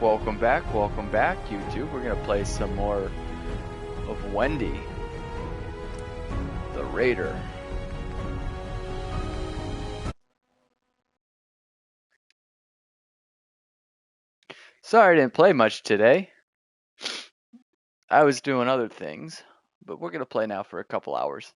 Welcome back, YouTube. We're gonna play some more of Wendy, the Raider. Sorry I didn't play much today. I was doing other things, but we're gonna play now for a couple hours.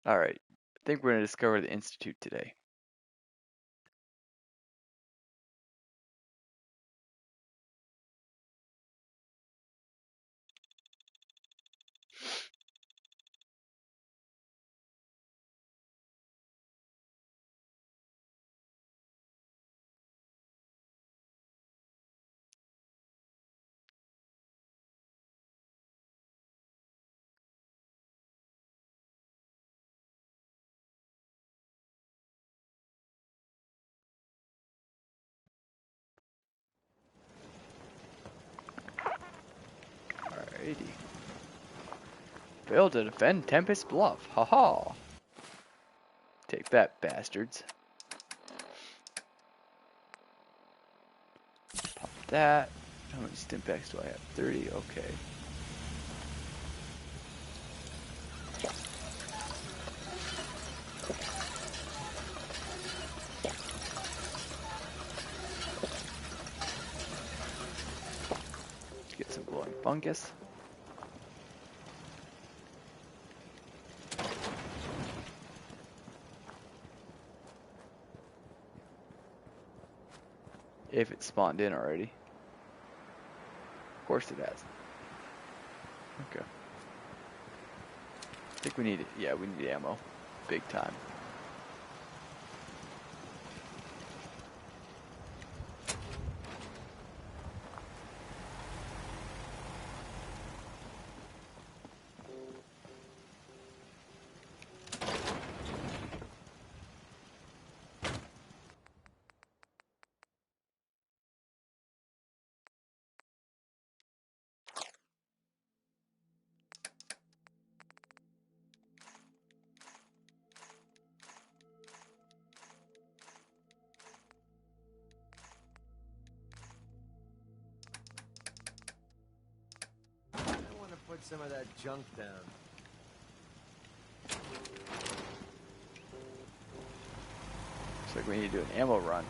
Alright, I think we're gonna discover the Institute today. Alrighty. Failed to defend Tempest Bluff. Haha. Take that, bastards. Pop that. How many stimpaks do I have? 30? Okay. Let's get some glowing fungus. If it spawned in already. Of course it has. Okay. I think we need it. Yeah, we need ammo. Big time. Put some of that junk down. Looks like we need to do an ammo run.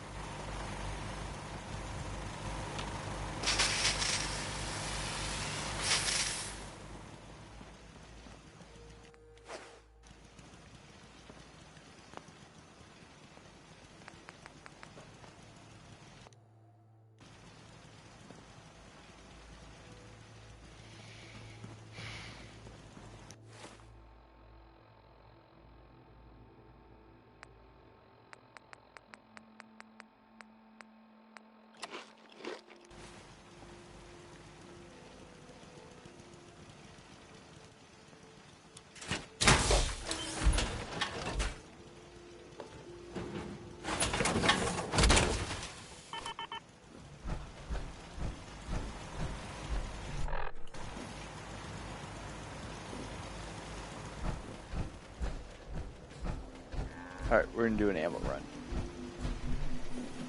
Alright, we're gonna do an ammo run.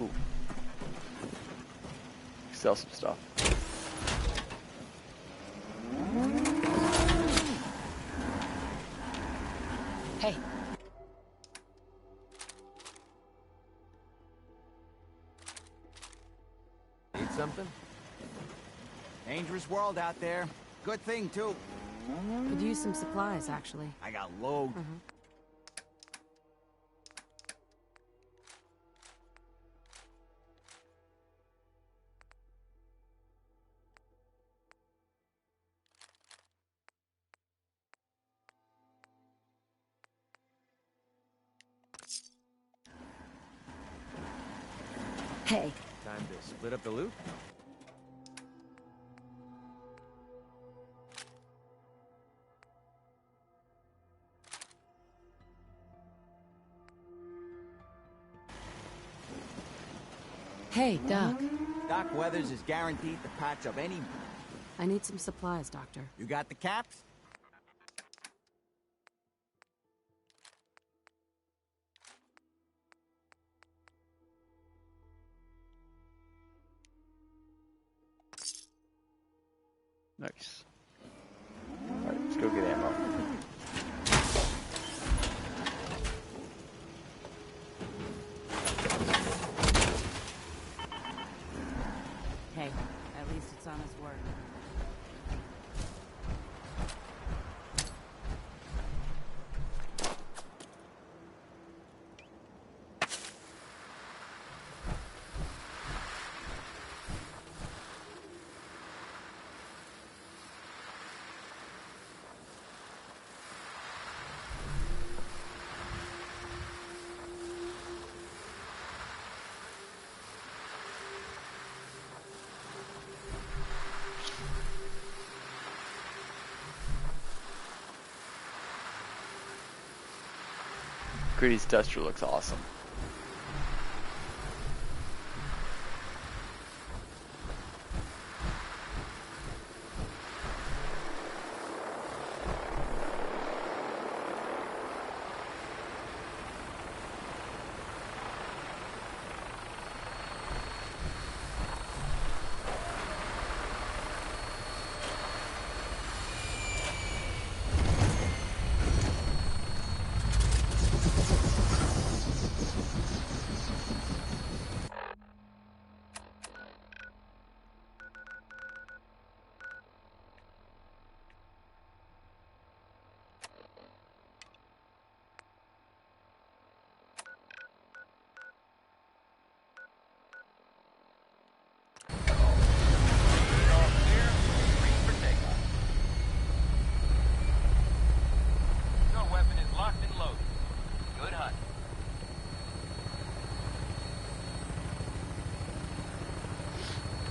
Ooh. Sell some stuff. Hey. Need something? Dangerous world out there. Good thing, too. Could use some supplies, actually. I got loads. Hey, Time to split up the loot? hey, Doc. Doc Weathers is guaranteed to patch up any... I need some supplies, Doctor. You got the caps? Nice. Alright, let's go get ammo. Hey, at least it's honest work. Gritty's duster looks awesome.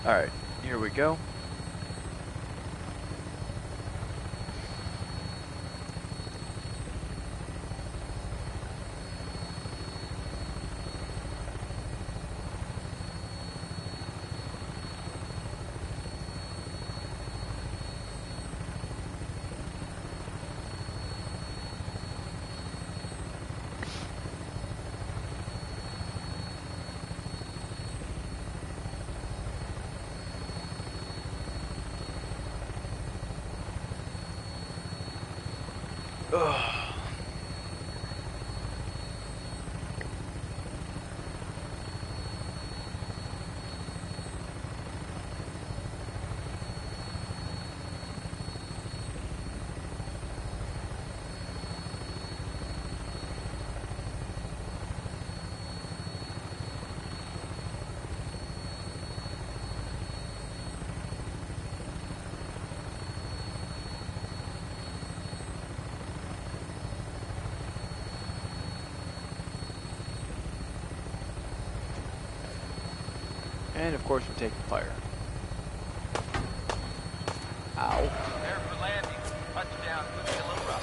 Alright, here we go. Ugh. And of course we're taking fire. Ow. There for landing. Touchdown could be a little rough.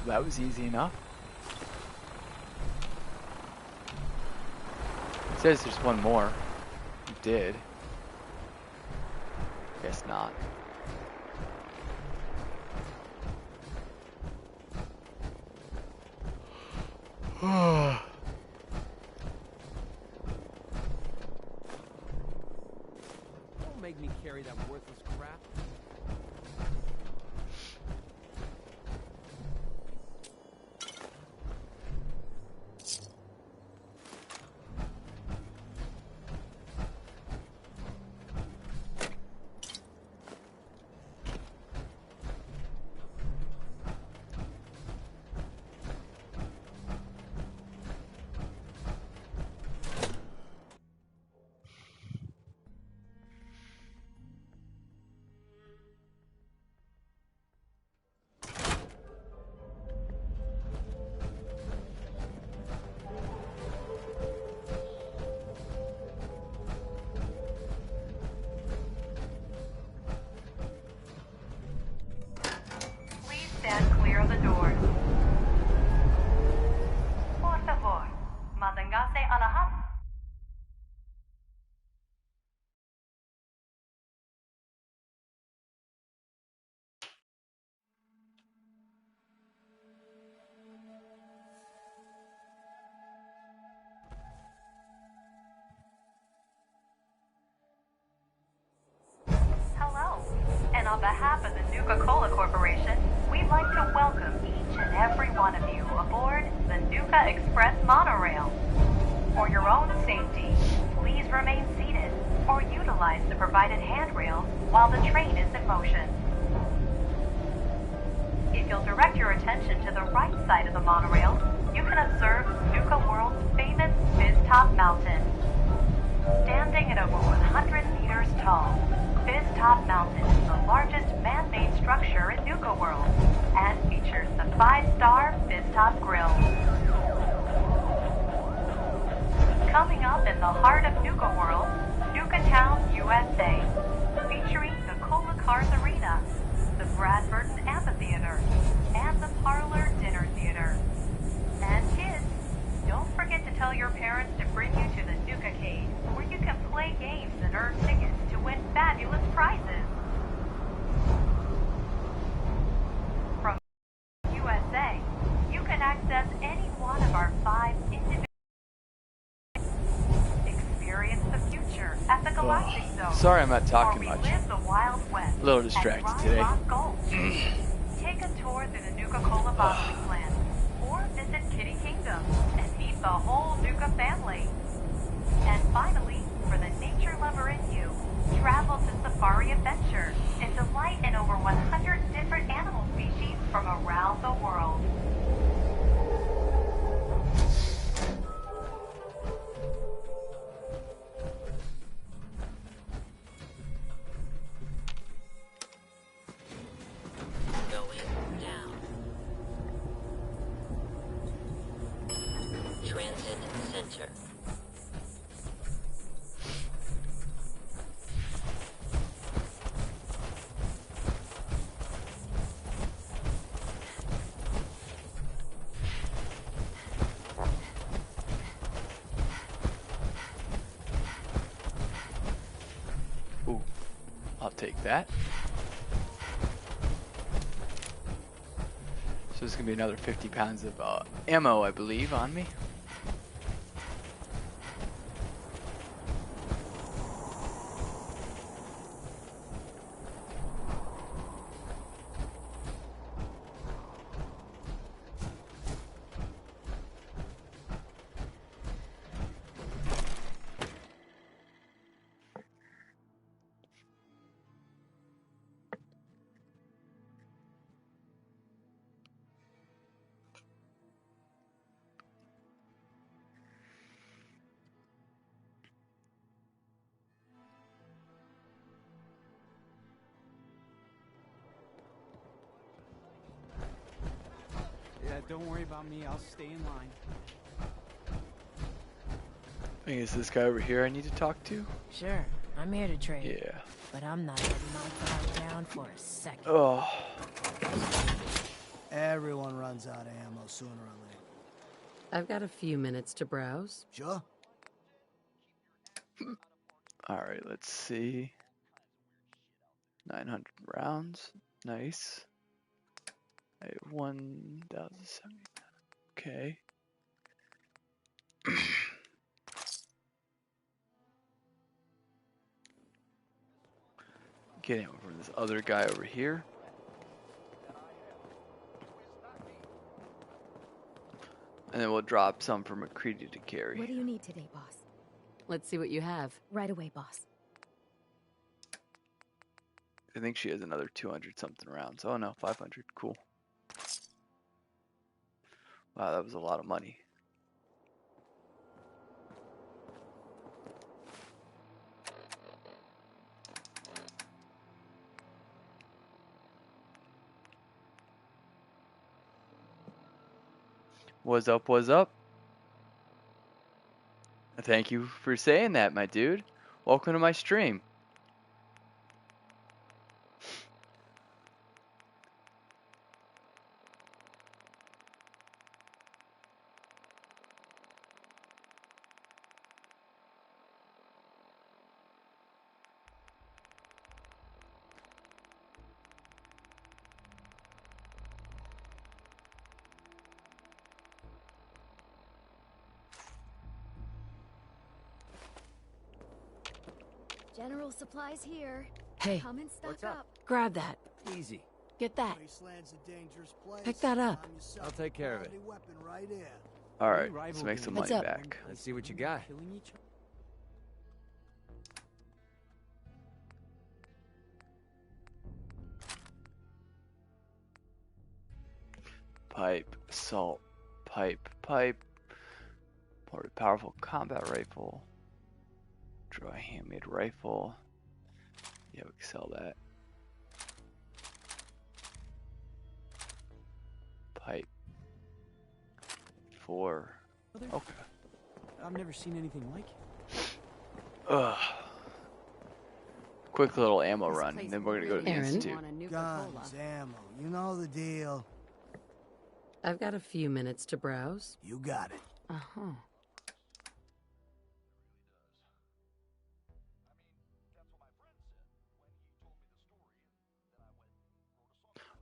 That was easy enough. It says there's one more. You did. Guess not. Don't make me carry that worthless crap. On behalf of the Nuka-Cola Corporation, we'd like to welcome each and every one of you aboard the Nuka Express monorail. For your own safety, please remain seated or utilize the provided handrails while the train is in motion. If you'll direct your attention to the right side of the monorail, you can observe Nuka World's famous Fizz Top Mountain. Standing at over 100 meters tall, Fizz Top Mountain is the largest man-made structure in Nuka World and features the 5-star Fizz Top Grill. Coming up in the heart of Nuka World, Nuka Town, USA, featuring the Cola Cars Arena, the Bradford Amphitheater, and the Parlor Dinner Theater. And kids, don't forget to tell your parents to bring you to the Nuka Cave, where you can play games and earn tickets to win fabulous prizes. From USA, you can access any one of our 5 individual. Experience the future at the Galactic Zone. Sorry I'm not talking much. Live the Wild West. A little distracted today. Take a tour through the Nuka-Cola bottling plant, or visit Kitty Kingdom and meet the whole Nuka family. And finally, for the nature lover in you, travel to Safari Adventure and delight in over 100 different animal species from around the world. Ooh, I'll take that. So there's gonna be another 50 pounds of ammo, I believe, on me. Yeah, don't worry about me. I'll stay in line. I think it's this guy over here I need to talk to. Sure, I'm here to trade. Yeah. But I'm not letting my guard down for a second. Oh. Everyone runs out of ammo sooner or later. I've got a few minutes to browse. Sure. Alright, let's see. 900 rounds. Nice. I have 1,070. Okay. Get him from this other guy over here. And then we'll drop some for McCready to carry. What do you need today, boss? Let's see what you have. Right away, boss. I think she has another 200 something rounds. Oh no, 500. Cool. Wow, that was a lot of money. What's up, what's up? Thank you for saying that, my dude. Welcome to my stream. General supplies here. Hey, Come and stock what's up? up. Grab that. Easy. Get that. Wasteland's a dangerous place. Pick that up. Find yourself I'll take a care of it. quality weapon right here. All right, Any let's rival make some What's money up? back. Let's see what you got. Killing each other. Pipe, assault, pipe, pipe. More powerful combat rifle. Draw a handmade rifle. Yeah, we can sell that. Pipe. 4. Okay. I've never seen anything like it. Ugh. Quick little ammo This run, place and then we're gonna go to the really institute. want a Nuka-Cola. Guns, ammo, you know the deal. I've got a few minutes to browse. You got it. Uh-huh.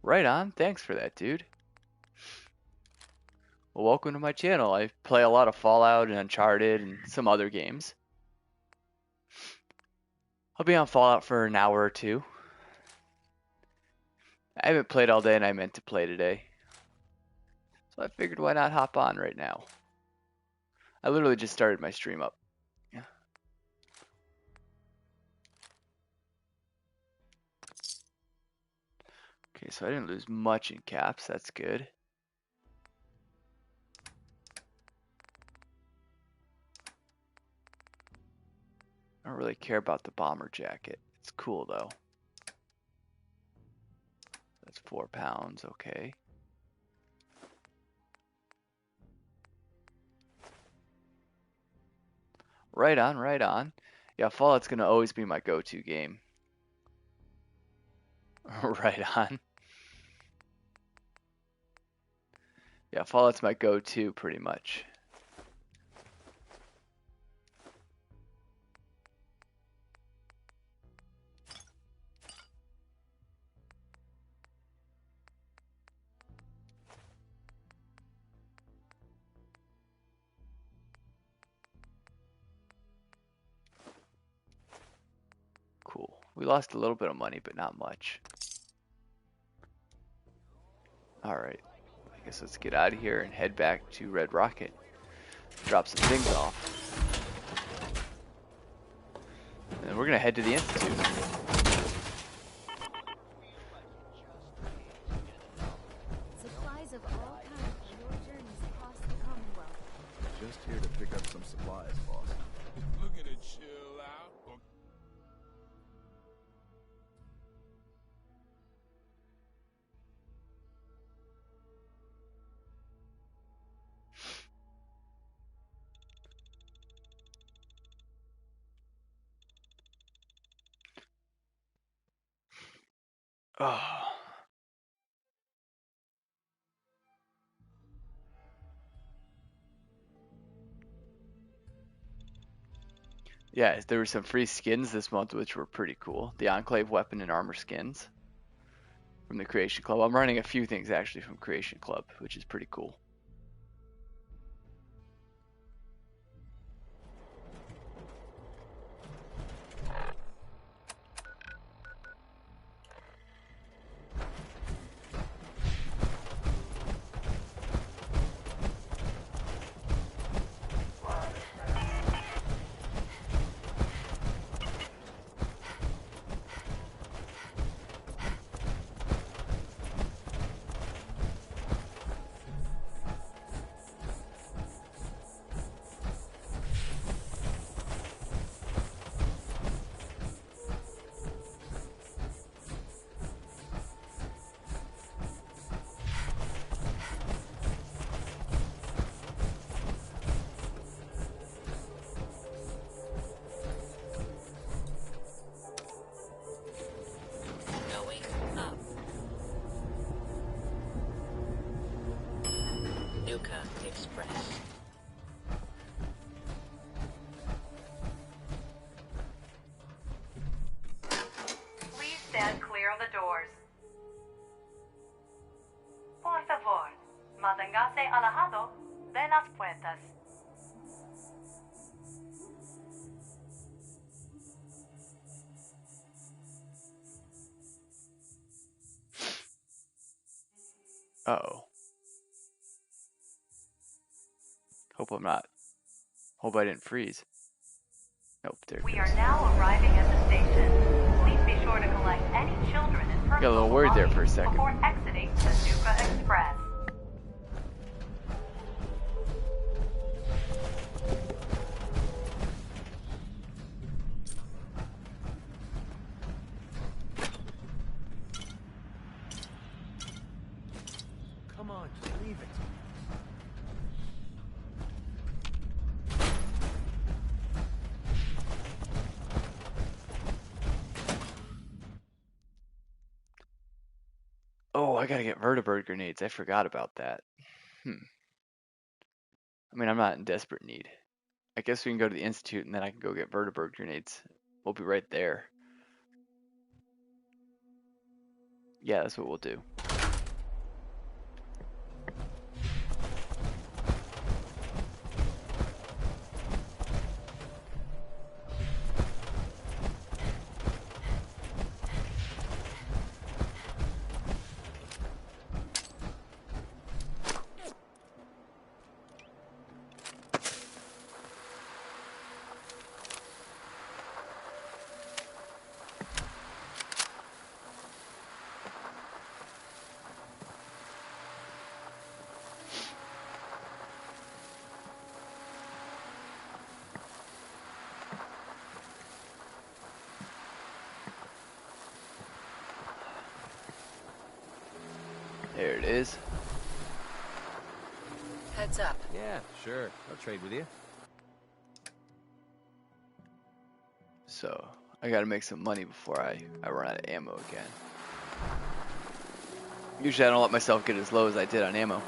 Right on. Thanks for that, dude. Well, welcome to my channel. I play a lot of Fallout and Uncharted and some other games. I'll be on Fallout for an hour or two. I haven't played all day and I meant to play today. So I figured why not hop on right now. I literally just started my stream up. Yeah. Okay, so I didn't lose much in caps. That's good. I don't really care about the bomber jacket. It's cool though. That's £4, okay. Right on, right on. Yeah, Fallout's gonna always be my go-to game. Right on. Yeah, Fallout's my go-to pretty much. Cool. We lost a little bit of money, but not much. Alright. I guess let's get out of here and head back to Red Rocket. Drop some things off. And then we're gonna head to the Institute. Supplies of all kinds for your journeys across the Commonwealth. Just here to pick up some supplies, boss. Looking to chill out or Oh. Yeah, there were some free skins this month, which were pretty cool. The Enclave weapon and armor skins from the Creation Club. I'm running a few things actually from Creation Club, which is pretty cool. Going up. Nuka Express. Please stand clear of the doors. Por favor, manténgase alejado de las puertas. Uh-oh. Hope I'm not. Hope I didn't freeze. Nope, there it We goes. are now arriving at the station. Please be sure to collect any children and Got a little personal worried there for a belongings second. before exiting the Nuka Express. Come on, just leave it. Oh, I gotta get vertibird grenades. I forgot about that. I mean, I'm not in desperate need. I guess we can go to the Institute and then I can go get vertibird grenades. We'll be right there. Yeah, that's what we'll do. There it is. Heads up. Yeah, sure. I'll trade with you. So, I gotta make some money before I run out of ammo again. Usually I don't let myself get as low as I did on ammo.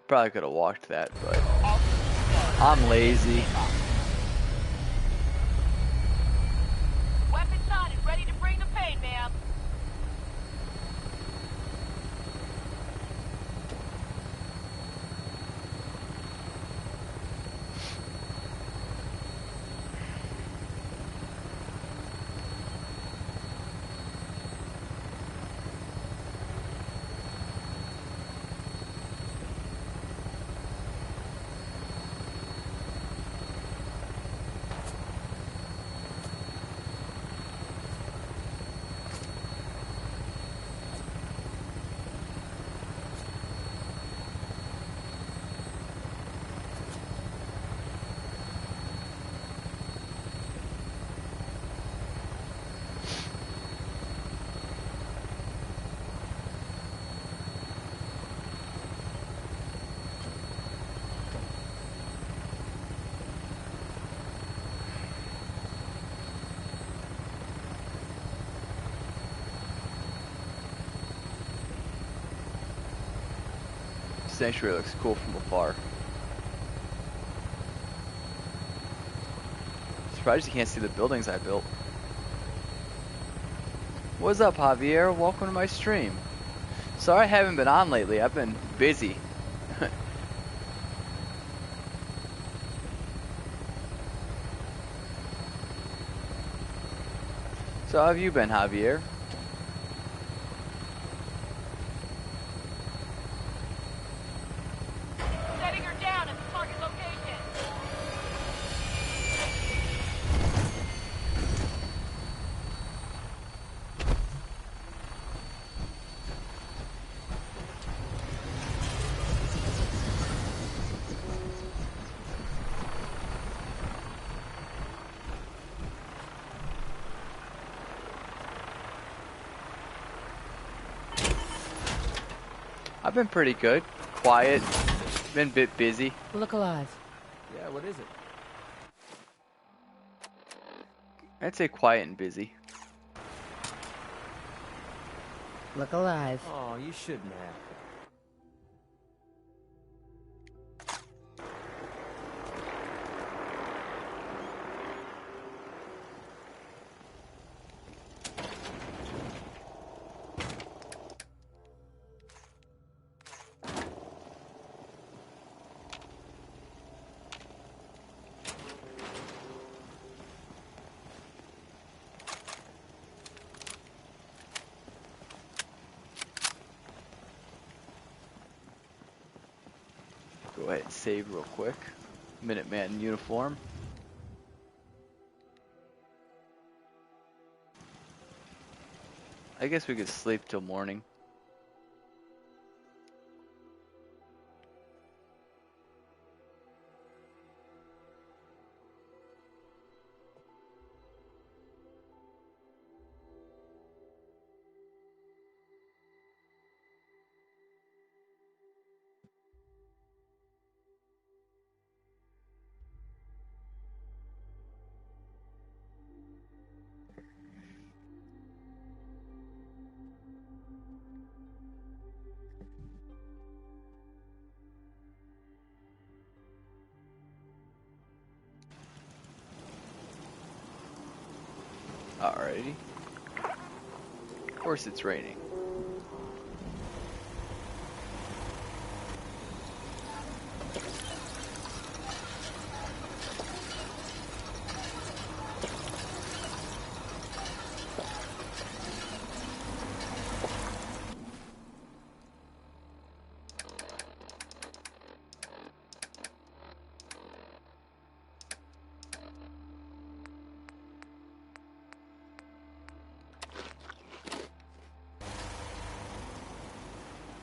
Probably could have walked that, but I'm lazy. Weapons on and ready to bring the pain, ma'am. Sanctuary looks cool from afar. Surprised you can't see the buildings I built. What's up, Javier? Welcome to my stream. Sorry I haven't been on lately. I've been busy. So how have you been, Javier? Setting her down at the target location. I've been pretty good. Quiet. Been a bit busy. Look alive. Yeah, what is it? I'd say quiet and busy. Look alive. Oh, you shouldn't have. save real quick. Minuteman uniform. I guess we could sleep till morning. Alrighty. Of course it's raining.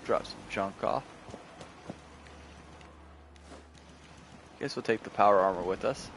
Drop some junk off. Guess we'll take the power armor with us.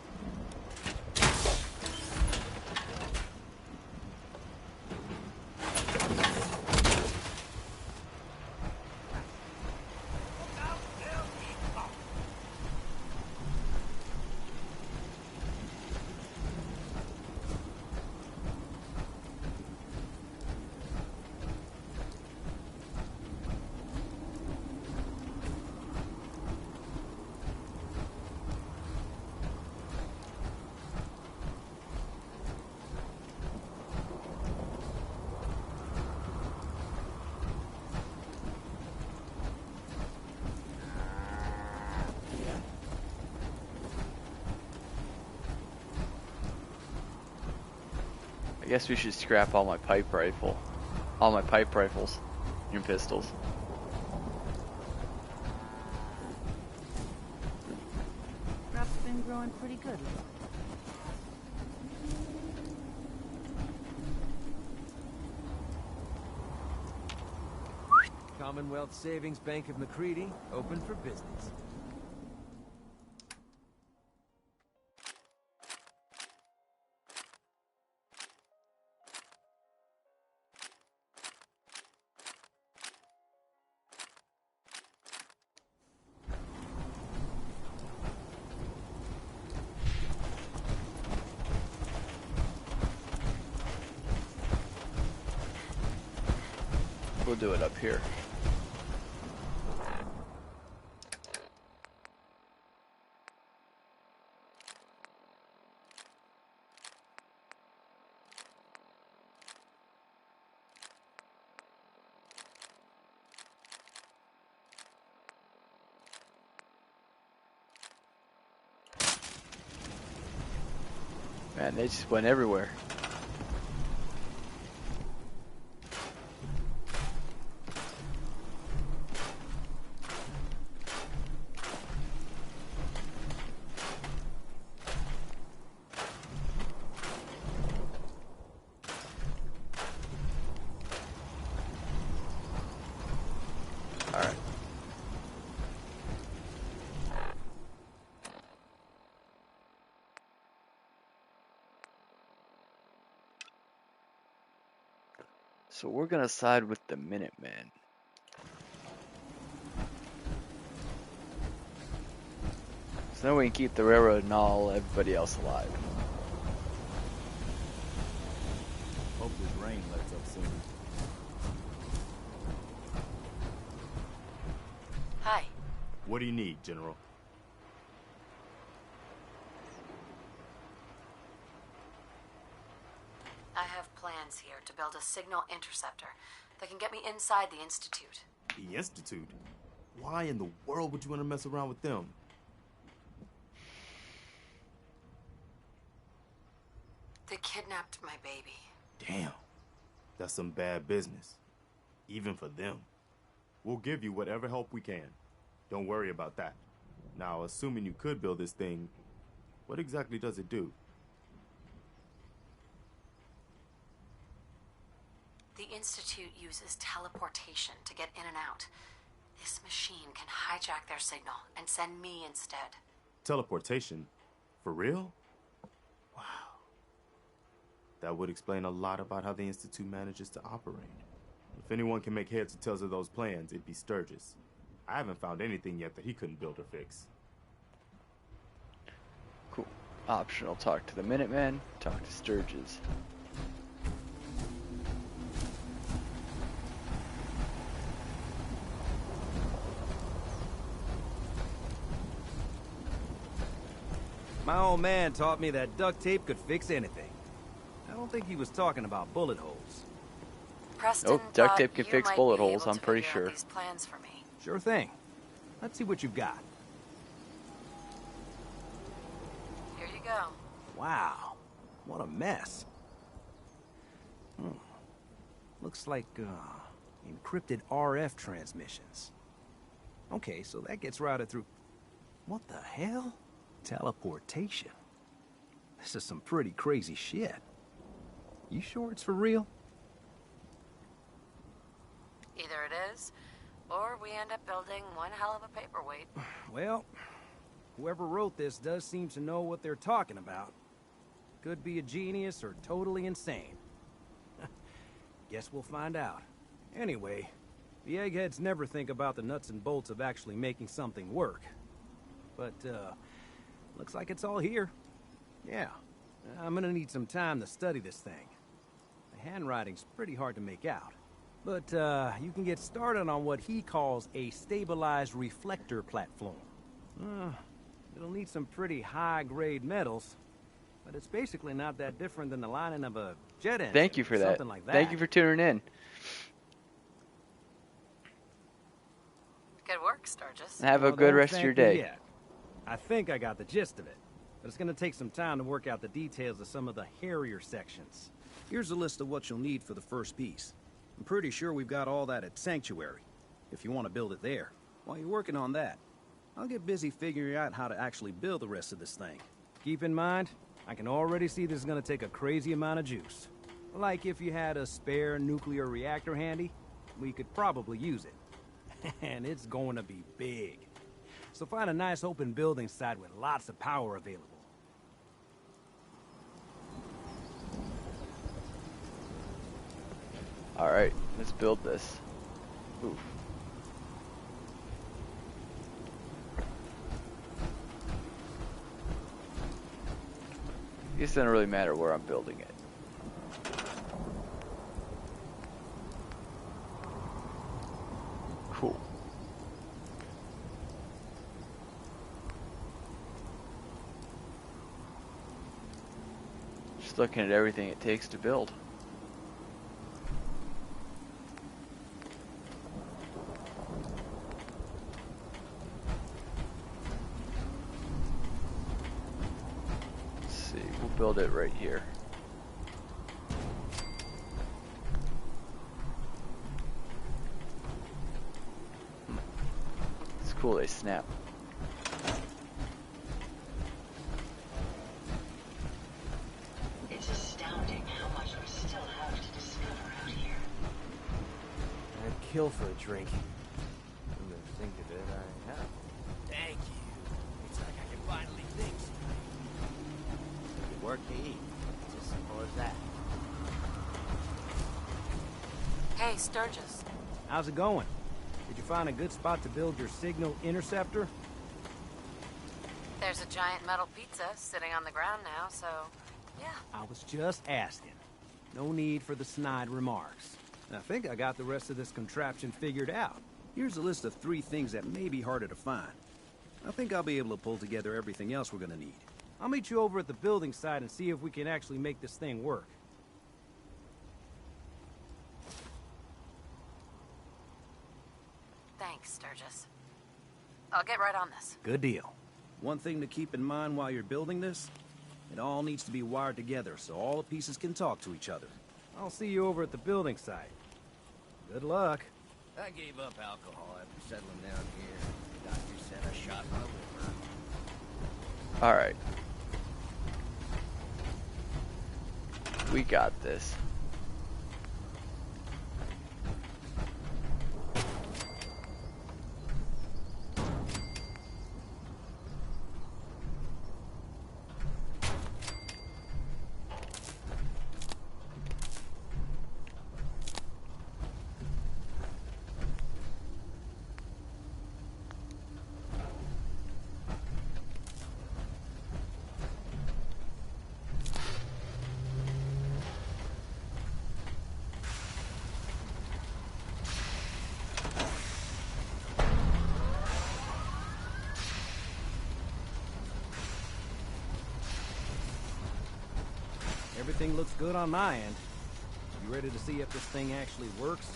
I guess we should scrap all my pipe rifles and pistols. Crop's been growing pretty good lately. Commonwealth Savings Bank of McCready, open for business. We'll do it up here. Man, they just went everywhere. Alright. So we're gonna side with the Minutemen. So then we can keep the railroad and all everybody else alive. Hope this rain lets up soon. Hi. What do you need, General? I have plans here to build a signal interceptor that can get me inside the Institute. The Institute? Why in the world would you want to mess around with them? They kidnapped my baby. Damn. That's some bad business. Even for them. We'll give you whatever help we can. Don't worry about that. Now, assuming you could build this thing, what exactly does it do? The Institute uses teleportation to get in and out. This machine can hijack their signal and send me instead. Teleportation? For real? Wow. That would explain a lot about how the Institute manages to operate. If anyone can make heads or tails of those plans, it'd be Sturgis. I haven't found anything yet that he couldn't build or fix. Cool. Optional, talk to the Minutemen, talk to Sturgis. My old man taught me that duct tape could fix anything. I don't think he was talking about bullet holes. Preston, Nope, duct tape thought can you fix might bullet be holes, able I'm to pretty figure out sure. these plans for me. Sure thing. Let's see what you've got. Here you go. Wow, what a mess. Looks like encrypted RF transmissions. Okay, so that gets routed through... What the hell? Teleportation. This is some pretty crazy shit. You sure it's for real? Either it is, or we end up building one hell of a paperweight. Well, whoever wrote this does seem to know what they're talking about. Could be a genius or totally insane. Guess we'll find out. Anyway, the eggheads never think about the nuts and bolts of actually making something work. But, looks like it's all here. Yeah, I'm gonna need some time to study this thing. The handwriting's pretty hard to make out. But, you can get started on what he calls a stabilized reflector platform. It'll need some pretty high-grade metals, but it's basically not that different than the lining of a jet engine. Thank you for that. Something like that. Thank you for tuning in. Good work, Sturgis. Have a Well, good don't rest of thank your me day. yet. I think I got the gist of it, but it's gonna take some time to work out the details of some of the hairier sections. Here's a list of what you'll need for the first piece. I'm pretty sure we've got all that at Sanctuary, if you want to build it there. While you're working on that, I'll get busy figuring out how to actually build the rest of this thing. Keep in mind, I can already see this is gonna take a crazy amount of juice. Like if you had a spare nuclear reactor handy, we could probably use it. And it's going to be big. So find a nice open building site with lots of power available. Alright, let's build this. Oof. I guess it doesn't really matter where I'm building it. Cool. Just looking at everything it takes to build. Let's see, we'll build it right here. It's cool, they snap. It's astounding how much we still have to discover out here. I'd kill for a drink. Come to think of it, I have. Thank you. It's like I can finally think. Good work to eat. It's as simple as that. Hey, Sturgis. How's it going? Did you find a good spot to build your signal interceptor? There's a giant metal pizza sitting on the ground now, so yeah. I was just asking. No need for the snide remarks. I think I got the rest of this contraption figured out. Here's a list of 3 things that may be harder to find. I think I'll be able to pull together everything else we're gonna need. I'll meet you over at the building site and see if we can actually make this thing work. Thanks, Sturgis. I'll get right on this. Good deal. One thing to keep in mind while you're building this, it all needs to be wired together so all the pieces can talk to each other. I'll see you over at the building site. Good luck. I gave up alcohol after settling down here. The doctor said I shot my liver. Alright. We got this. Everything looks good on my end. You ready to see if this thing actually works?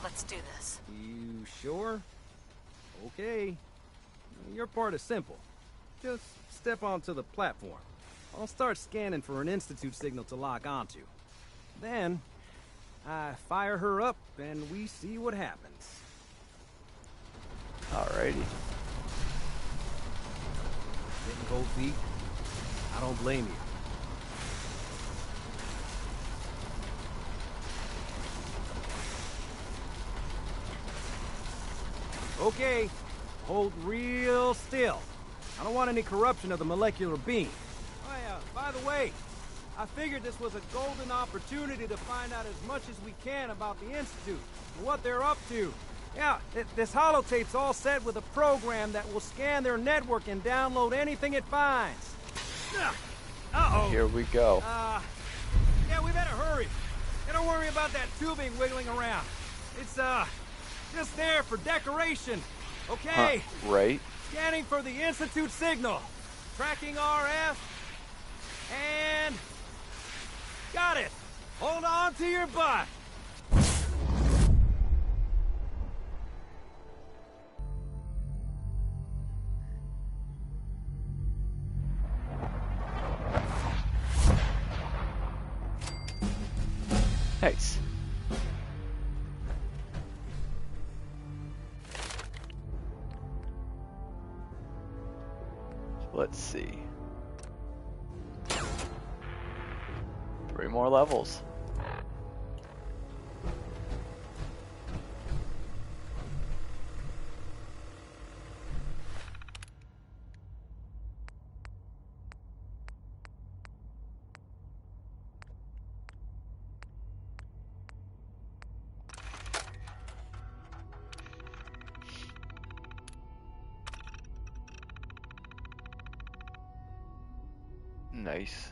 Let's do this. You sure? Okay. Your part is simple. Just step onto the platform. I'll start scanning for an Institute signal to lock onto. Then, I fire her up and we see what happens. Alrighty. Getting cold feet? I don't blame you. Okay, hold real still. I don't want any corruption of the molecular beam. Oh yeah, by the way, I figured this was a golden opportunity to find out as much as we can about the Institute and what they're up to. Yeah, this holotape's all set with a program that will scan their network and download anything it finds. Uh-oh. Here we go. Yeah, we better hurry. And don't worry about that tubing wiggling around. It's, just there for decoration. Okay? Right. Scanning for the Institute signal. Tracking RF. And... got it. Hold on to your butt. Nice. Let's see. 3 more levels. Nice.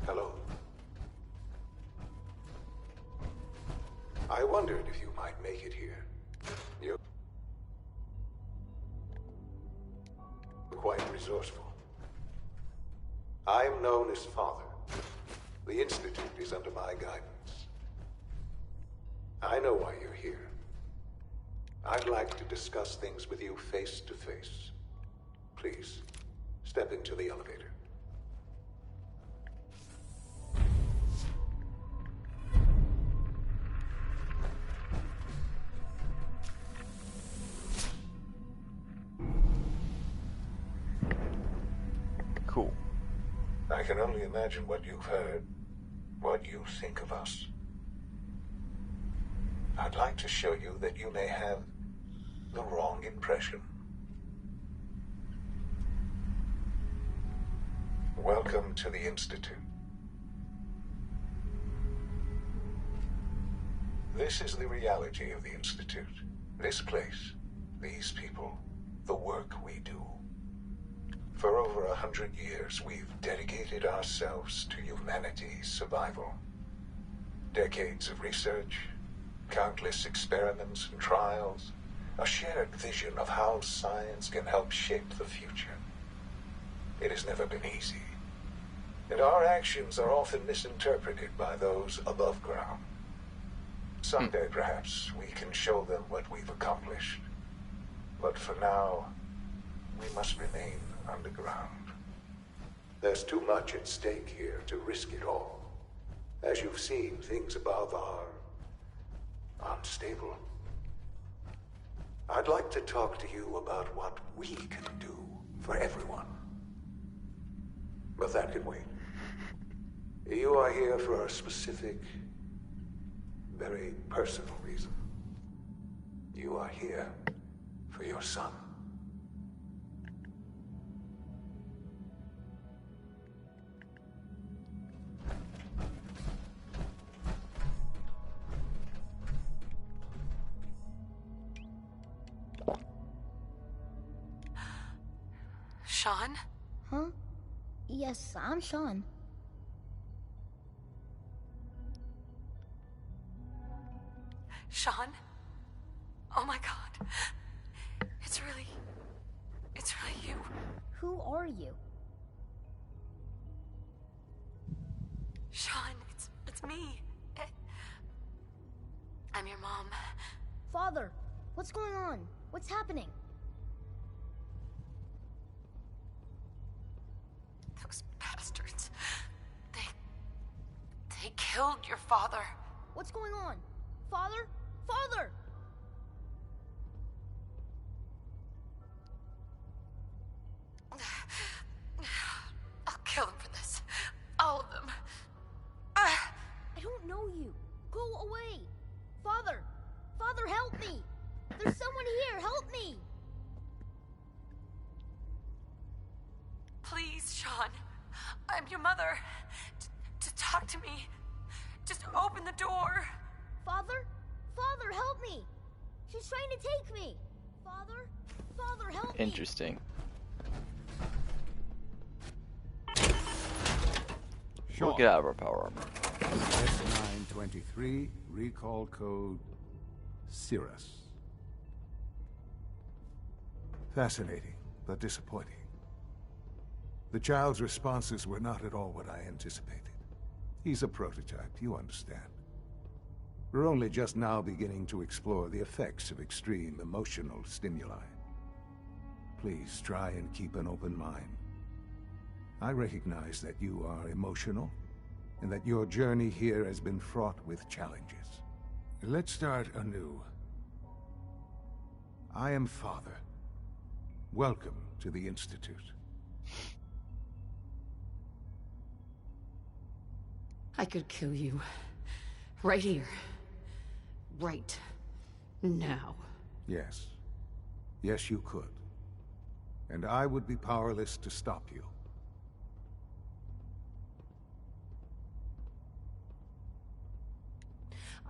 Hello. I wondered if you might make it here. You're quite resourceful. I'm known as Father. The Institute is under my guidance. I know why you're here. I'd like to discuss things with you face to face. Please, step into the elevator. Cool. I can only imagine what you've heard, what you think of us. I'd like to show you that you may have the wrong impression. Welcome to the Institute. This is the reality of the Institute. This place, these people, the work we do. For over 100 years, we've dedicated ourselves to humanity's survival. Decades of research, countless experiments and trials, a shared vision of how science can help shape the future. It has never been easy, and our actions are often misinterpreted by those above ground. Someday, perhaps, we can show them what we've accomplished. But for now, we must remain underground. There's too much at stake here to risk it all. As you've seen, things above are unstable. I'd like to talk to you about what we can do for everyone. But that can wait. You are here for a specific, very personal reason. You are here for your son. Sean? Huh? Yes, I'm Sean. Sean? Oh my god. It's really you. Who are you? Sean, it's me. I'm your mom. Father, what's going on? What's happening? Those bastards. They killed your father. What's going on? Father? Father! I'll kill them for this. All of them. I don't know you. Go away. Father! Father, help me! There's someone here. Help me! Please, Sean. I'm your mother. To talk to me. Just open the door. Father? Father, help me! She's trying to take me! Father? Father, help me! Interesting. We'll get out of our power armor. S923, recall code Cirrus. Fascinating, but disappointing. The child's responses were not at all what I anticipated. He's a prototype, you understand. We're only just now beginning to explore the effects of extreme emotional stimuli. Please try and keep an open mind. I recognize that you are emotional, and that your journey here has been fraught with challenges. Let's start anew. I am Father. Welcome to the Institute. I could kill you. Right here. Right now. Yes. Yes, you could. And I would be powerless to stop you.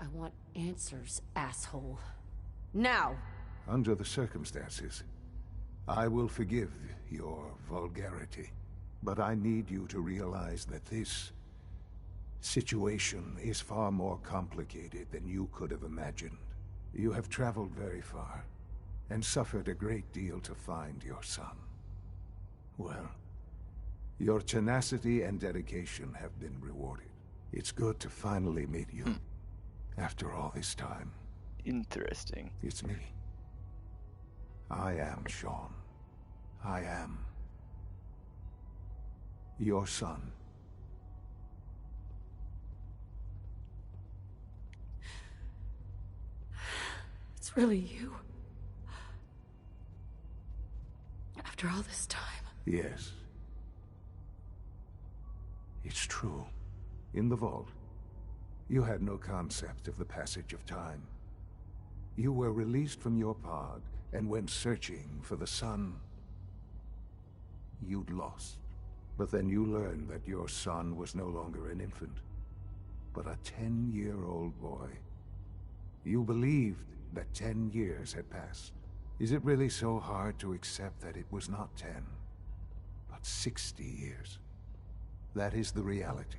I want answers, asshole. Now! Under the circumstances, I will forgive your vulgarity. But I need you to realize that this situation is far more complicated than you could have imagined. You have traveled very far, and suffered a great deal to find your son. Well, your tenacity and dedication have been rewarded. It's good to finally meet you, after all this time. Interesting. It's me. I am Sean. I am your son. It's really you. After all this time. Yes. It's true. In the vault, you had no concept of the passage of time. You were released from your pod and went searching for the son you'd lost. But then you learned that your son was no longer an infant, but a 10-year-old boy. You believed that 10 years had passed. Is it really so hard to accept that it was not 10, but 60 years? That is the reality,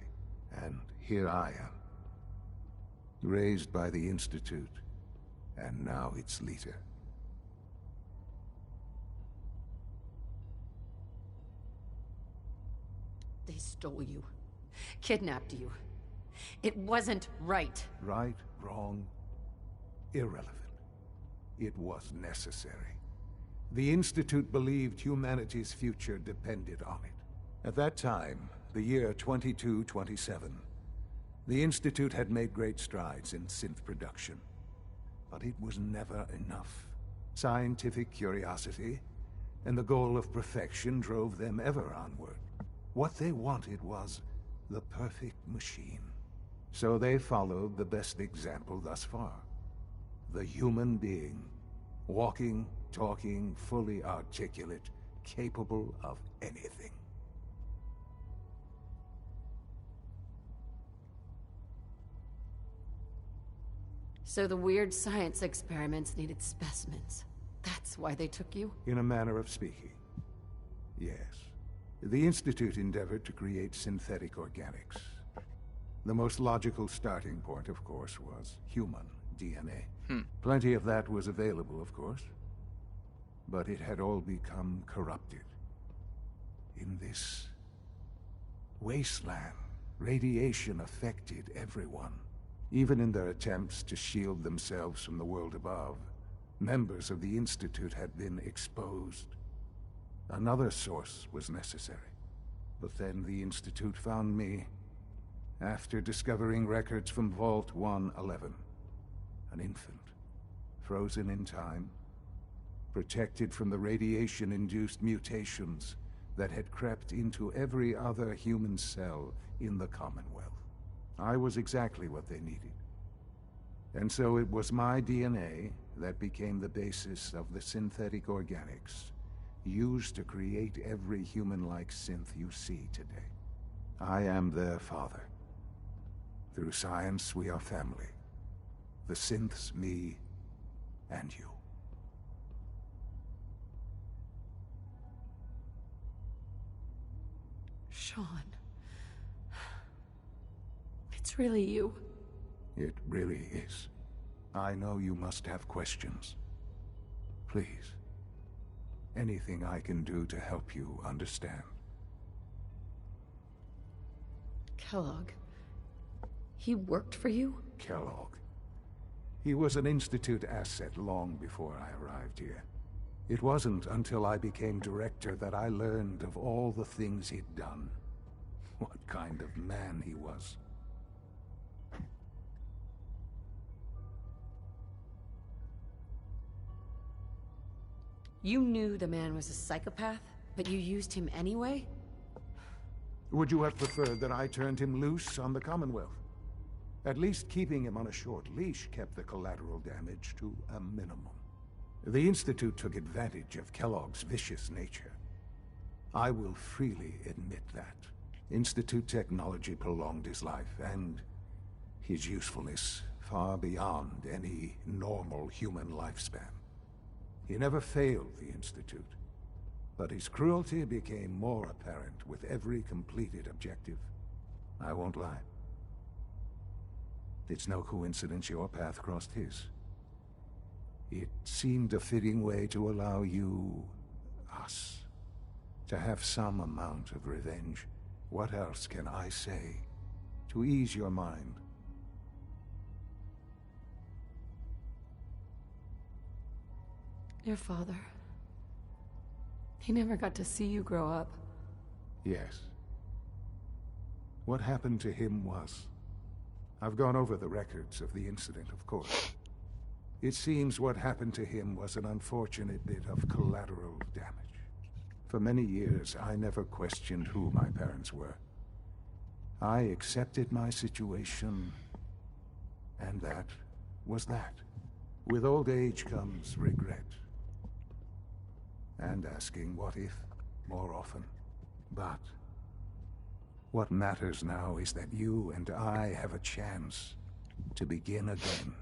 and here I am, raised by the Institute, and now its leader. They stole you. Kidnapped you. It wasn't right. Right, wrong, irrelevant. It was necessary. The Institute believed humanity's future depended on it. At that time, the year 2227, the Institute had made great strides in synth production. But it was never enough. Scientific curiosity and the goal of perfection drove them ever onward. What they wanted was the perfect machine. So they followed the best example thus far. The human being. Walking, talking, fully articulate, capable of anything. So the weird science experiments needed specimens. That's why they took you? In a manner of speaking, yes. The Institute endeavored to create synthetic organics. The most logical starting point, of course, was human DNA. Plenty of that was available, of course. But it had all become corrupted. In this wasteland, radiation affected everyone. Even in their attempts to shield themselves from the world above, members of the Institute had been exposed. Another source was necessary. But then the Institute found me after discovering records from Vault 111. An infant, frozen in time, protected from the radiation-induced mutations that had crept into every other human cell in the Commonwealth. I was exactly what they needed. And so it was my DNA that became the basis of the synthetic organics used to create every human-like synth you see today. I am their father. Through science, we are family. The synths, me, and you. Sean. It's really you. It really is. I know you must have questions. Please. Anything I can do to help you understand. Kellogg. He worked for you? Kellogg. He was an Institute asset long before I arrived here. It wasn't until I became director that I learned of all the things he'd done. What kind of man he was. You knew the man was a psychopath, but you used him anyway? Would you have preferred that I turned him loose on the Commonwealth? At least keeping him on a short leash kept the collateral damage to a minimum. The Institute took advantage of Kellogg's vicious nature. I will freely admit that. Institute technology prolonged his life, and his usefulness far beyond any normal human lifespan. He never failed the Institute, but his cruelty became more apparent with every completed objective. I won't lie. It's no coincidence your path crossed his. It seemed a fitting way to allow you, us, to have some amount of revenge. What else can I say to ease your mind? Your father. He never got to see you grow up. Yes. What happened to him was... I've gone over the records of the incident, of course. It seems what happened to him was an unfortunate bit of collateral damage. For many years, I never questioned who my parents were. I accepted my situation, and that was that. With old age comes regret. And asking what if more often. But what matters now is that you and I have a chance to begin again.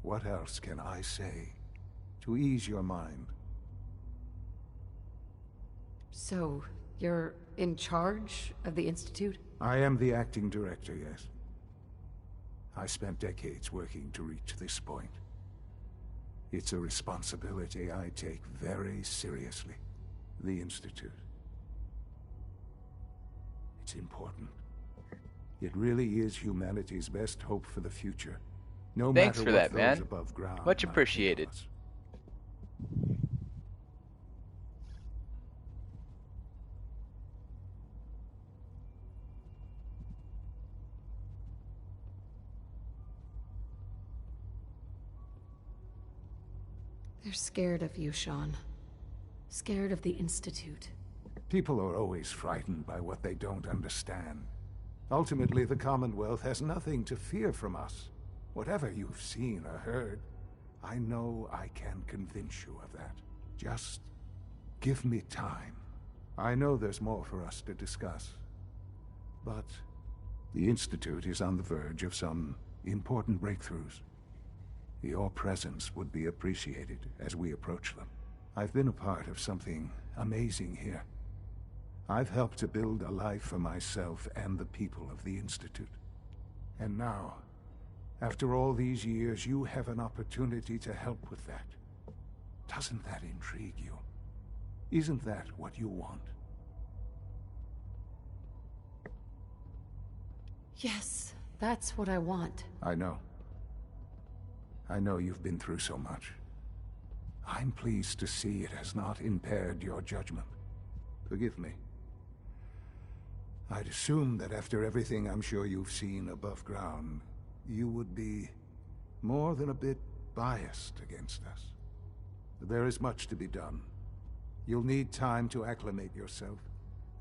What else can I say to ease your mind? So, you're in charge of the Institute? I am the acting director, yes. I spent decades working to reach this point. It's a responsibility I take very seriously. The Institute. It's important. It really is humanity's best hope for the future. No Thanks matter for what that, man. those above ground Much might appreciated. think of us. They're scared of you, Sean. Scared of the Institute. People are always frightened by what they don't understand. Ultimately, the Commonwealth has nothing to fear from us. Whatever you've seen or heard, I know I can convince you of that. Just give me time. I know there's more for us to discuss. But the Institute is on the verge of some important breakthroughs. Your presence would be appreciated as we approach them. I've been a part of something amazing here. I've helped to build a life for myself and the people of the Institute. And now, after all these years, you have an opportunity to help with that. Doesn't that intrigue you? Isn't that what you want? Yes, that's what I want. I know. I know you've been through so much. I'm pleased to see it has not impaired your judgment. Forgive me. I'd assume that after everything I'm sure you've seen above ground, you would be more than a bit biased against us. There is much to be done. You'll need time to acclimate yourself,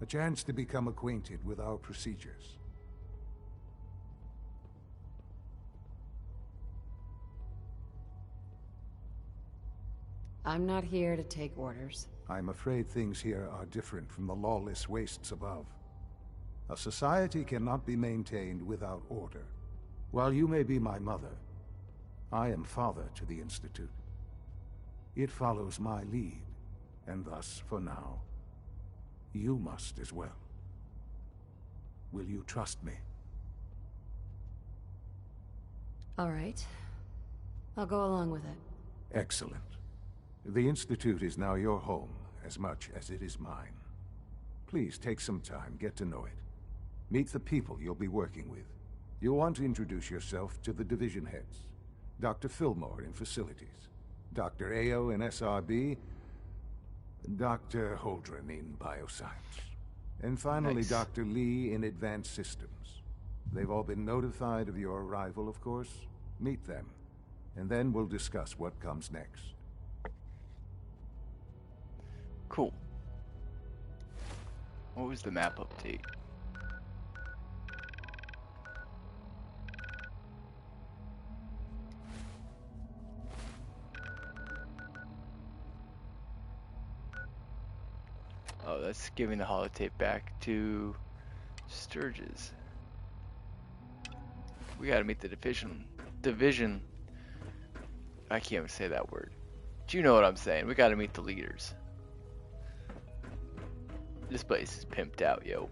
a chance to become acquainted with our procedures. I'm not here to take orders. I'm afraid things here are different from the lawless wastes above. A society cannot be maintained without order. While you may be my mother, I am father to the Institute. It follows my lead, and thus, for now, you must as well. Will you trust me? All right. I'll go along with it. Excellent. The Institute is now your home, as much as it is mine. Please take some time, get to know it. Meet the people you'll be working with. You'll want to introduce yourself to the division heads. Dr. Fillmore in Facilities, Dr. Ayo in SRB, Dr. Holdren in Bioscience. And finally, Nice. Dr. Lee in Advanced Systems. They've all been notified of your arrival, of course. Meet them, and then we'll discuss what comes next. Cool. What was the map update? Oh, that's giving the holotape back to Sturgis. We gotta meet the division. I can't even say that word. Do you know what I'm saying? We gotta meet the leaders. This place is pimped out, yo.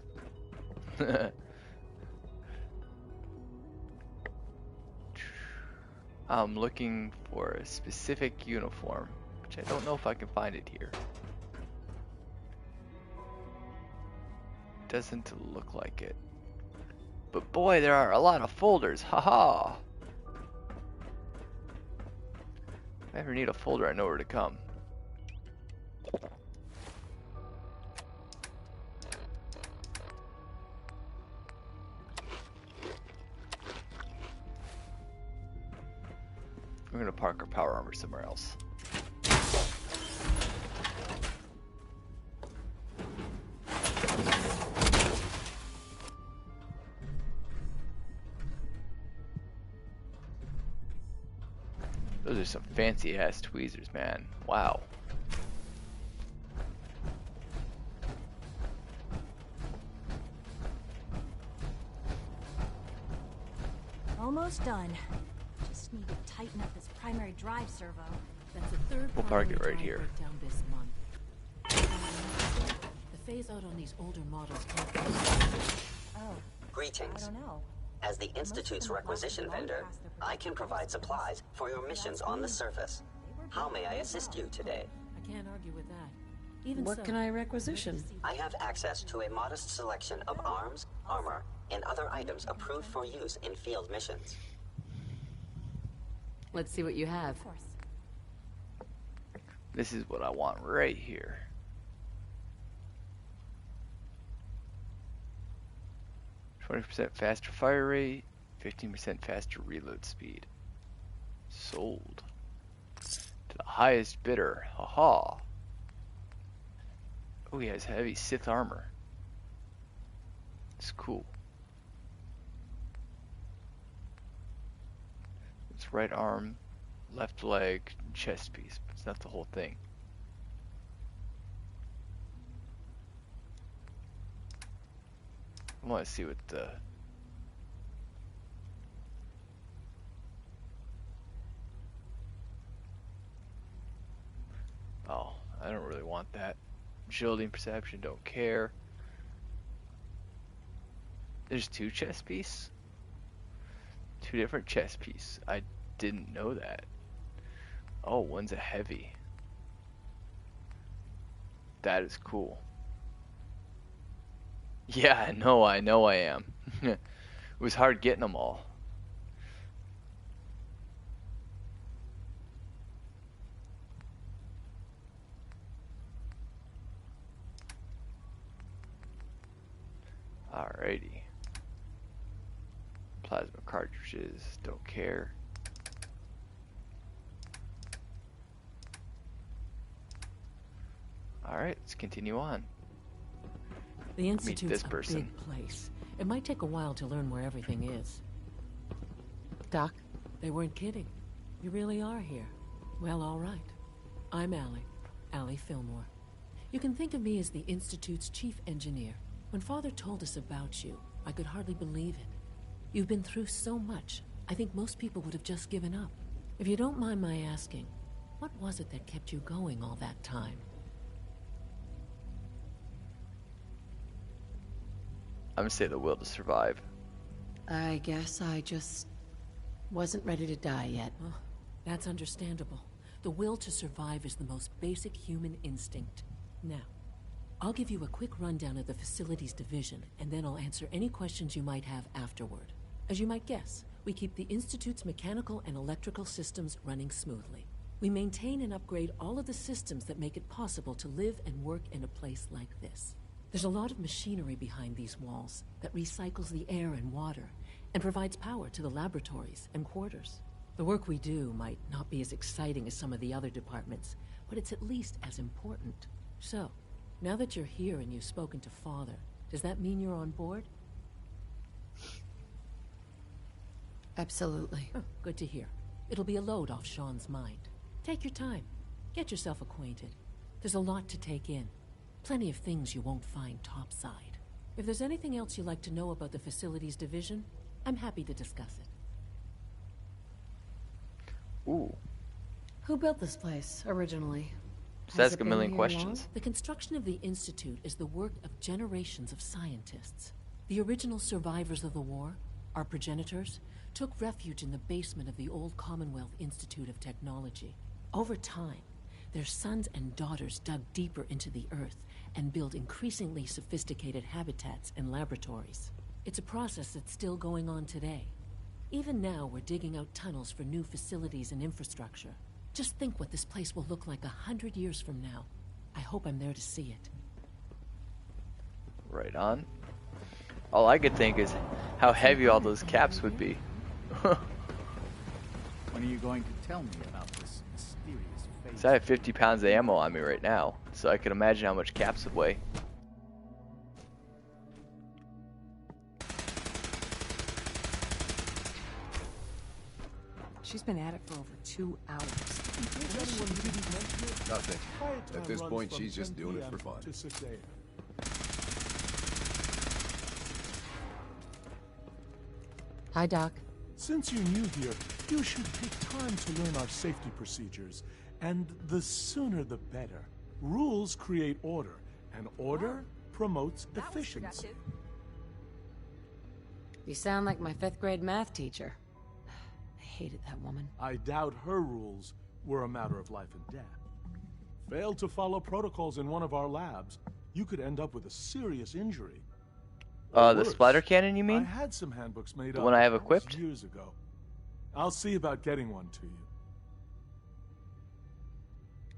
I'm looking for a specific uniform, which I don't know if I can find it here. Doesn't look like it. But boy, there are a lot of folders. Haha. If I ever need a folder, I know where to come. We're gonna park our power armor somewhere else. Those are some fancy ass tweezers, man. Wow. Almost done. Just need to tighten up this primary drive servo. That's the third We'll park it primary right drive here. breakdown this month. The phase out on these older models can't be. Oh. Greetings. I don't know. As the Institute's requisition vendor, I can provide supplies for your missions on the surface. How may I assist you today? I can't argue with that. Even What so, can I requisition? I have access to a modest selection of arms, armor, and other items approved for use in field missions. Let's see what you have. This is what I want right here. 20% faster fire rate, 15% faster reload speed. Sold. To the highest bidder. Haha. Oh, he has heavy Sith armor. It's cool. It's right arm, left leg, chest piece, but it's not the whole thing. I want to see what the... Oh, I don't really want that. Agility and perception, don't care. There's 2 chest piece? 2 different chest piece. I didn't know that. Oh, one's a heavy. That is cool. Yeah, I know I am. It was hard getting them all. Alrighty. Plasma cartridges, don't care. Alright, let's continue on. The Institute's Meet this a person. big place. It might take a while to learn where everything is. Doc? They weren't kidding. You really are here. Well, all right. I'm Allie Fillmore. You can think of me as the Institute's chief engineer. When Father told us about you, I could hardly believe it. You've been through so much, I think most people would have just given up. If you don't mind my asking, what was it that kept you going all that time? I'm gonna say the will to survive. I guess I just wasn't ready to die yet. Oh, that's understandable. The will to survive is the most basic human instinct. Now, I'll give you a quick rundown of the facilities division, and then I'll answer any questions you might have afterward. As you might guess, we keep the Institute's mechanical and electrical systems running smoothly. We maintain and upgrade all of the systems that make it possible to live and work in a place like this. There's a lot of machinery behind these walls that recycles the air and water and provides power to the laboratories and quarters. The work we do might not be as exciting as some of the other departments, but it's at least as important. So, now that you're here and you've spoken to Father, does that mean you're on board? Absolutely. Oh, good to hear. It'll be a load off Sean's mind. Take your time. Get yourself acquainted. There's a lot to take in. Plenty of things you won't find topside. If there's anything else you'd like to know about the facilities division, I'm happy to discuss it. Ooh. Who built this place, originally? Just ask a million questions. The construction of the Institute is the work of generations of scientists. The original survivors of the war, our progenitors, took refuge in the basement of the old Commonwealth Institute of Technology. Over time, their sons and daughters dug deeper into the earth and built increasingly sophisticated habitats and laboratories. It's a process that's still going on today. Even now, we're digging out tunnels for new facilities and infrastructure. Just think what this place will look like 100 years from now. I hope I'm there to see it. Right on. All I could think is how heavy all those caps would be. When are you going to tell me about this mysterious phase? So I have 50 pounds of ammo on me right now, so I can imagine how much caps would weigh. She's been at it for over 2 hours. Nothing. At this point, she's just doing it for fun. Hi, Doc. Since you're new here, you should take time to learn our safety procedures. And the sooner the better. Rules create order, and order promotes efficiency. You sound like my 5th grade math teacher. I hated that woman. I doubt her rules were a matter of life and death. Failed to follow protocols in one of our labs, you could end up with a serious injury. The splatter cannon, you mean? I had some handbooks made The up. one I have That was equipped? years ago. I'll see about getting one to you.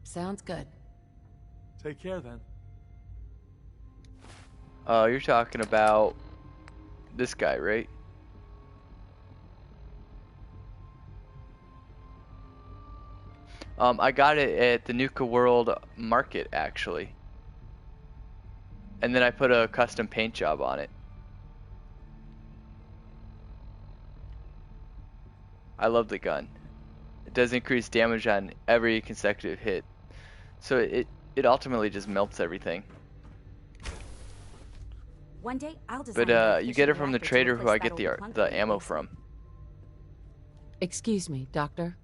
Sounds good. Take care then. You're talking about this guy, right? I got it at the Nuka World Market, actually. And then I put a custom paint job on it. I love the gun. It does increase damage on every consecutive hit. So it ultimately just melts everything. One day I'll design But you get it from the trader who I get the ammo from. Excuse me, Doctor.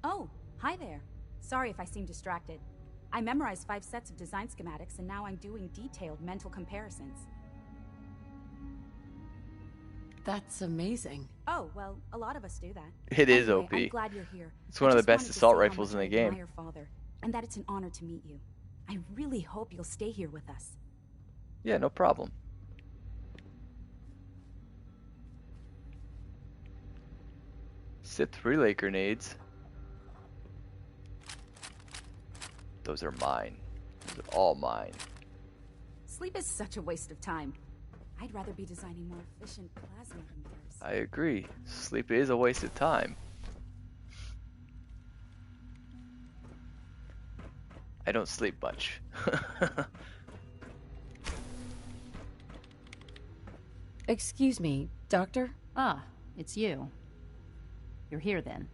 Oh, hi there. Sorry if I seem distracted. I memorized 5 sets of design schematics and now I'm doing detailed mental comparisons. That's amazing. Oh, well, a lot of us do that. It is Anyway, OP. I'm glad you're here. It's one of the I just best wanted to assault say how rifles in much the I game. admire Father, and that it's an honor to meet you. I really hope you'll stay here with us. Yeah, no problem. Sith relay grenades. Those are mine. Those are all mine. Sleep is such a waste of time. I'd rather be designing more efficient plasma emitters. I agree. Sleep is a waste of time. I don't sleep much. Excuse me, Doctor? Ah, it's you. You're here then.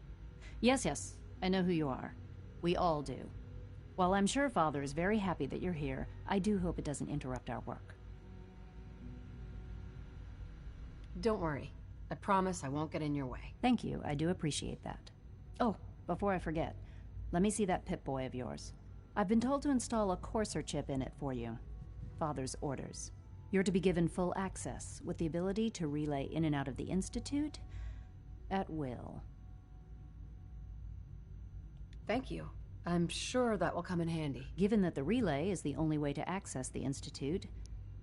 Yes, I know who you are. We all do. While I'm sure Father is very happy that you're here, I do hope it doesn't interrupt our work. Don't worry. I promise I won't get in your way. Thank you, I do appreciate that. Oh, before I forget, let me see that Pip-Boy of yours. I've been told to install a Courser chip in it for you. Father's orders. You're to be given full access, with the ability to relay in and out of the Institute at will. Thank you. I'm sure that will come in handy. Given that the relay is the only way to access the Institute,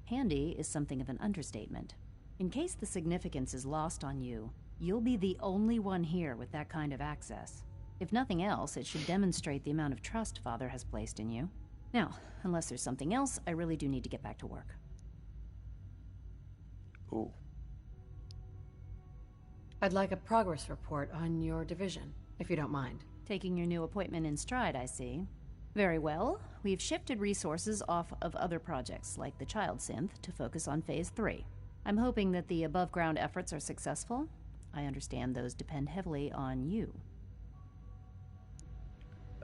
handy is something of an understatement. In case the significance is lost on you, you'll be the only one here with that kind of access. If nothing else, it should demonstrate the amount of trust Father has placed in you. Now, unless there's something else, I really do need to get back to work. Ooh. I'd like a progress report on your division, if you don't mind. Taking your new appointment in stride, I see. Very well. We've shifted resources off of other projects, like the Child Synth, to focus on Phase 3. I'm hoping that the above-ground efforts are successful. I understand those depend heavily on you.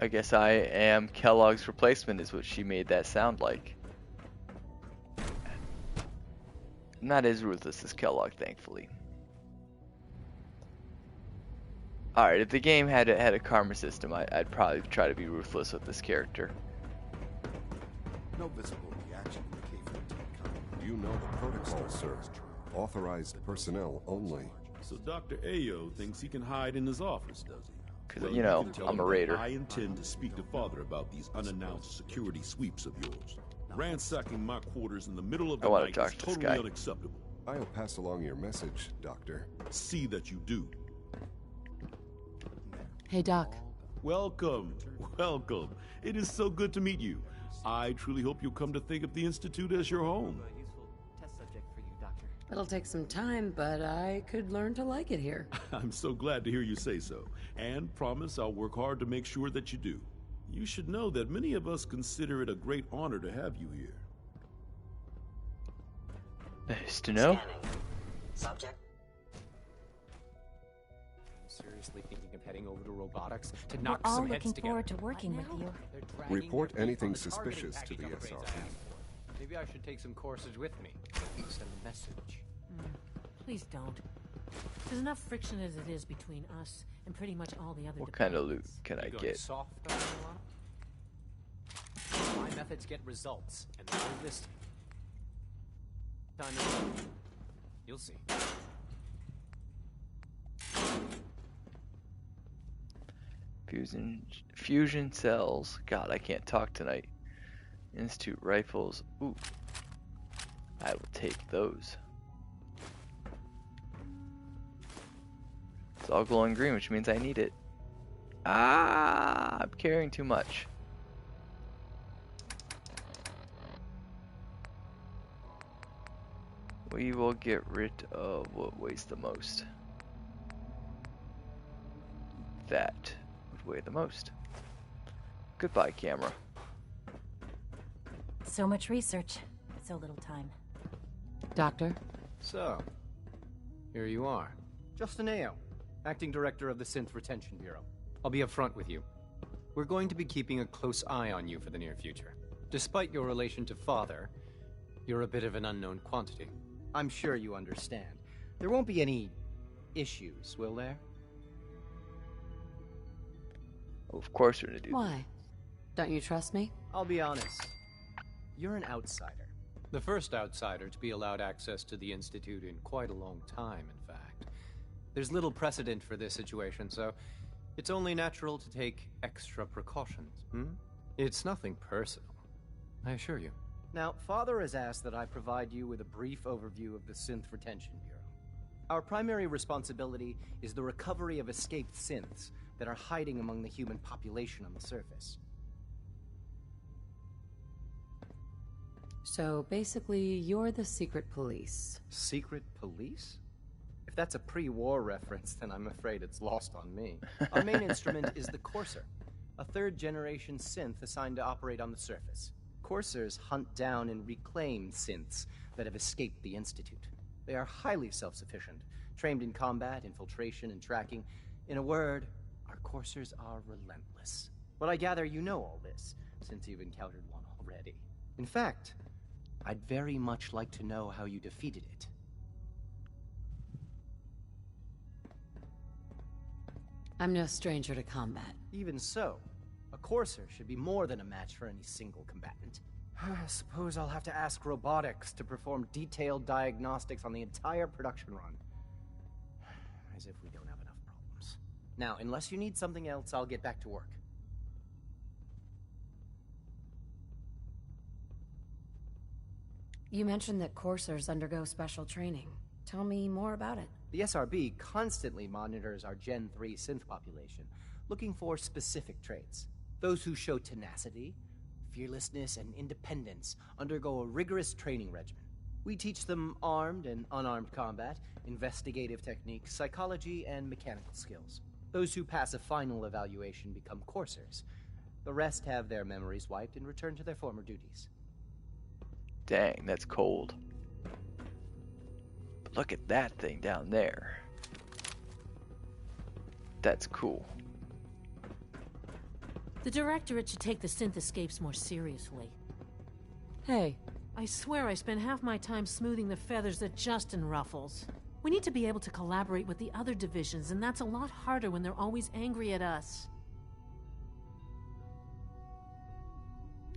I guess I am Kellogg's replacement, is what she made that sound like. Not as ruthless as Kellogg, thankfully. Alright, if the game had a karma system, I'd probably try to be ruthless with this character. No visible reaction indicated. You know the protocol, sir. Authorized personnel only. So Dr. Ayo thinks he can hide in his office, does he? Because, you know, I'm a raider. I intend to speak to Father about these unannounced security sweeps of yours. Ransacking my quarters in the middle of the night is totally unacceptable. I'll pass along your message, Doctor. See that you do. Hey, Doc. Welcome. Welcome. It is so good to meet you. I truly hope you'll come to think of the Institute as your home. It'll take some time, but I could learn to like it here. I'm so glad to hear you say so, and promise I'll work hard to make sure that you do. You should know that many of us consider it a great honor to have you here. Nice to know. Subject. I'm seriously thinking of heading over to robotics to knock We're all some heads looking together. forward to working with you. Report anything suspicious to the SRE. Maybe I should take some courses with me. Send a message. Please don't. There's enough friction as it is between us and pretty much all the other What kind of loot can I get? Soft on my My methods get results, and they're listed. Time to... You'll see. Fusion cells. God, I can't talk tonight. Institute rifles. Ooh. I will take those. It's all glowing green, which means I need it. Ah, I'm carrying too much. We will get rid of what weighs the most. That would weigh the most. Goodbye, camera. So much research, so little time. Doctor? So, here you are. Justin Ayo, Acting Director of the Synth Retention Bureau. I'll be upfront with you. We're going to be keeping a close eye on you for the near future. Despite your relation to Father, you're a bit of an unknown quantity. I'm sure you understand. There won't be any issues, will there? Of course we're gonna do. Why? Don't you trust me? I'll be honest. You're an outsider. The first outsider to be allowed access to the Institute in quite a long time, in fact. There's little precedent for this situation, so it's only natural to take extra precautions. It's nothing personal, I assure you. Now, Father has asked that I provide you with a brief overview of the Synth Retention Bureau. Our primary responsibility is the recovery of escaped synths that are hiding among the human population on the surface. So basically, you're the secret police. Secret police? If that's a pre-war reference, then I'm afraid it's lost on me. Our main instrument is the Courser, a third-generation synth assigned to operate on the surface. Coursers hunt down and reclaim synths that have escaped the Institute. They are highly self-sufficient, trained in combat, infiltration, and tracking. In a word, our Coursers are relentless. But I gather you know all this, since you've encountered one already. In fact, I'd very much like to know how you defeated it. I'm no stranger to combat. Even so, a Courser should be more than a match for any single combatant. I suppose I'll have to ask robotics to perform detailed diagnostics on the entire production run. As if we don't have enough problems. Now, unless you need something else, I'll get back to work. You mentioned that coursers undergo special training. Tell me more about it. The SRB constantly monitors our Gen 3 synth population, looking for specific traits. Those who show tenacity, fearlessness, and independence undergo a rigorous training regimen. We teach them armed and unarmed combat, investigative techniques, psychology, and mechanical skills. Those who pass a final evaluation become coursers. The rest have their memories wiped and return to their former duties. Dang, that's cold. But look at that thing down there. That's cool. The Directorate should take the synth escapes more seriously. Hey. I swear I spend half my time smoothing the feathers that Justin ruffles. We need to be able to collaborate with the other divisions, and that's a lot harder when they're always angry at us.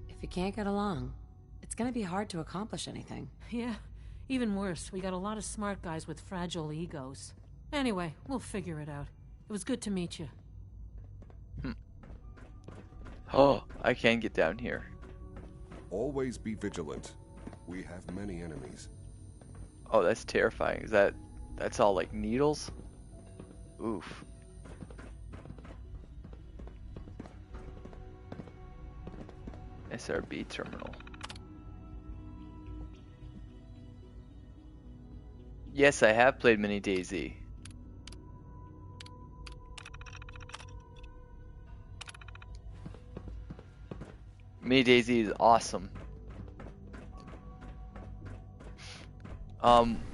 If you can't get along, it's gonna be hard to accomplish anything. Yeah, even worse, we got a lot of smart guys with fragile egos. Anyway, we'll figure it out. It was good to meet you. Oh, I can get down here. Always be vigilant. We have many enemies. Oh, that's terrifying. Is that's all like needles? Oof. SRB terminal. Yes, I have played Mini DayZ. Mini DayZ is awesome.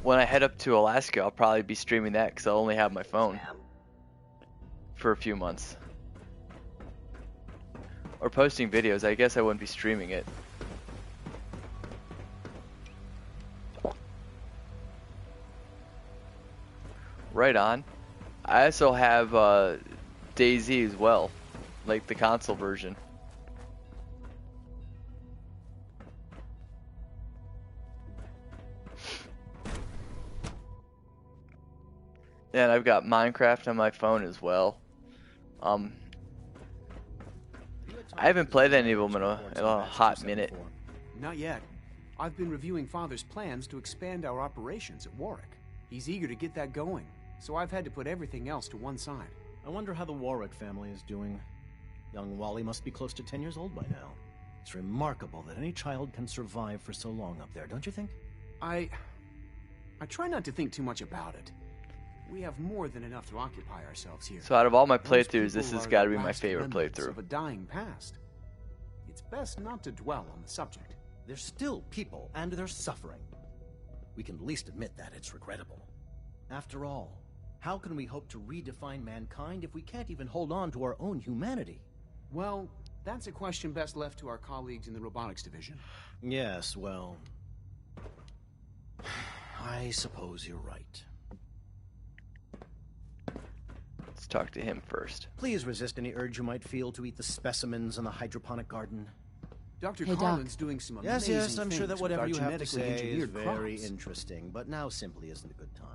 When I head up to Alaska, I'll probably be streaming that because I'll only have my phone for a few months. Or posting videos. I guess I wouldn't be streaming it. Right on. I also have DayZ as well, like the console version. And I've got Minecraft on my phone as well. I haven't played any of them in a hot minute. Not yet. I've been reviewing Father's plans to expand our operations at Warwick. He's eager to get that going, so I've had to put everything else to one side. I wonder how the Warwick family is doing. Young Wally must be close to 10 years old by now. It's remarkable that any child can survive for so long up there, don't you think? I try not to think too much about it. We have more than enough to occupy ourselves here. So out of all my Those playthroughs, this people has are got to the be my last favorite remnants playthrough. Of a dying past. It's best not to dwell on the subject. They're still people, and they're suffering. We can at least admit that it's regrettable. After all, how can we hope to redefine mankind if we can't even hold on to our own humanity? Well, that's a question best left to our colleagues in the robotics division. Yes, well... I suppose you're right. Let's talk to him first. Please resist any urge you might feel to eat the specimens in the hydroponic garden. Dr. Hey, Carlin's doing some amazing Yes, I'm sure that things whatever with you our have to genetically say is engineered very crops. interesting, but now simply isn't a good time.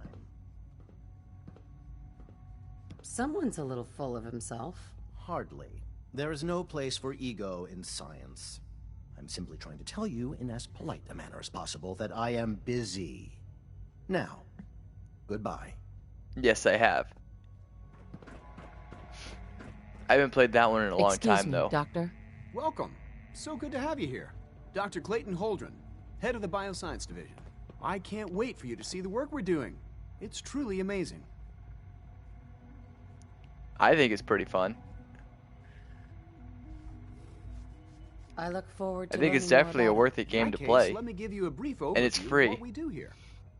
Someone's a little full of himself. Hardly. There is no place for ego in science. I'm simply trying to tell you in as polite a manner as possible that I am busy. Now, goodbye. Yes, I have. I haven't played that one in a long time, though. Doctor. Welcome. So good to have you here. Dr. Clayton Holdren, head of the Bioscience Division. I can't wait for you to see the work we're doing. It's truly amazing. I think it's pretty fun. I look forward to I think it's learning more definitely a about it. worth it game In to that play. case, let me give you a brief overview And it's of free. what we do here.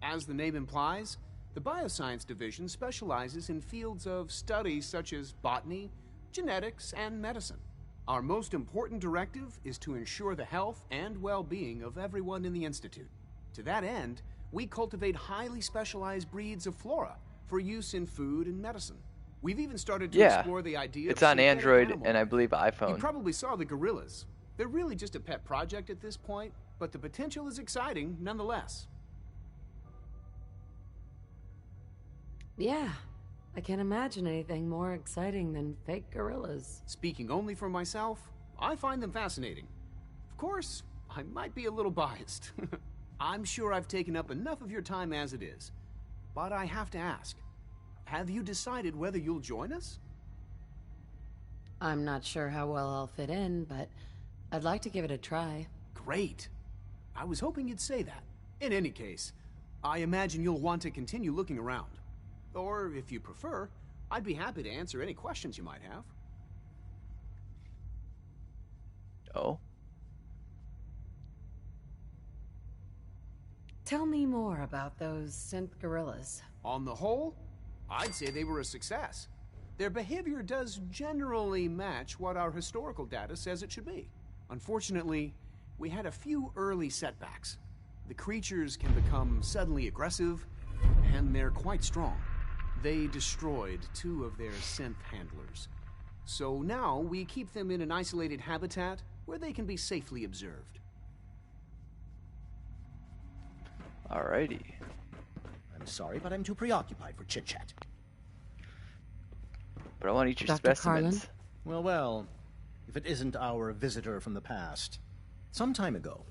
As the name implies, the Bioscience Division specializes in fields of study such as botany, genetics, and medicine. Our most important directive is to ensure the health and well-being of everyone in the Institute. To that end, we cultivate highly specialized breeds of flora for use in food and medicine. We've even started to explore the idea it's of on synthetic Android animal and I life. believe You iPhone. probably saw the gorillas. They're really just a pet project at this point, but the potential is exciting nonetheless. Yeah, I can't imagine anything more exciting than fake gorillas. Speaking only for myself, I find them fascinating. Of course, I might be a little biased. I'm sure I've taken up enough of your time as it is. But I have to ask, have you decided whether you'll join us? I'm not sure how well I'll fit in, but I'd like to give it a try. Great. I was hoping you'd say that. In any case, I imagine you'll want to continue looking around. Or, if you prefer, I'd be happy to answer any questions you might have. Oh? Tell me more about those synth gorillas. On the whole, I'd say they were a success. Their behavior does generally match what our historical data says it should be. Unfortunately, we had a few early setbacks. The creatures can become suddenly aggressive, and they're quite strong. They destroyed 2 of their synth handlers. So now we keep them in an isolated habitat where they can be safely observed. Alrighty. I'm sorry, but I'm too preoccupied for chit-chat. But I want to eat your Dr. specimens. Carlin? Well, if it isn't our visitor from the past. Some time ago,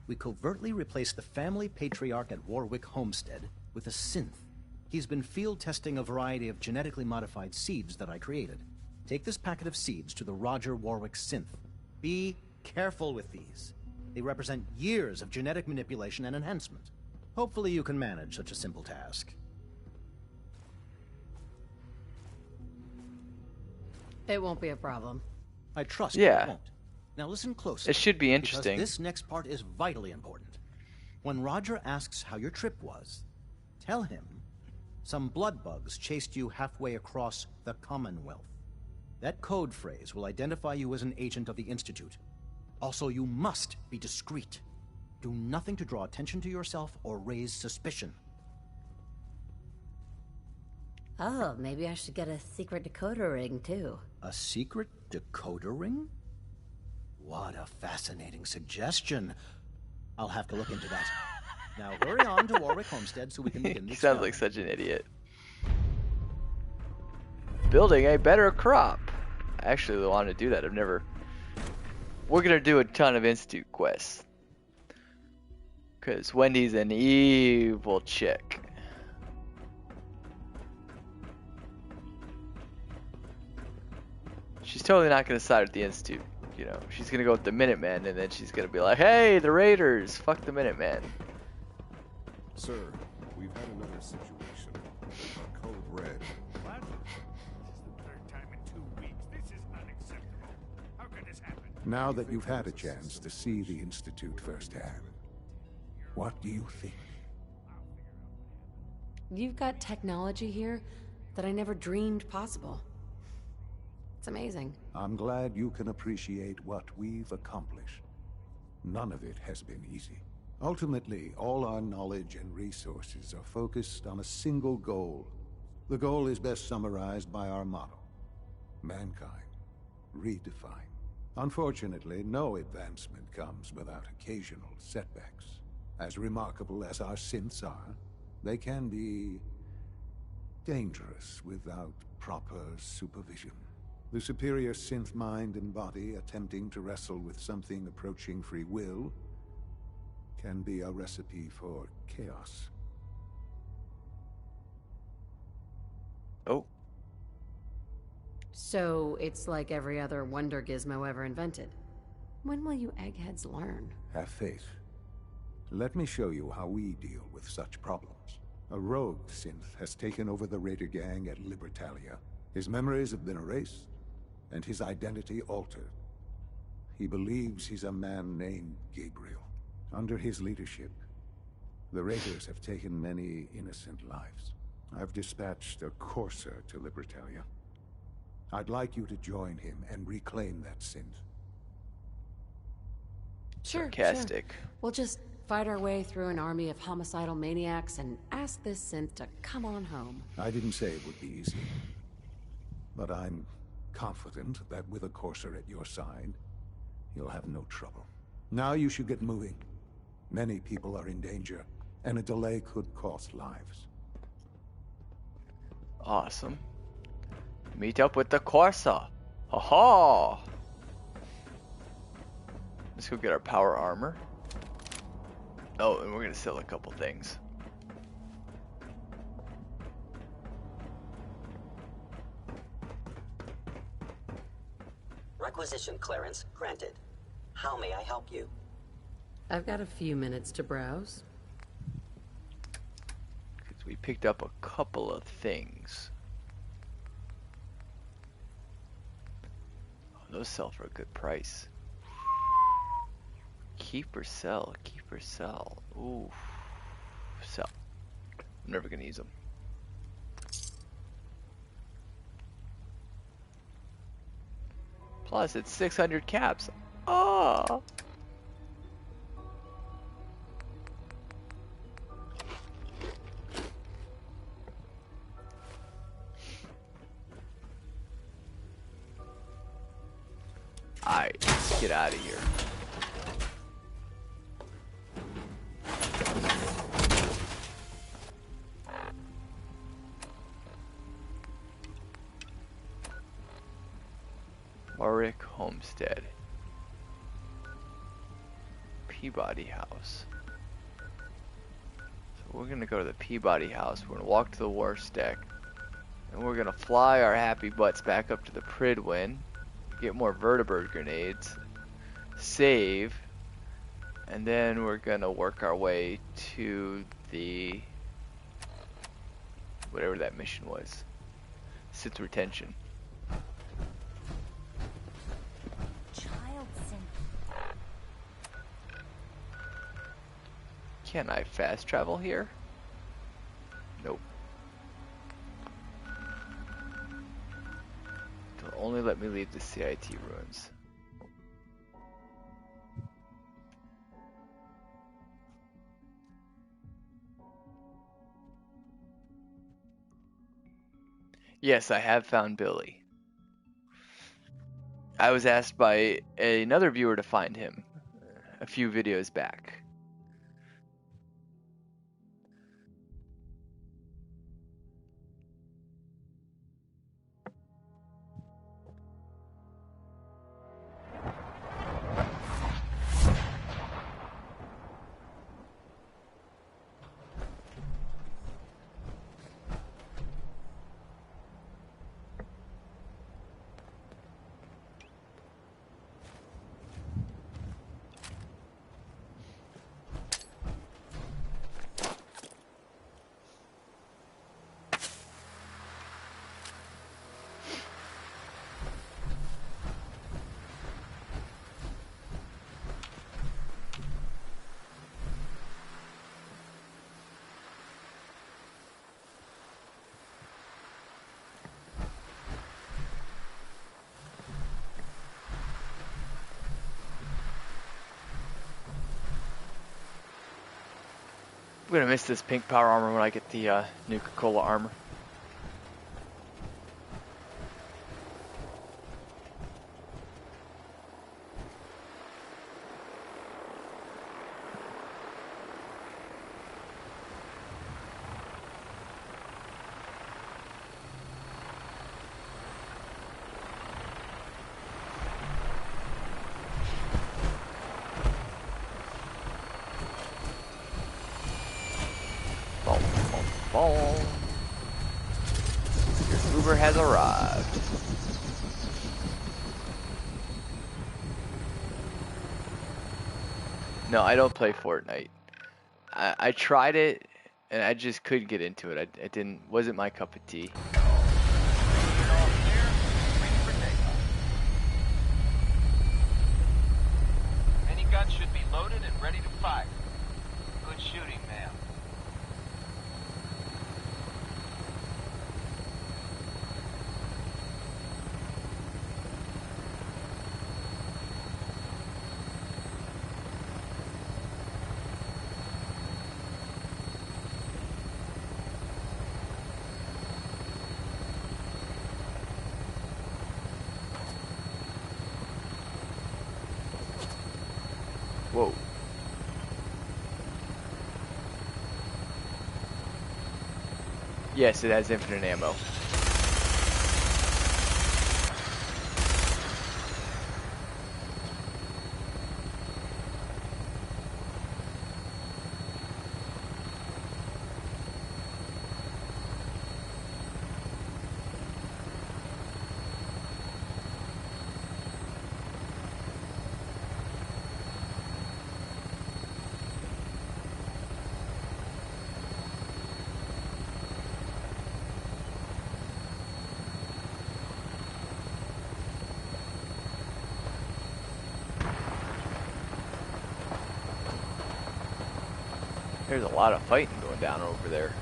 we covertly replaced the family patriarch at Warwick Homestead with a synth. He's been field testing a variety of genetically modified seeds that I created. Take this packet of seeds to the Roger Warwick synth. Be careful with these. They represent years of genetic manipulation and enhancement. Hopefully you can manage such a simple task. It won't be a problem. I trust Yeah. it won't. Now listen closely. It should be interesting. Because this next part is vitally important. When Roger asks how your trip was, tell him some blood bugs chased you halfway across the Commonwealth. That code phrase will identify you as an agent of the Institute. Also, you must be discreet. Do nothing to draw attention to yourself or raise suspicion. Oh, maybe I should get a secret decoder ring, too. A secret decoder ring? What a fascinating suggestion. I'll have to look into that. Now hurry on to Warwick Homestead so we can begin the He sounds experiment. like such an idiot. building a better crop. I actually want to do that. We're gonna do a ton of Institute quests. Because Wendy's an evil chick. She's totally not gonna side with the Institute. You know, she's gonna go with the Minutemen, and then she's gonna be like, "Hey, the Raiders, fuck the Minutemen." Sir, we've had another situation. A code red. What? This is the third time in 2 weeks. This is unacceptable. How could this happen? Now that you've had a chance to see the Institute firsthand, what do you think? You've got technology here that I never dreamed possible. It's amazing. I'm glad you can appreciate what we've accomplished. None of it has been easy. Ultimately, all our knowledge and resources are focused on a single goal. The goal is best summarized by our motto: mankind, redefined. Unfortunately, no advancement comes without occasional setbacks. As remarkable as our synths are, they can be dangerous without proper supervision. The superior synth mind and body attempting to wrestle with something approaching free will can be a recipe for chaos. Oh. So it's like every other wonder gizmo ever invented. When will you eggheads learn? Have faith. Let me show you how we deal with such problems. A rogue synth has taken over the Raider gang at Libertalia. His memories have been erased, and his identity altered. He believes he's a man named Gabriel. Under his leadership, the Raiders have taken many innocent lives. I've dispatched a courser to Libertalia. I'd like you to join him and reclaim that synth. Sure, Sarcastic. Sure. We'll just fight our way through an army of homicidal maniacs and ask this synth to come on home. I didn't say it would be easy. But I'm confident that with a courser at your side, you'll have no trouble. Now you should get moving. Many people are in danger, and a delay could cost lives. Awesome. Meet up with the Corsa. Ha-ha! Let's go get our power armor. Oh, and we're gonna sell a couple things. Requisition clearance granted. How may I help you? I've got a few minutes to browse. Because we picked up a couple of things. Oh, those sell for a good price. Keep or sell, keep or sell. Ooh, sell. I'm never gonna use them. Plus, it's 600 caps. Oh. Alright, let's get out of here. Warwick Homestead. Peabody House. So we're gonna go to the Peabody House. We're gonna walk to the war stack. And we're gonna fly our happy butts back up to the Pridwin. Get more vertibird grenades. Save. And then we're gonna work our way to the... whatever that mission was. Sith retention. Can I fast travel here? Nope. It'll only let me leave the CIT ruins. Yes, I have found Billy. I was asked by another viewer to find him a few videos back. I'm gonna miss this pink power armor when I get the Nuka-Cola armor. Your Uber has arrived. No, I don't play Fortnite. I tried it and I just couldn't get into it. I wasn't my cup of tea. Minigun should be loaded and ready to fire. Good shooting, ma'am. Whoa. Yes, it has infinite ammo. There's a lot of fighting going down over there.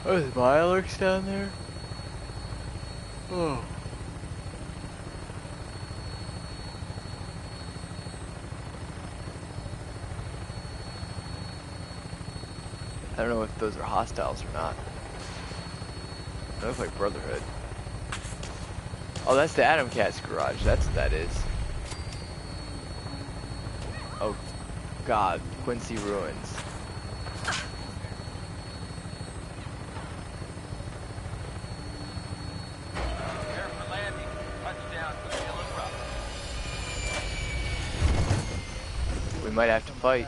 Oh, there's Mirelurks down there? Oh. I don't know if those are hostiles or not. They look like Brotherhood. Oh, that's the Atom Cat's garage. That's what that is. Oh, God. Quincy Ruins. We might have to fight.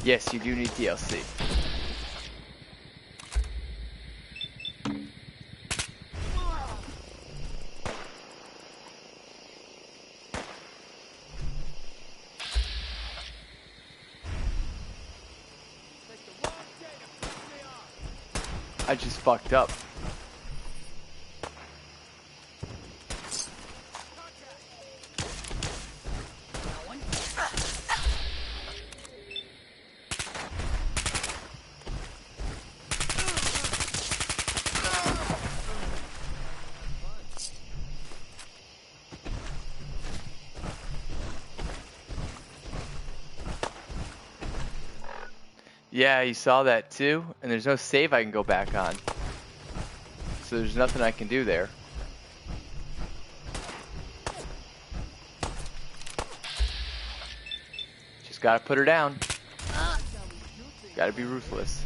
Yes, you do need DLC. I just fucked up. Yeah, you saw that too, and there's no save I can go back on. So there's nothing I can do there. Just gotta put her down. Gotta be ruthless.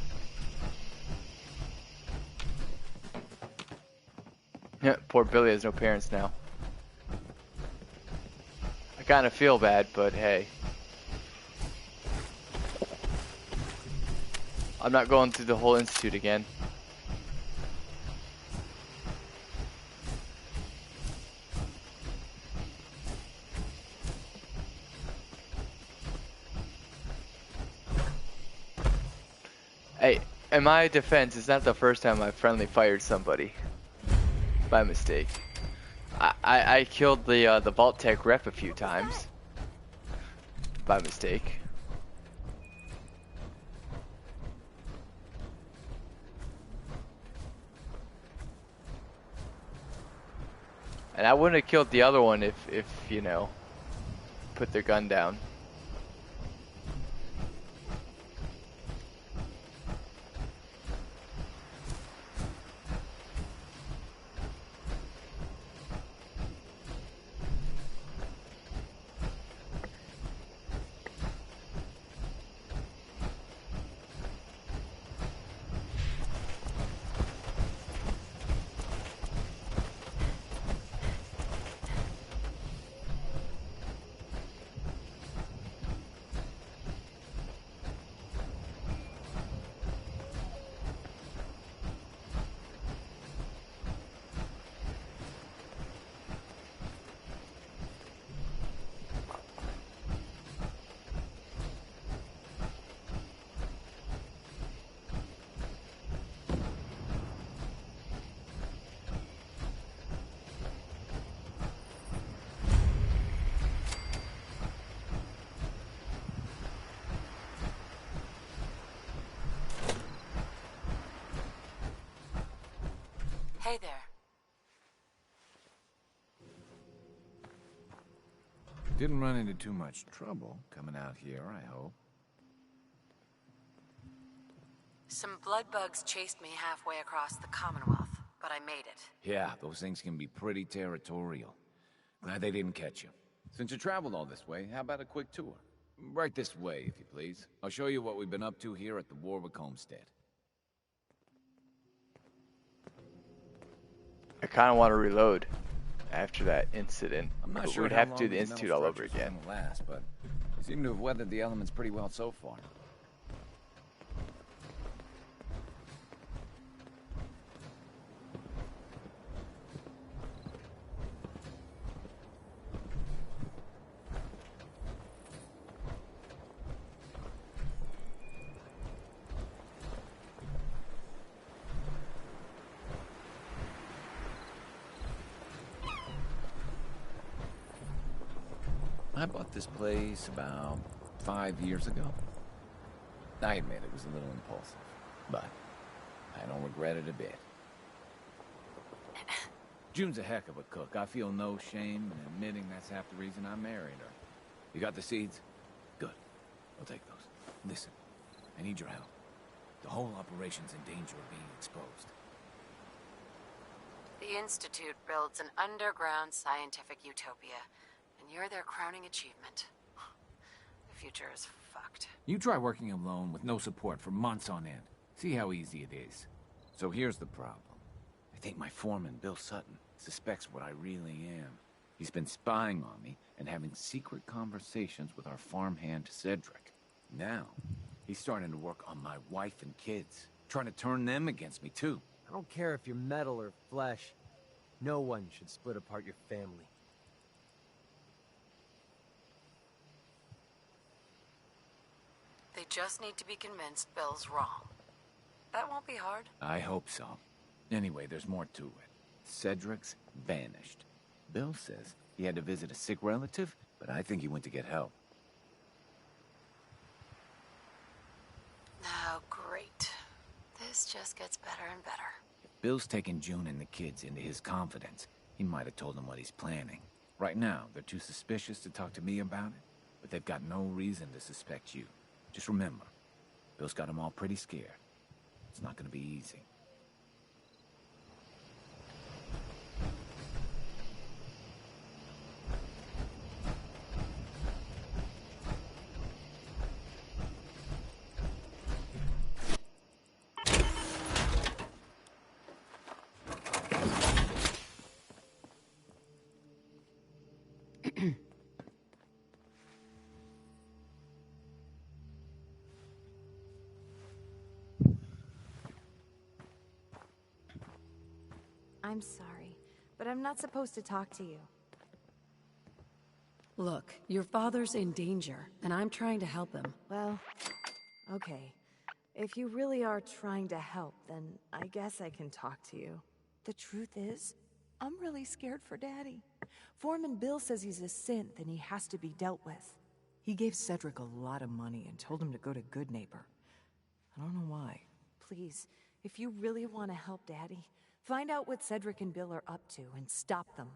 Yeah, poor Billy has no parents now. I kinda feel bad, but hey. I'm not going through the whole institute again. Hey, in my defense, it's not the first time I've friendly fired somebody by mistake. I killed the Vault Tech rep a few times by mistake. And I wouldn't have killed the other one if you know, put their gun down. Hey there. Didn't run into too much trouble coming out here, I hope. Some blood bugs chased me halfway across the Commonwealth, but I made it. Yeah, those things can be pretty territorial. Glad they didn't catch you. Since you traveled all this way, how about a quick tour? Right this way, if you please. I'll show you what we've been up to here at the Warwick homestead. I kind of want to reload after that incident. I'm not sure we'd have to do the institute all over again. Last, but you seem to have weathered the elements pretty well so far. I bought this place about 5 years ago. I admit it was a little impulsive, but I don't regret it a bit. June's a heck of a cook. I feel no shame in admitting that's half the reason I married her. You got the seeds? Good. I'll take those. Listen, I need your help. The whole operation's in danger of being exposed. The Institute builds an underground scientific utopia, and you're their crowning achievement. The future is fucked. You try working alone with no support for months on end. See how easy it is. So here's the problem. I think my foreman, Bill Sutton, suspects what I really am. He's been spying on me and having secret conversations with our farmhand, Cedric. Now, he's starting to work on my wife and kids, trying to turn them against me, too. I don't care if you're metal or flesh. No one should split apart your family. They just need to be convinced Bill's wrong. That won't be hard. I hope so. Anyway, there's more to it. Cedric's vanished. Bill says he had to visit a sick relative, but I think he went to get help. Oh, great. This just gets better and better. If Bill's taken June and the kids into his confidence, he might have told them what he's planning. Right now, they're too suspicious to talk to me about it, but they've got no reason to suspect you. Just remember, Bill's got them all pretty scared. It's not gonna be easy. I'm sorry, but I'm not supposed to talk to you. Look, your father's in danger, and I'm trying to help him. Well, okay. If you really are trying to help, then I guess I can talk to you. The truth is, I'm really scared for Daddy. Foreman Bill says he's a synth and he has to be dealt with. He gave Cedric a lot of money and told him to go to Good Neighbor. I don't know why. Please, if you really want to help Daddy, find out what Cedric and Bill are up to and stop them.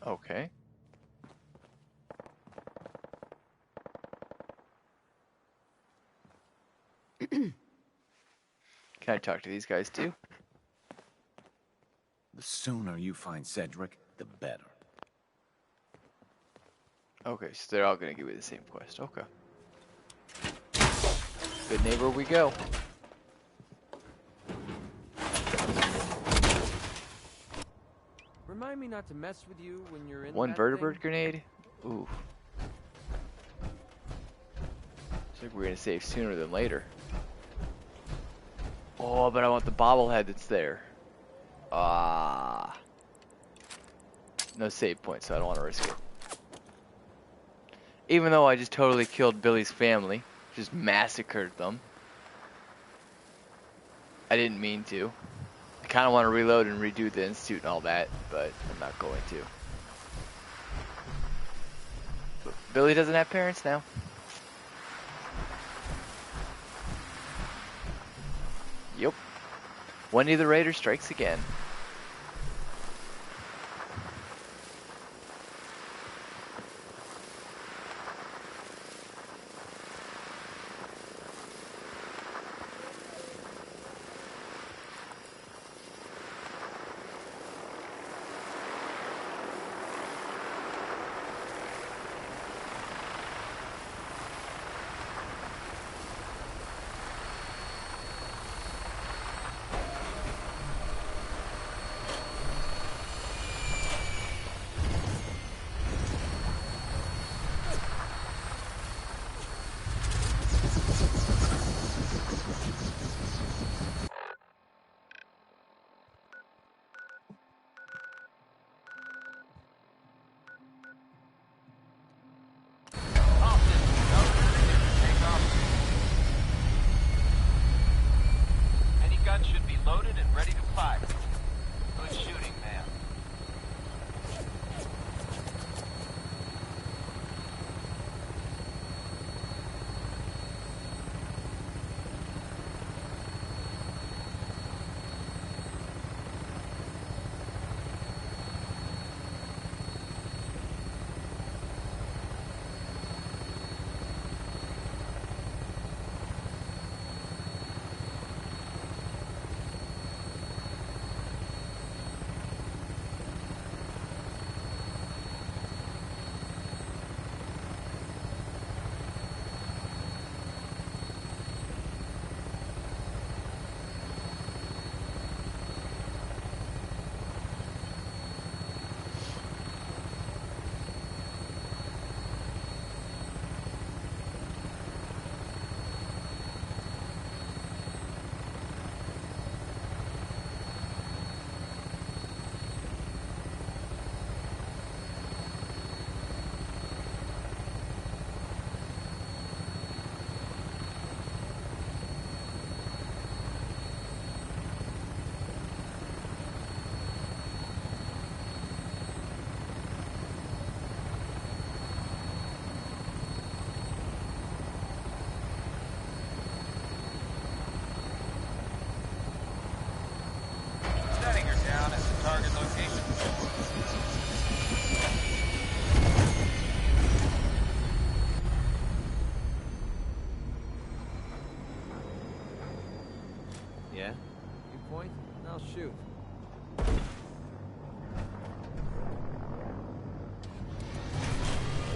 Okay. Can I talk to these guys too? The sooner you find Cedric, the better. Okay, so they're all gonna give me the same quest. Okay. Good neighbor we go. Remind me not to mess with you when you're in One that vertibird thing. grenade? Ooh. Looks like we're gonna save sooner than later. Oh, but I want the bobblehead that's there. Ah. No save point, so I don't want to risk it. Even though I just totally killed Billy's family. Just massacred them. I didn't mean to. I kind of want to reload and redo the institute and all that, but I'm not going to. But Billy doesn't have parents now. Yep. Wendy the Raider strikes again.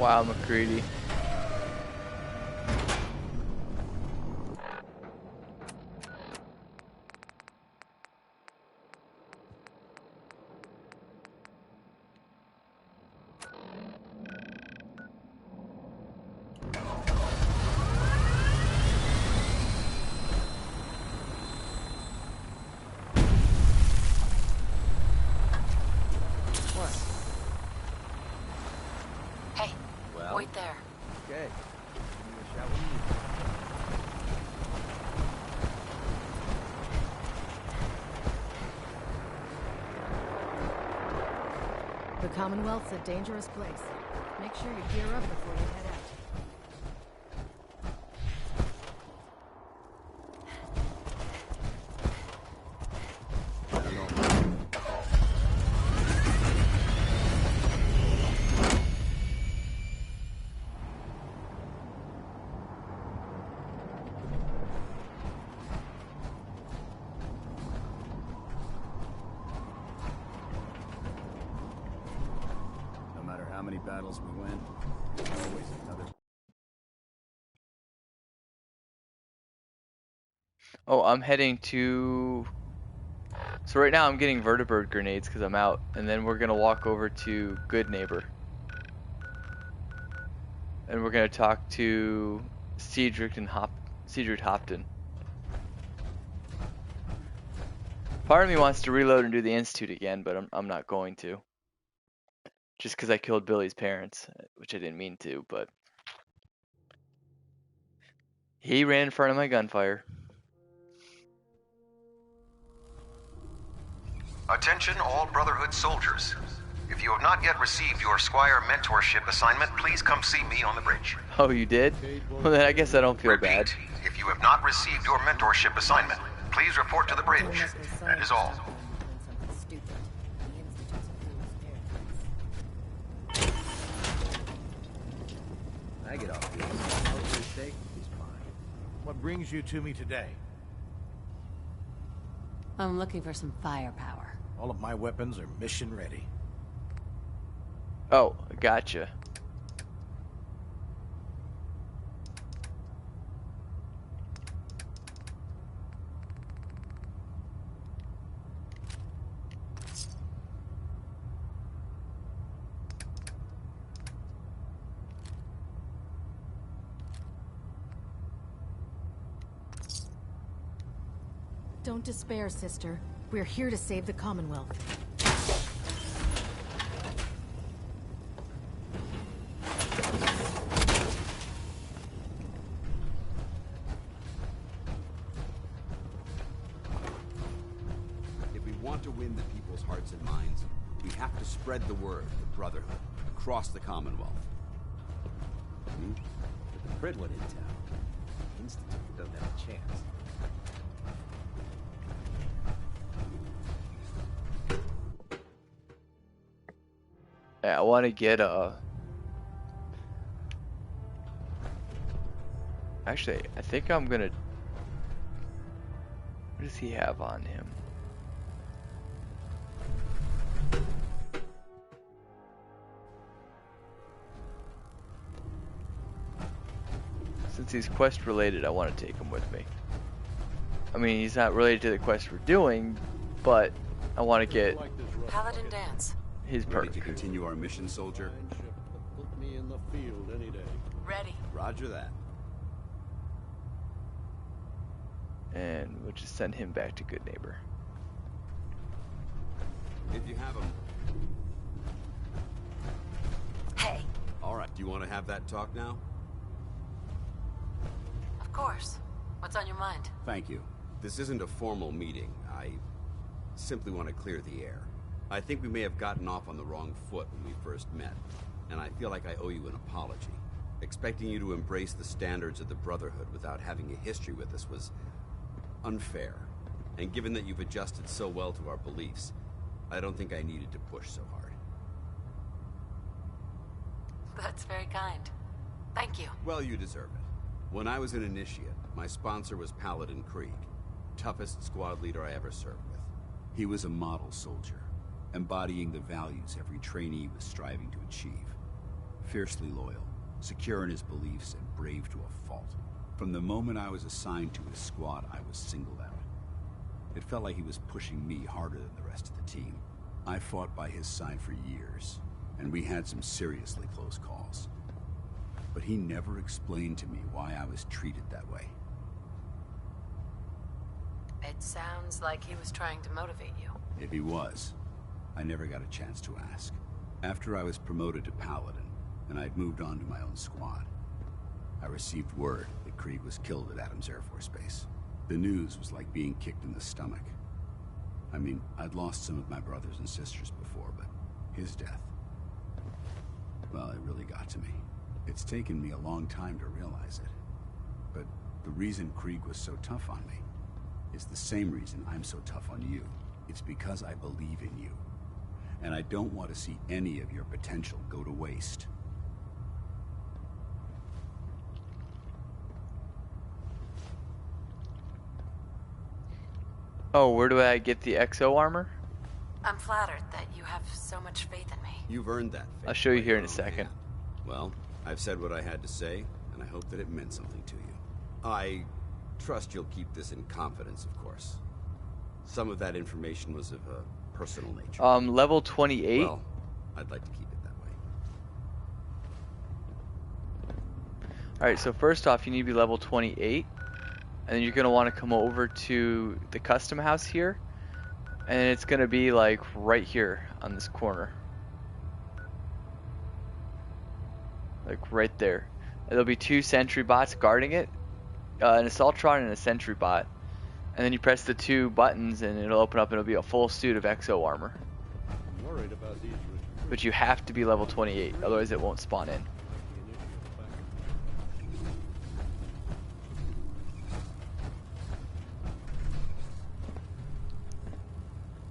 Wow, McCready. Hey, Well? wait there. Okay. Give me a shout when you need. The Commonwealth's a dangerous place. Make sure you gear up before you head out. No matter how many battles we win, there's always another. Oh, I'm heading to... So right now I'm getting vertibird grenades because I'm out, and then we're gonna walk over to Good Neighbor. And we're gonna talk to Cedric Hopton. Part of me wants to reload and do the Institute again, but I'm not going to. Just because I killed Billy's parents, which I didn't mean to, but... He ran in front of my gunfire. Attention all Brotherhood soldiers. If you have not yet received your Squire mentorship assignment, please come see me on the bridge. Oh, you did? Well, then I guess I don't feel bad. If you have not received your mentorship assignment, please report to the bridge. That is all. I get off this. Hopefully steak is fine. What brings you to me today? I'm looking for some firepower. All of my weapons are mission ready. Oh, gotcha. Don't despair, sister. We're here to save the Commonwealth. If we want to win the people's hearts and minds, we have to spread the word of the Brotherhood across the Commonwealth. With the Pridwood in town, the Institute doesn't have a chance. Yeah, I want to get Actually, I think I'm gonna... What does he have on him? Since he's quest related, I want to take him with me. I mean, he's not related to the quest we're doing, but I want to get Paladin Dance. his perk. Ready to continue our mission, soldier? Put me in the field any day. Ready. Roger that. And we'll just send him back to Good Neighbor. If you have them. Hey. All right, do you want to have that talk now? Of course. What's on your mind? Thank you. This isn't a formal meeting. I simply want to clear the air. I think we may have gotten off on the wrong foot when we first met, and I feel like I owe you an apology. Expecting you to embrace the standards of the Brotherhood without having a history with us was unfair. And given that you've adjusted so well to our beliefs, I don't think I needed to push so hard. That's very kind. Thank you. Well, you deserve it. When I was an initiate, my sponsor was Paladin Krieg, toughest squad leader I ever served with. He was a model soldier, embodying the values every trainee was striving to achieve. Fiercely loyal, secure in his beliefs, and brave to a fault. From the moment I was assigned to his squad, I was singled out. It felt like he was pushing me harder than the rest of the team. I fought by his side for years, and we had some seriously close calls. But he never explained to me why I was treated that way. It sounds like he was trying to motivate you. If he was, I never got a chance to ask. After I was promoted to Paladin, and I'd moved on to my own squad, I received word that Krieg was killed at Adams Air Force Base. The news was like being kicked in the stomach. I mean, I'd lost some of my brothers and sisters before, but his death, well, it really got to me. It's taken me a long time to realize it. But the reason Krieg was so tough on me is the same reason I'm so tough on you. It's because I believe in you. And I don't want to see any of your potential go to waste. Oh, where do I get the XO armor? I'm flattered that you have so much faith in me. You've earned that faith. I'll show you here in a second. Well, I've said what I had to say, and I hope that it meant something to you. I trust you'll keep this in confidence, of course. Some of that information was of a personal nature. Level 28. Well, I'd like to keep it that way. Alright, so first off, you need to be level 28. And then you're going to want to come over to the custom house here. And it's going to be like right here on this corner. Like right there. And there'll be 2 sentry bots guarding it. An Assaultron and a sentry bot. And then you press the 2 buttons and it'll open up and it'll be a full suit of XO armor. I'm worried about these. But you have to be level 28, otherwise it won't spawn in.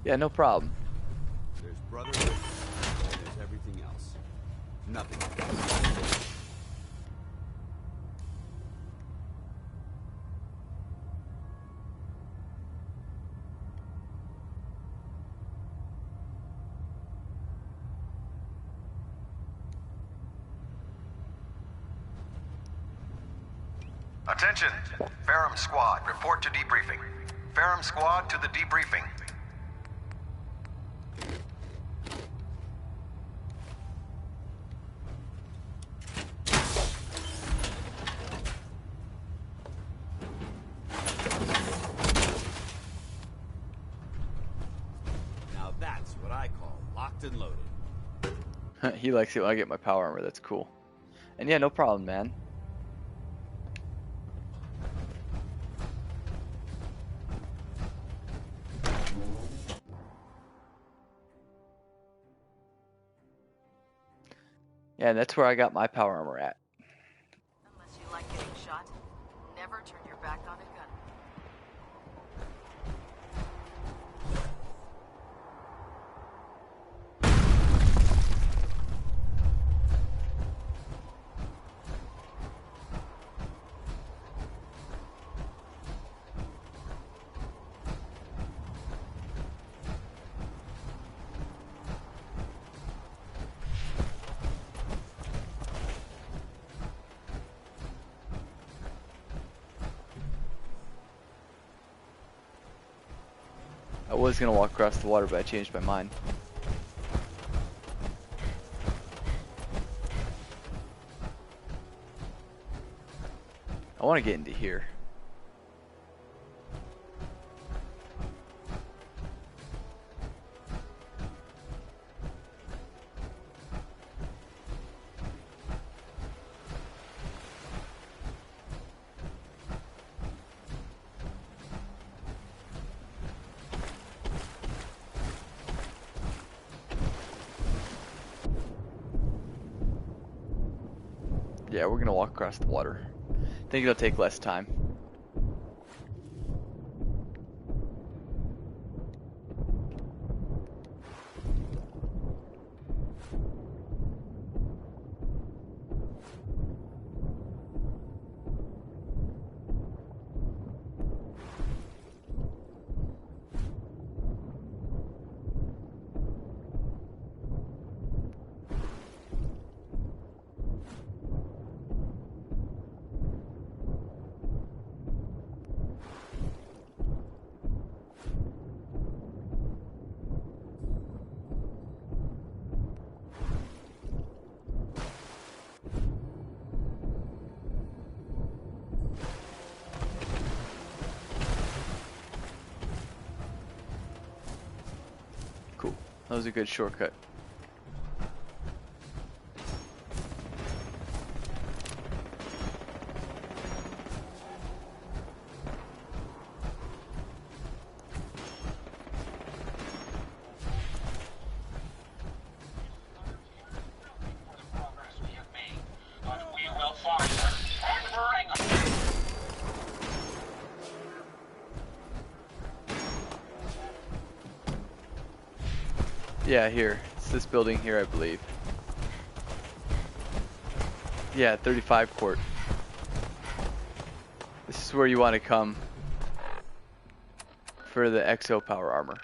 Yeah, no problem. There's brotherhood, and there's everything else. Nothing else. Attention! Ferrum Squad, report to debriefing. Ferrum Squad to the debriefing. Now that's what I call locked and loaded. He likes it when I get my power armor, that's cool. And yeah, no problem, man. Yeah, that's where I got my power armor at. Unless you like getting shot, never turn your back on a gun. I was gonna walk across the water, but I changed my mind. I want to get into here. Yeah, we're gonna walk across the water. I think it'll take less time. That was a good shortcut. Yeah, here. It's this building here, I believe. Yeah, 35 court. This is where you want to come for the exo power armor.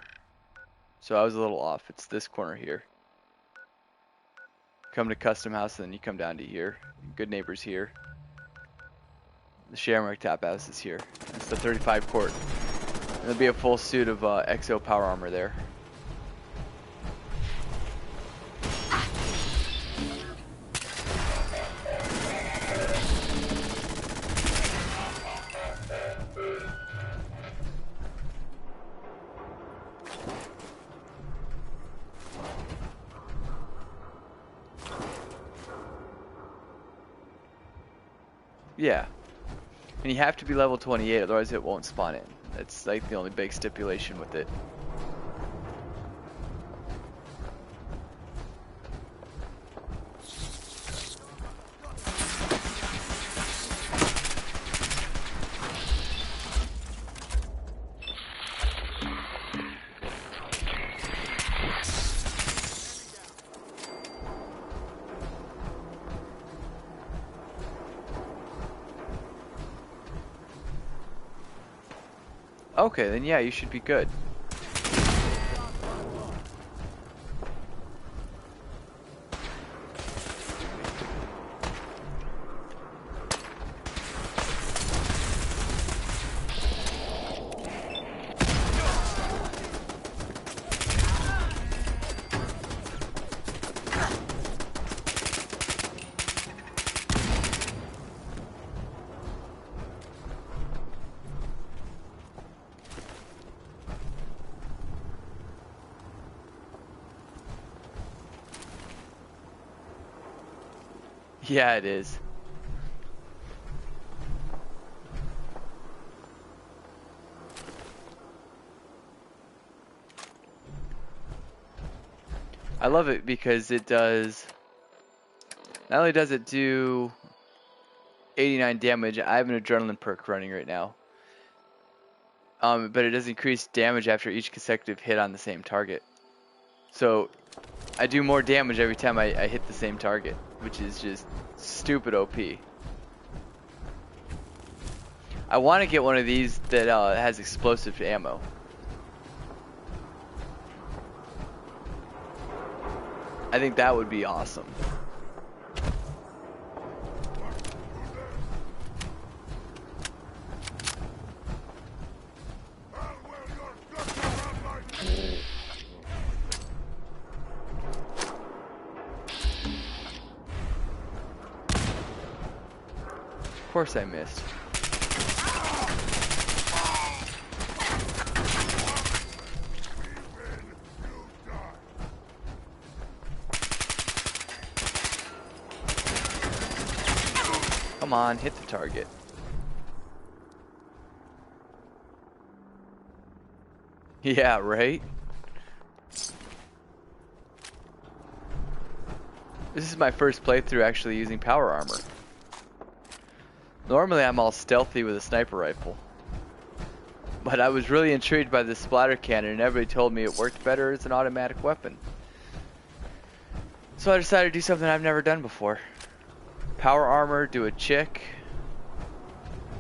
So I was a little off. It's this corner here. Come to custom house, and then you come down to here. Good neighbors here. The Shamrock Tap House is here. It's the 35 court. And there'll be a full suit of exo power armor there. Yeah. And you have to be level 28, otherwise it won't spawn in. That's like the only big stipulation with it. Okay, then yeah, you should be good. Yeah, it is. I love it because it does, not only does it do 89 damage, I have an adrenaline perk running right now. But it does increase damage after each consecutive hit on the same target. So I do more damage every time I hit the same target, which is just stupid OP. I want to get one of these that has explosive ammo. I think that would be awesome. Of course I missed. Come on, hit the target. Yeah, right? This is my first playthrough actually using power armor. Normally I'm all stealthy with a sniper rifle. But I was really intrigued by the splatter cannon and everybody told me it worked better as an automatic weapon. So I decided to do something I've never done before. Power armor, do a chick,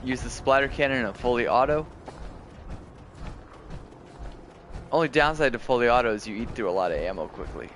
use the splatter cannon in a fully auto. Only downside to fully auto is you eat through a lot of ammo quickly.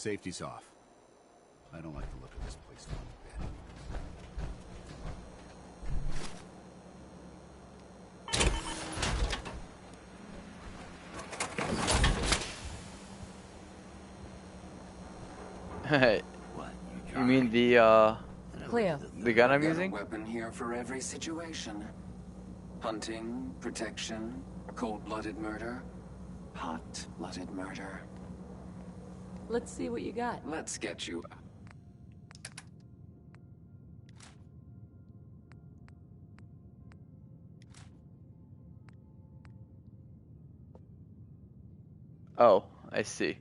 Safety's off. I don't like the look of this place one bit. Hey, you mean the Cleo. the gun I'm Got a using? weapon here for every situation. Hunting, protection, cold-blooded murder, hot-blooded murder. Let's see what you got. Let's get you. Oh, I see.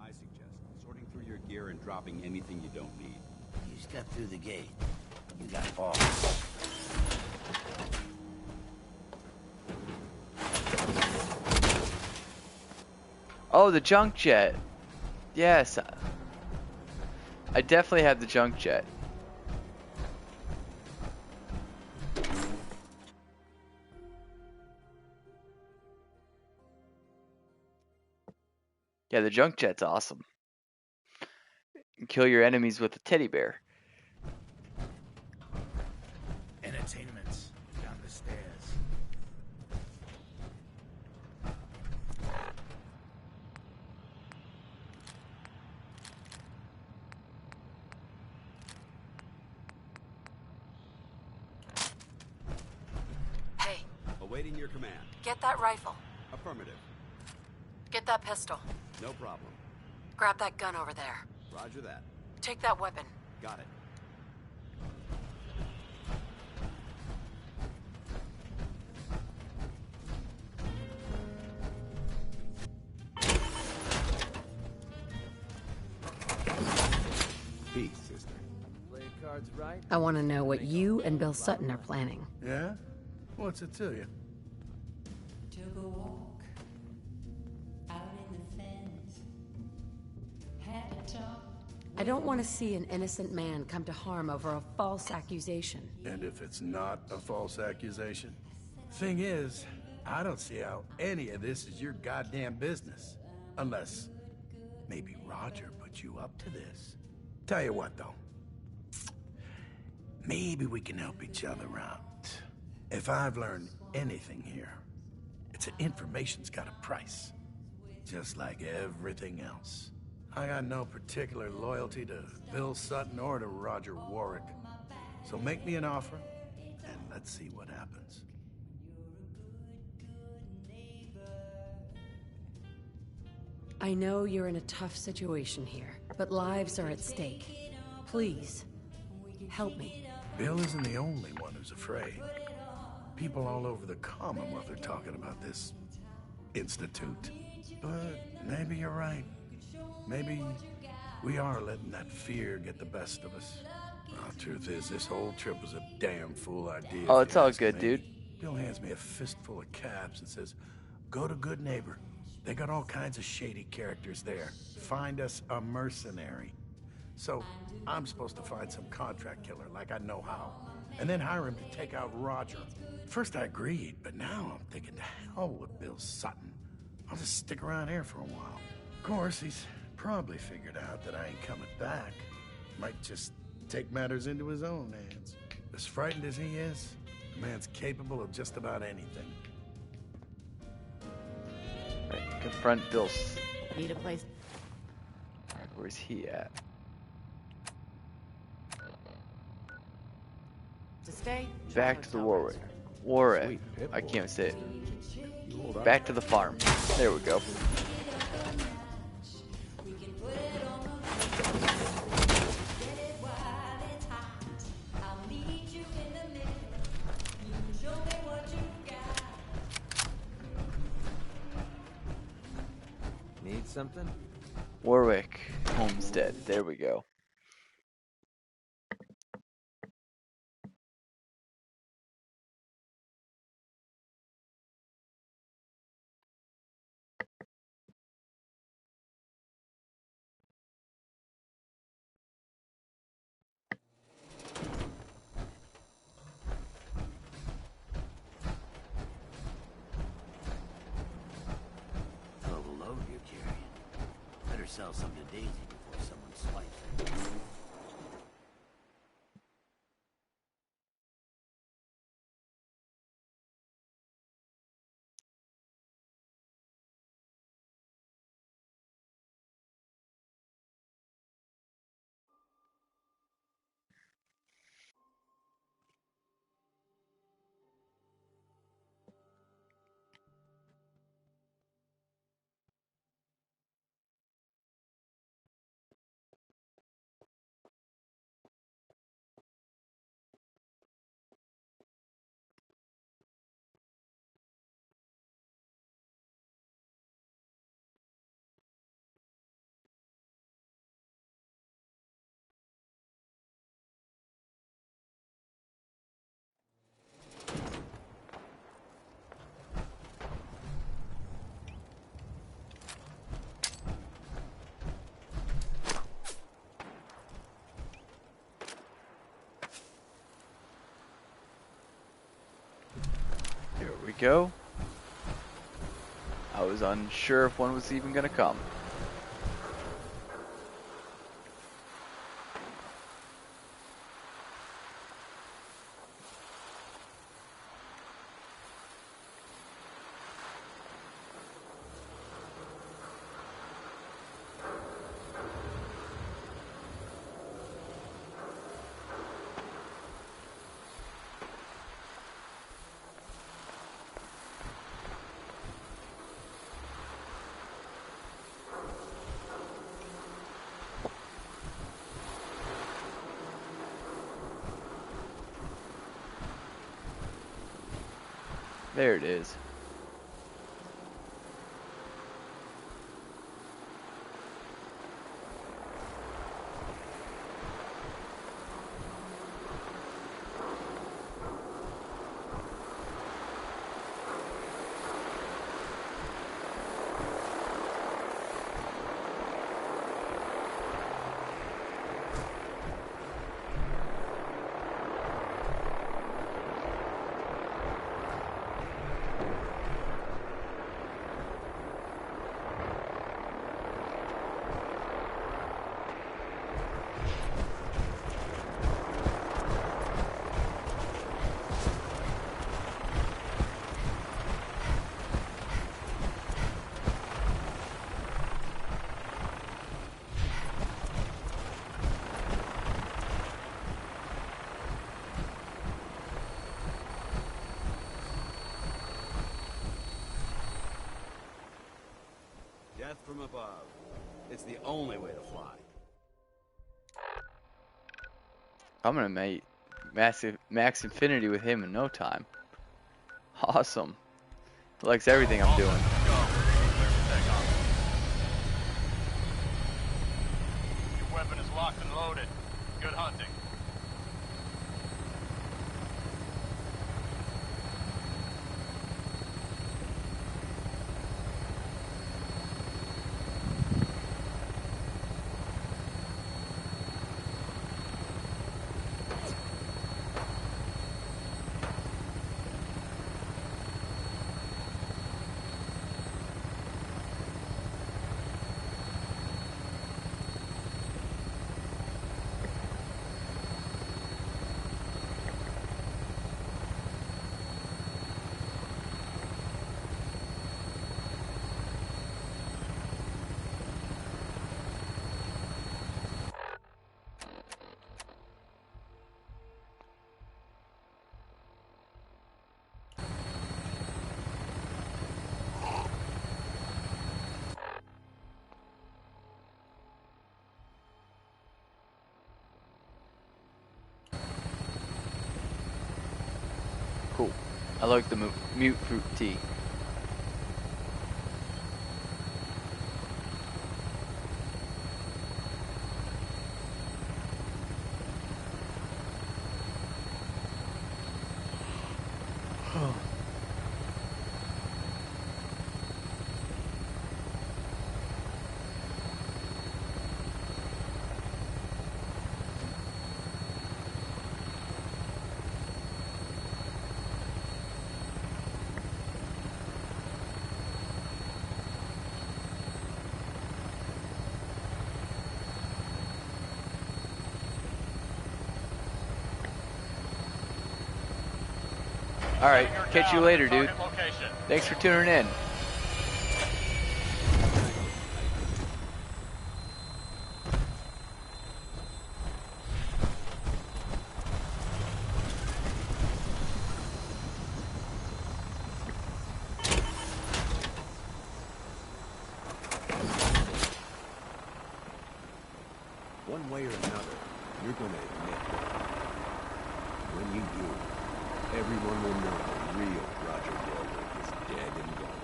I suggest sorting through your gear and dropping anything you don't need. You step through the gate. You got balls. Oh, the junk jet. Yes. I definitely have the junk jet. Yeah, the junk jet's awesome. You can kill your enemies with a teddy bear. Entertainment down the stairs. Hey, Awaiting your command. get that rifle. Affirmative. Get that pistol. No problem. Grab that gun over there. Roger that. Take that weapon. Got it. Peace, sister. Play cards right. I want to know what you and Bill Sutton are planning. Yeah? What's it to you? Took a walk out in the fens. Had to talk. I don't want to see an innocent man come to harm over a false accusation. And if it's not a false accusation? Thing is, I don't see how any of this is your goddamn business. Unless maybe Roger put you up to this. Tell you what, though. Maybe we can help each other out. If I've learned anything here, it's that information's got a price. Just like everything else. I got no particular loyalty to Bill Sutton or to Roger Warwick. So make me an offer, and let's see what happens. I know you're in a tough situation here, but lives are at stake. Please, help me. Bill isn't the only one who's afraid. People all over the Commonwealth are talking about this institute. But maybe you're right. Maybe we are letting that fear get the best of us. Well, truth is, this whole trip was a damn fool idea. Oh, if it's you all ask good, me. dude. Bill hands me a fistful of caps and says, "Go to Good Neighbor. They got all kinds of shady characters there. Find us a mercenary." So I'm supposed to find some contract killer like I know how, and then hire him to take out Roger. First I agreed, but now I'm thinking to hell with Bill Sutton. I'll just stick around here for a while. Of course, he's probably figured out that I ain't coming back. Might just take matters into his own hands. As frightened as he is, the man's capable of just about anything. Right, confront Bill's. Need a place. Alright, where's he at? To stay? Back to the Warwick. Warwick. I can't say it. Back to the farm. There we go. Need something? Warwick Homestead. There we go. sell some to Daisy before someone swipes it. Here we go. I was unsure if one was even gonna come. There it is. Death from above. It's the only way to fly. I'm gonna make max infinity with him in no time. Awesome. He likes everything I'm doing. Your weapon is locked and loaded. Good hunting. Cool. I like the mute fruit tea. Alright, catch you later, dude. Thanks for tuning in. One way or another, you're gonna admit that. When you do, everyone will know the real Roger Warwick is dead and gone.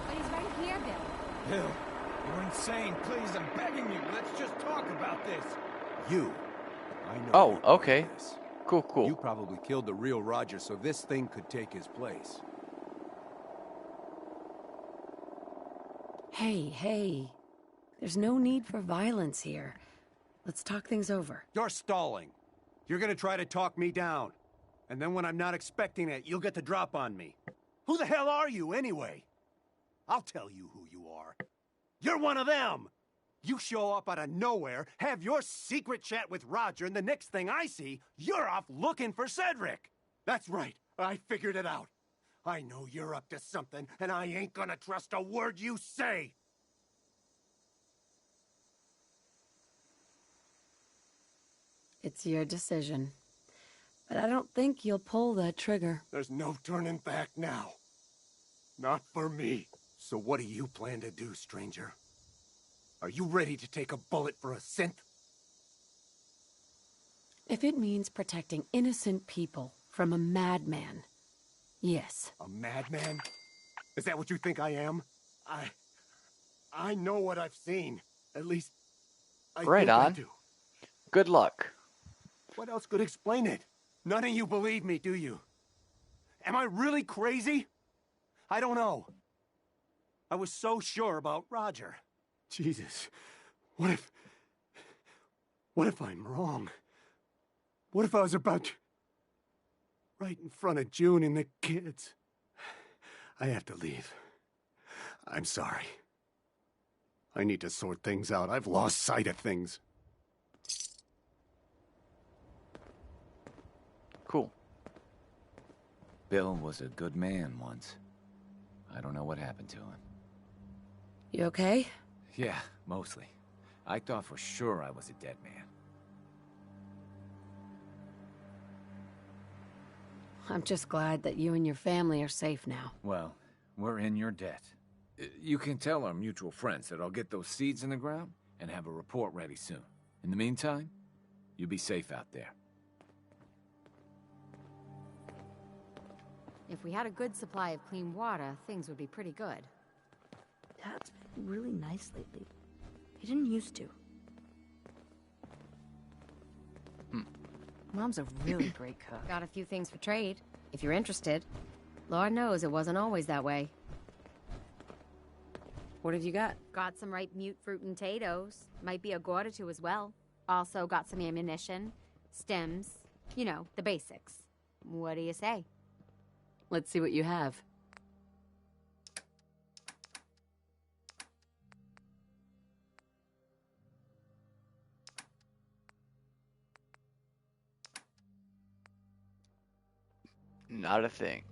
But he's right here, Bill. Bill, you're insane. Please, I'm begging you. Let's just talk about this. You. I know. Oh, you did okay. this. Cool. You probably killed the real Roger so this thing could take his place. Hey. There's no need for violence here. Let's talk things over. You're stalling. You're gonna try to talk me down. And then when I'm not expecting it, you'll get the drop on me. Who the hell are you, anyway? I'll tell you who you are. You're one of them! You show up out of nowhere, have your secret chat with Roger, and the next thing I see, you're off looking for Cedric! That's right, I figured it out. I know you're up to something, and I ain't gonna trust a word you say! It's your decision. But I don't think you'll pull that trigger. There's no turning back now. Not for me. So what do you plan to do, stranger? Are you ready to take a bullet for a synth? If it means protecting innocent people from a madman, yes. A madman? Is that what you think I am? I know what I've seen. At least, I Right think I on. do. Good luck. What else could explain it? None of you believe me, do you? Am I really crazy? I don't know. I was so sure about Roger. Jesus, what if I'm wrong? What if I was about to... right in front of June and the kids? I have to leave. I'm sorry. I need to sort things out. I've lost sight of things. Cool. Bill was a good man once. I don't know what happened to him. You okay? Yeah, mostly. I thought for sure I was a dead man. I'm just glad that you and your family are safe now. Well, we're in your debt. You can tell our mutual friends that I'll get those seeds in the ground and have a report ready soon. In the meantime, you be safe out there. If we had a good supply of clean water, things would be pretty good. Dad's been really nice lately. He didn't used to. Mom's a really great cook. Got a few things for trade, if you're interested. Lord knows it wasn't always that way. What have you got? Got some ripe mute fruit and potatoes. Might be a gourd or two as well. Also got some ammunition, stems, you know, the basics. What do you say? Let's see what you have. Not a thing.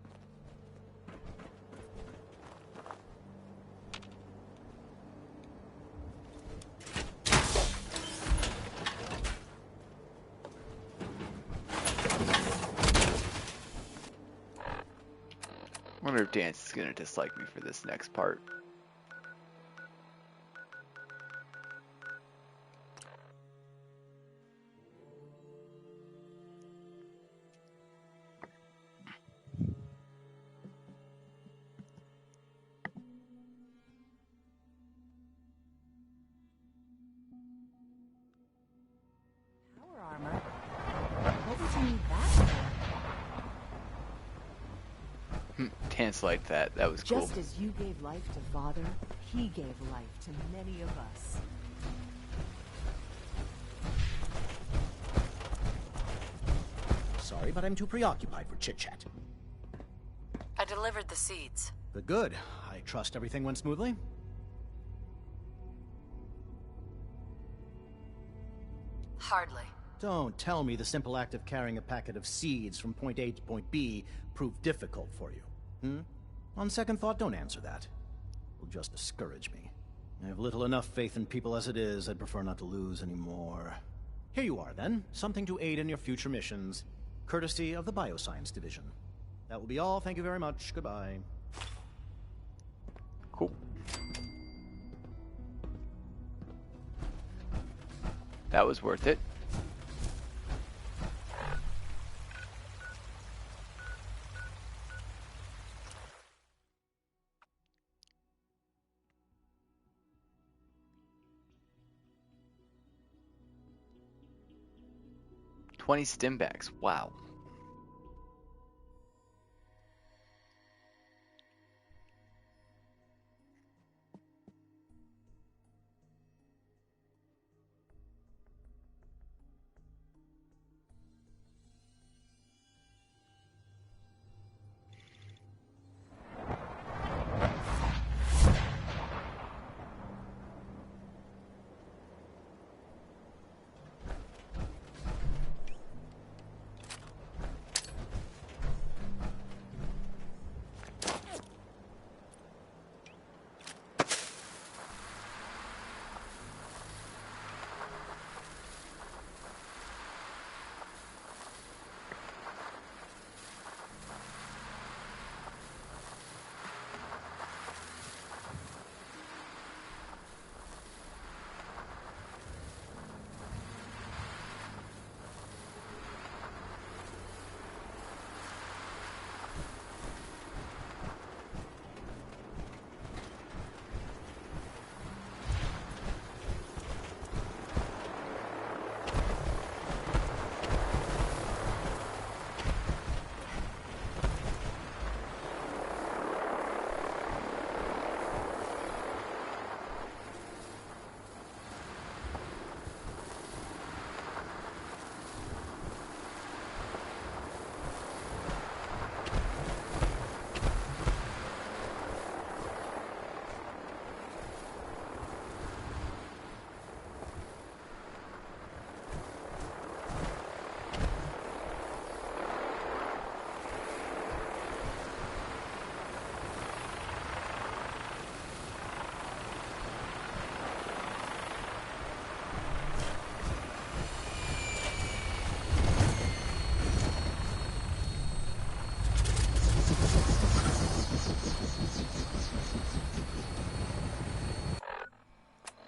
I wonder if Dance is gonna dislike me for this next part. Power armor? What would you need that for? Dance liked that. That was cool. Just as you gave life to Father, he gave life to many of us. Sorry, but I'm too preoccupied for chit-chat. I delivered the seeds. Good. I trust everything went smoothly? Hardly. Don't tell me the simple act of carrying a packet of seeds from point A to point B proved difficult for you. On second thought, don't answer that. It will just discourage me. I have little enough faith in people as it is. I'd prefer not to lose any more. Here you are, then. Something to aid in your future missions. Courtesy of the Bioscience Division. That will be all. Thank you very much. Goodbye. Cool. That was worth it. $20 stimbacks. Wow.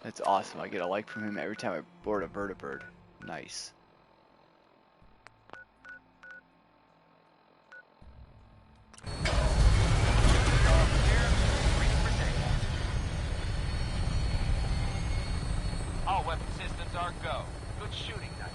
That's awesome. I get a like from him every time I board a vertibird. Nice. All weapon systems are go. Good shooting night.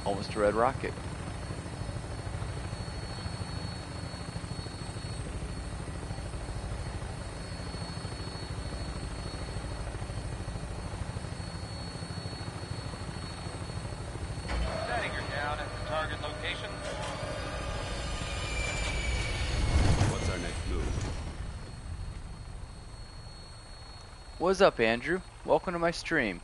Almost a red rocket. Setting her down at the target location. What's our next move? What's up, Andrew? Welcome to my stream.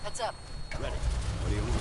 Heads up. Ready. What do you want?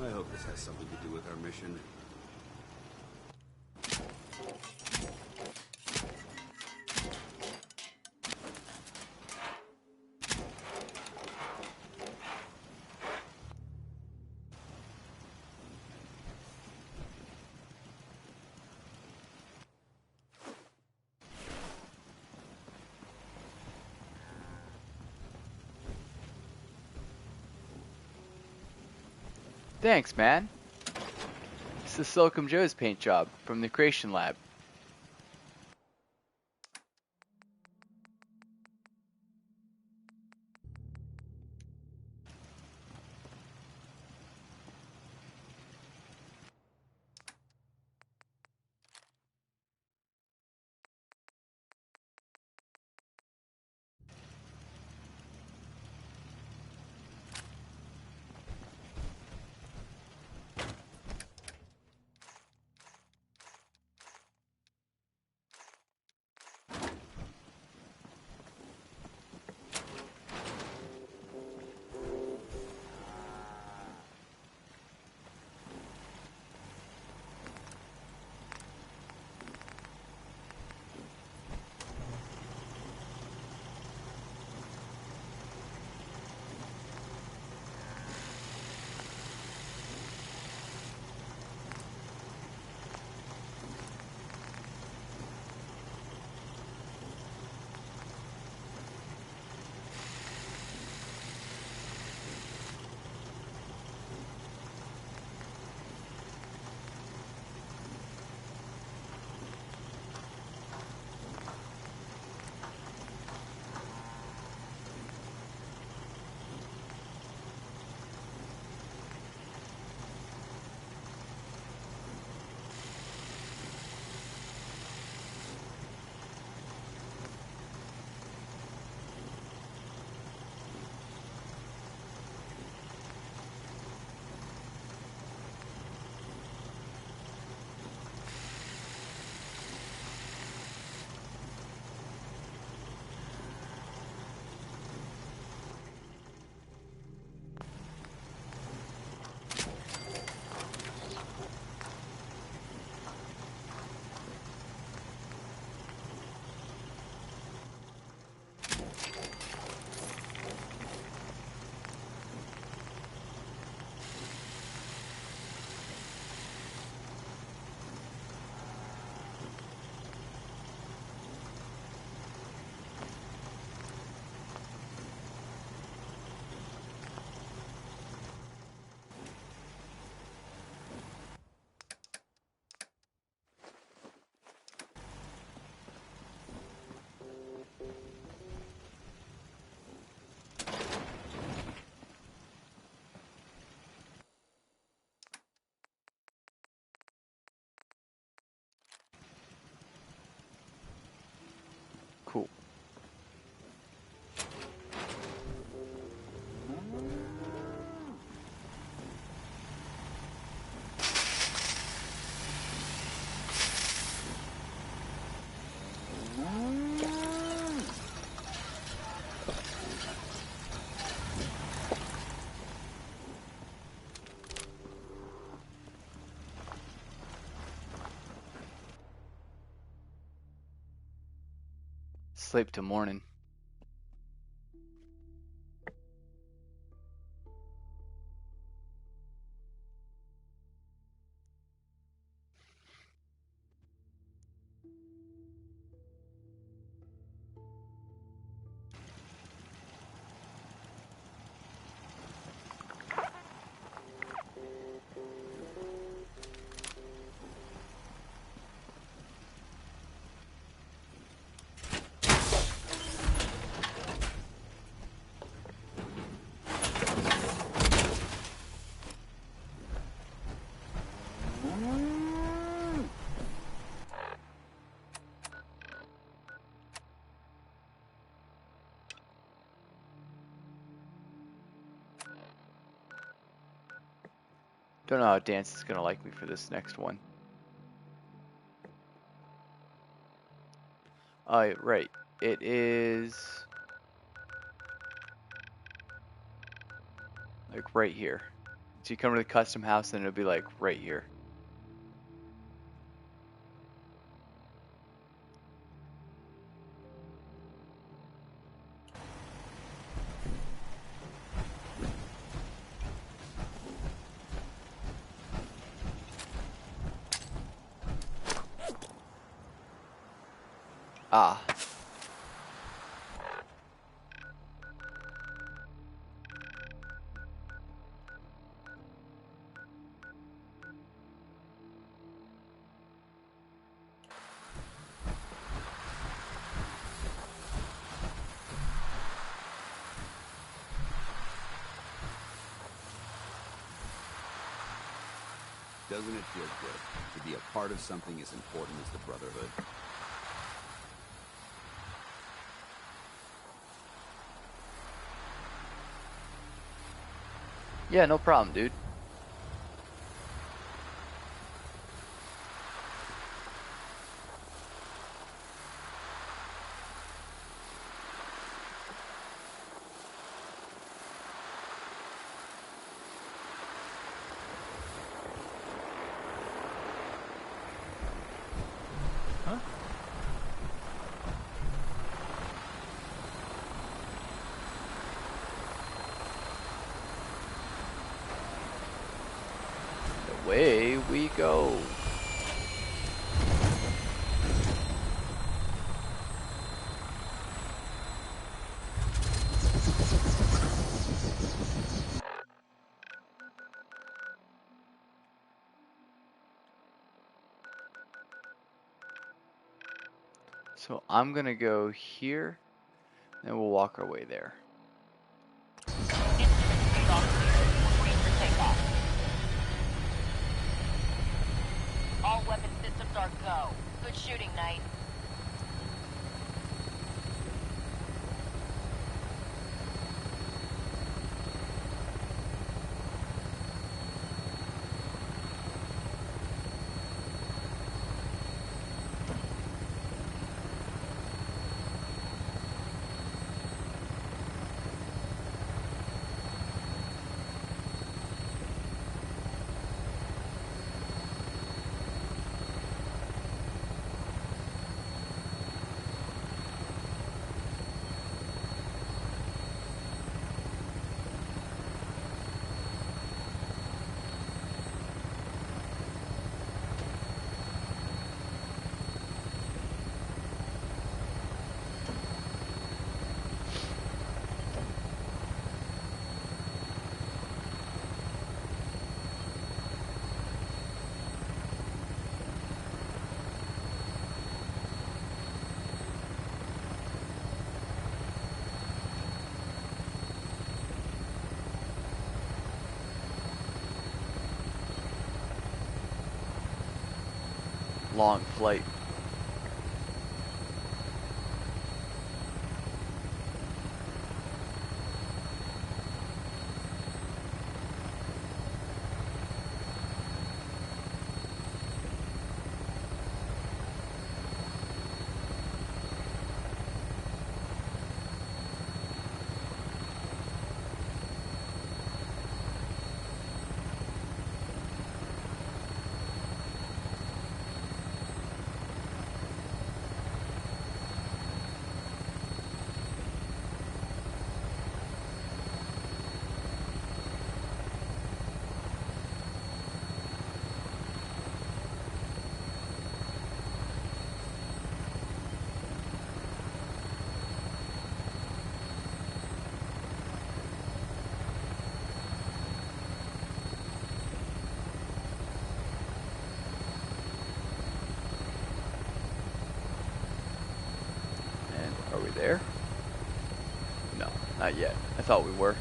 I hope this has something to do with our mission. Thanks, man. This is Silicon Joe's paint job from the Creation Lab. Cool. Sleep till morning. Don't know how Dance is gonna like me for this next one. Right. It is like right here. So you come to the custom house and it'll be like right here. Ah. Doesn't it feel good to be a part of something as important as the Brotherhood? Yeah, no problem, dude. Huh? Away we go. So I'm gonna go here, and we'll walk our way there. All weapon systems are go. Good shooting, Knight. Long flight. there? No, not yet. I thought we were.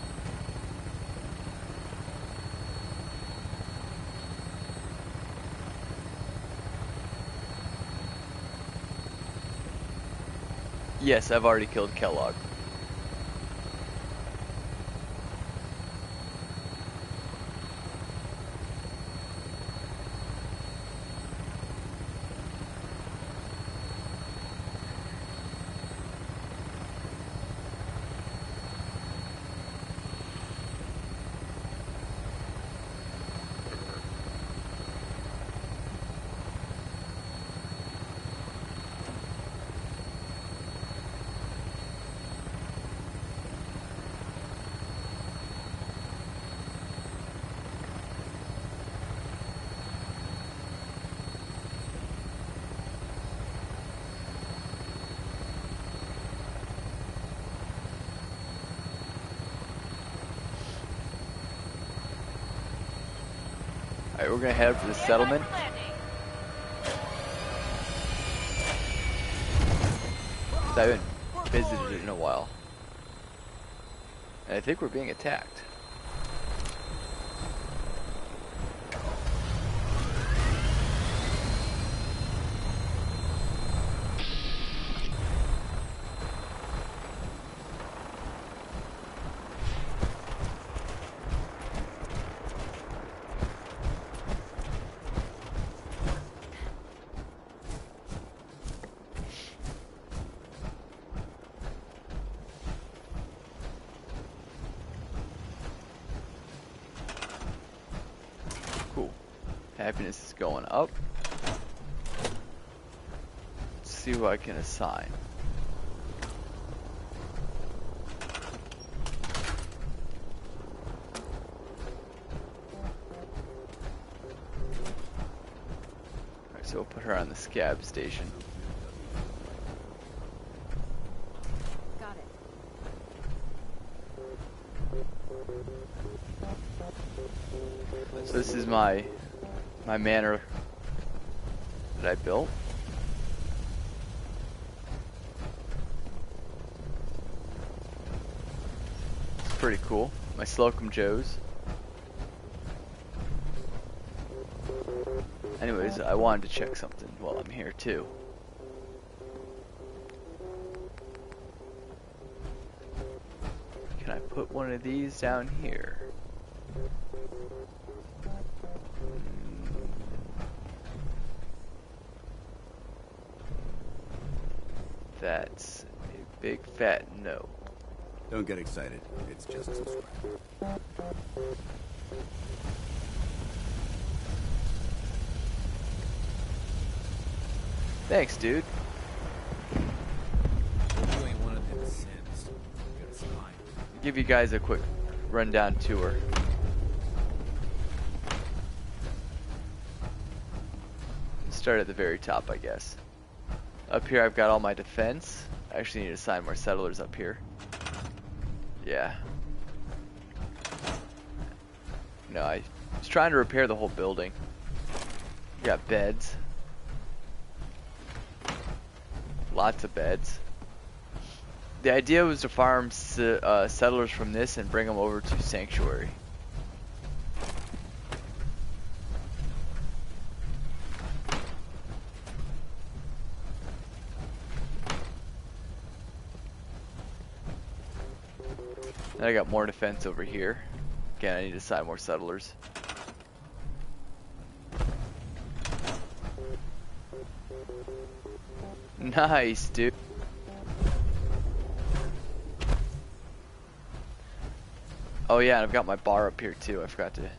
Yes, I've already killed Kellogg. Alright, we're gonna head up to the settlement. I haven't visited it in a while. And I think we're being attacked. Happiness is going up. Let's see who I can assign. Alright, so we'll put her on the scab station. Got it. So this is my manor that I built. It's pretty cool. My Slocum Joes. Anyways, I wanted to check something while I'm here too. Can I put one of these down here? That's a big fat no. Don't get excited. It's just subscribe. Thanks, dude. You ain't one of them Sims. You got a spine. Give you guys a quick rundown tour. Start at the very top, I guess. Up here I've got all my defense. I actually need to assign more settlers up here. Yeah. No, I was trying to repair the whole building. We got beds. Lots of beds. The idea was to farm settlers from this and bring them over to Sanctuary. Then I got more defense over here. Again, I need to assign more settlers. Nice, dude. Oh yeah, and I've got my bar up here too. I forgot to.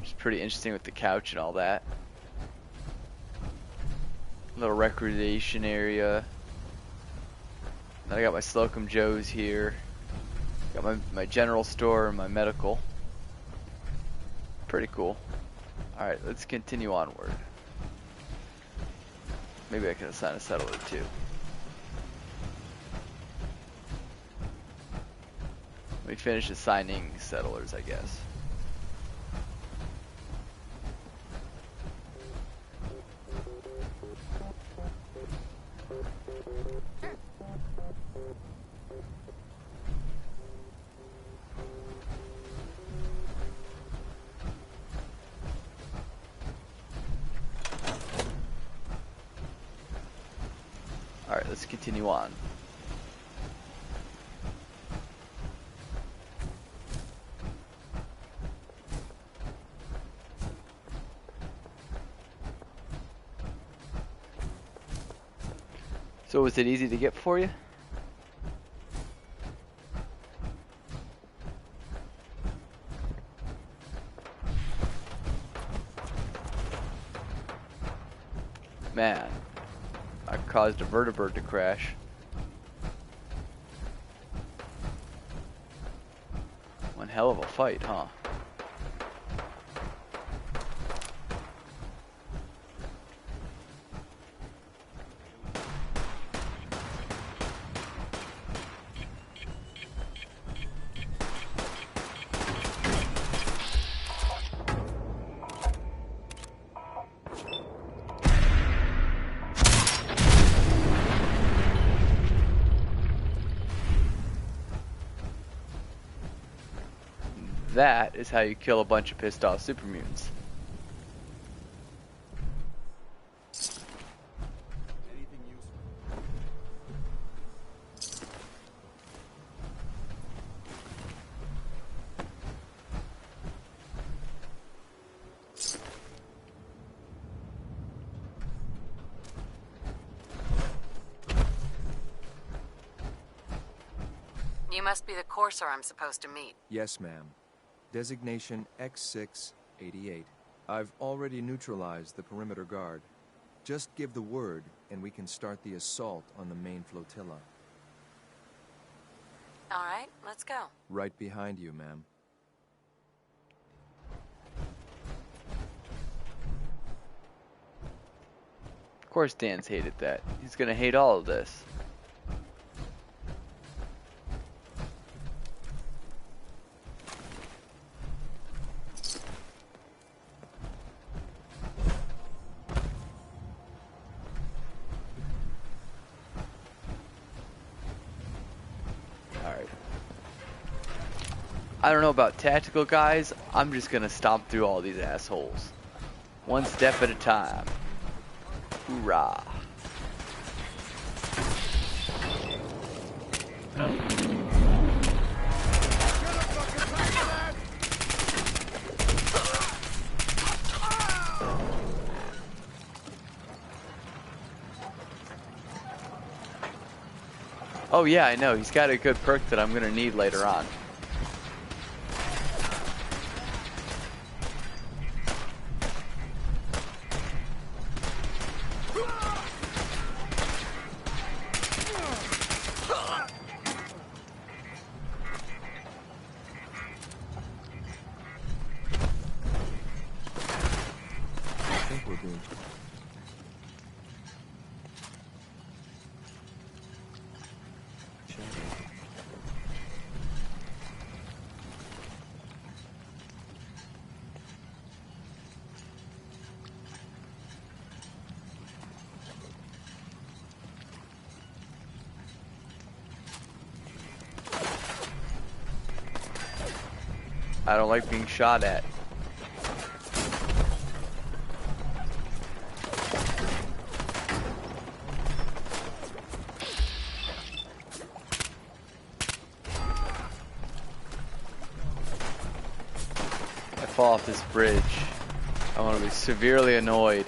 It's pretty interesting with the couch and all that. Little recreation area. Then I got my Slocum Joes here. Got my general store and my medical. Pretty cool. Alright, let's continue onward. Maybe I can assign a settler too. Let me finish assigning settlers, I guess. Alright, let's continue on. So was it easy to get for you? Man, I caused a vertibird to crash. One hell of a fight, huh? That is how you kill a bunch of pissed off super mutants. You must be the courser I'm supposed to meet. Yes, ma'am. Designation X688. I've already neutralized the perimeter guard. Just give the word, and we can start the assault on the main flotilla. All right, let's go. Right behind you, ma'am. Of course Dan's hated that. He's gonna hate all of this. I don't know about tactical guys, I'm just gonna stomp through all these assholes. One step at a time. Hoorah. Oh yeah, I know, he's got a good perk that I'm gonna need later on. I don't like being shot at. I fall off this bridge. I'm gonna be severely annoyed.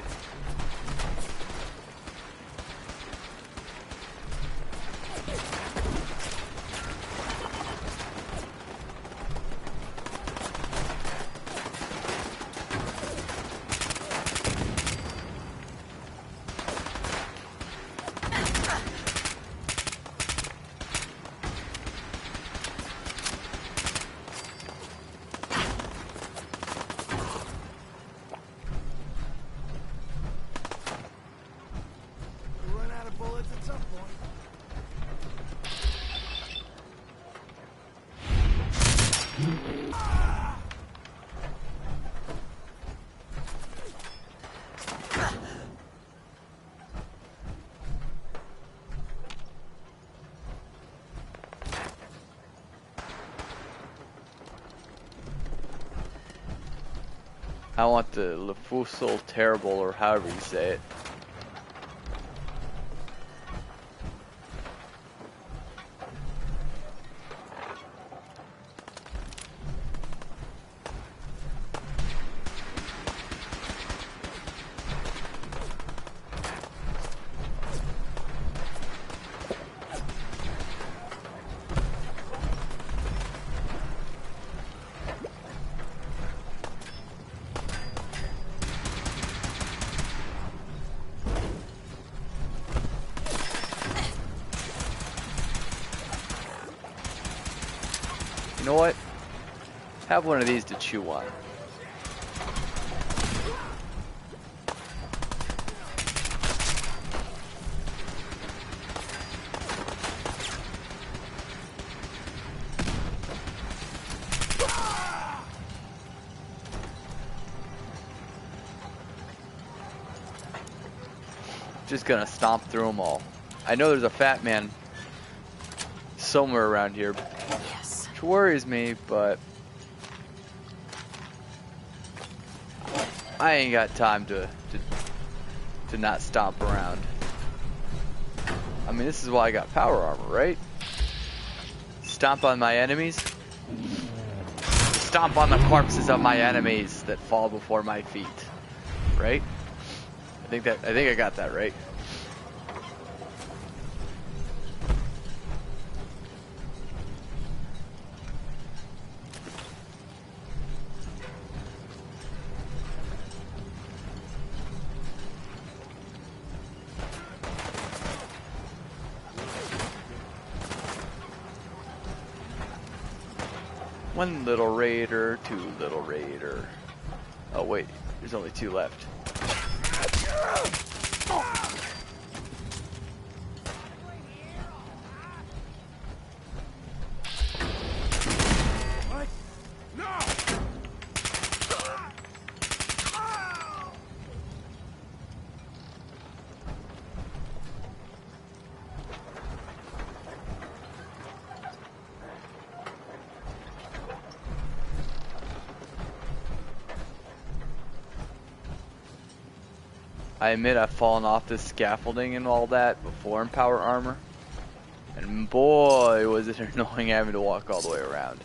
I want the Lefusel Terrible, or however you say it. You know what? Have one of these to chew on. Just gonna stomp through them all. I know there's a fat man somewhere around here. Yes. Which worries me, but I ain't got time to not stomp around. I mean, this is why I got power armor, right? Stomp on my enemies. Stomp on the corpses of my enemies that fall before my feet. Right? I think I got that right. One little raider, two little raider. Oh wait, there's only two left. What? No! I admit I've fallen off this scaffolding and all that before in power armor. And boy, was it annoying having to walk all the way around.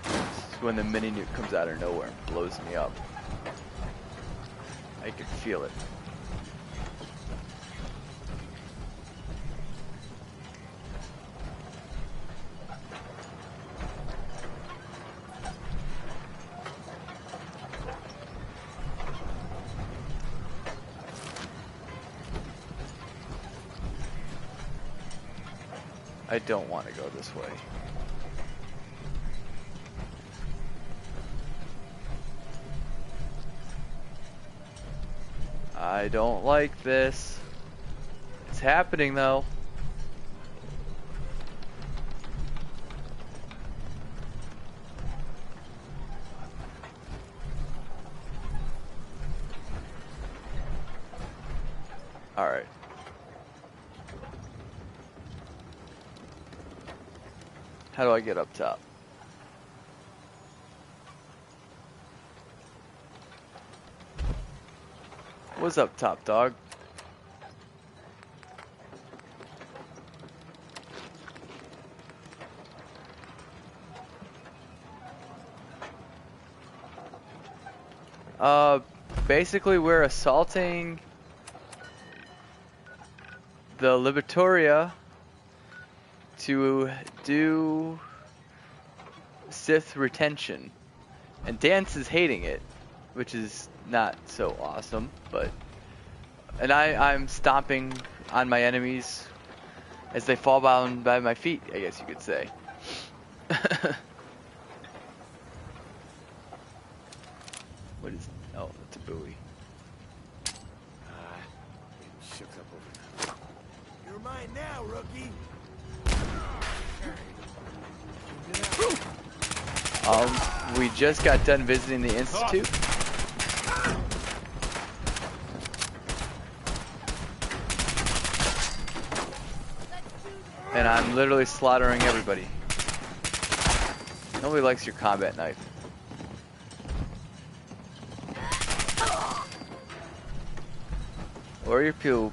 This is when the mini nuke comes out of nowhere and blows me up. I can feel it. I don't want to go this way. I don't like this. It's happening though. All right. How do I get up top? What's up top, dog? Basically we're assaulting the Liberatoria to do Sith retention, and Dance is hating it, which is not so awesome, but and I'm stomping on my enemies as they fall down by my feet, I guess you could say. What is, oh, that's a buoy. Shook up over. You're mine now, rookie. We just got done visiting the Institute. And I'm literally slaughtering everybody. Nobody likes your combat knife. Or your pew.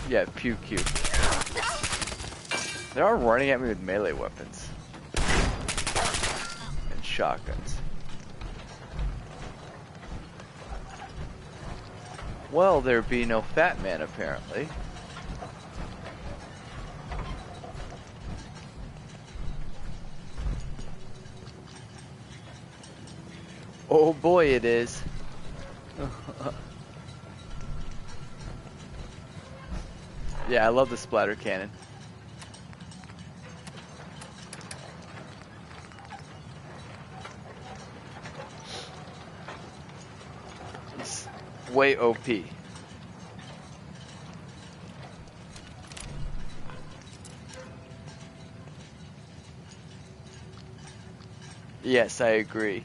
Yeah, pew cube. They're all running at me with melee weapons. And shotguns. Well, there be no fat man apparently. Oh boy, it is. Yeah, I love the splatter cannon. It's way OP. Yes, I agree.